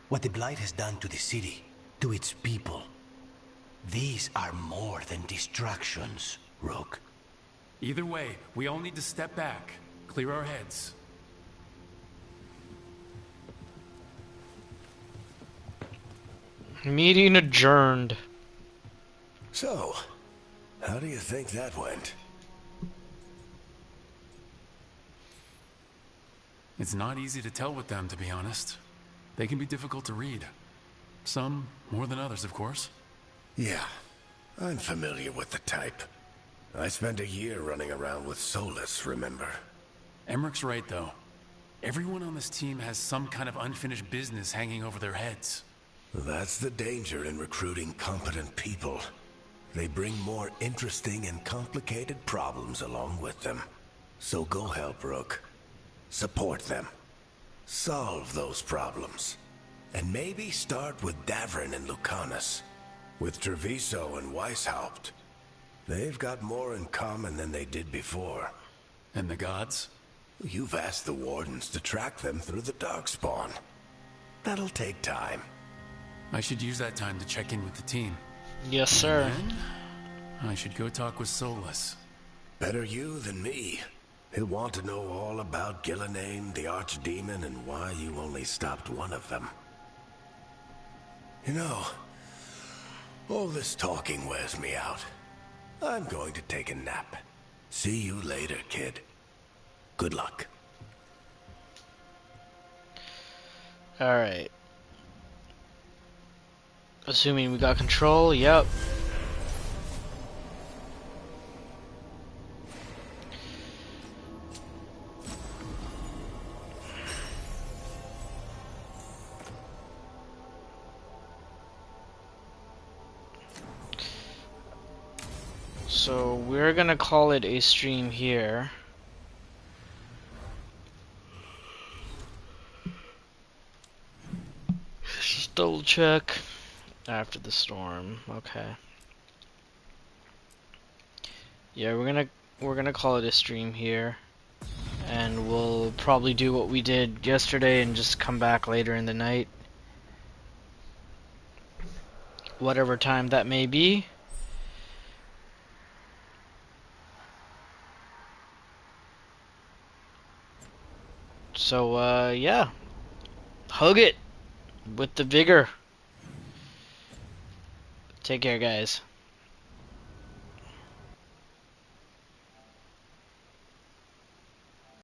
What the Blight has done to the city, to its people. These are more than distractions, Rook. Either way, we all need to step back, clear our heads. Meeting adjourned. So, how do you think that went? It's not easy to tell with them, to be honest. They can be difficult to read. Some more than others, of course. Yeah, I'm familiar with the type. I spent a year running around with Solus, remember? Emmerich's right, though. Everyone on this team has some kind of unfinished business hanging over their heads. That's the danger in recruiting competent people. They bring more interesting and complicated problems along with them. So go help, Rook. Support them. Solve those problems. And maybe start with Davrin and Lucanus. With Treviso and Weishaupt. They've got more in common than they did before. And the gods? You've asked the Wardens to track them through the Darkspawn. That'll take time. I should use that time to check in with the team. Yes, sir. And I should go talk with Solus. Better you than me. He'll want to know all about Gillenane, the Archdemon, and why you only stopped one of them. You know, all this talking wears me out. I'm going to take a nap. See you later, kid. Good luck. Alright. Assuming we got control, yep. So we're gonna call it a stream here. Just double check. After the storm, okay. Yeah, we're gonna call it a stream here, and we'll probably do what we did yesterday and just come back later in the night, whatever time that may be. So yeah, hug it with the vigor. Take care, guys.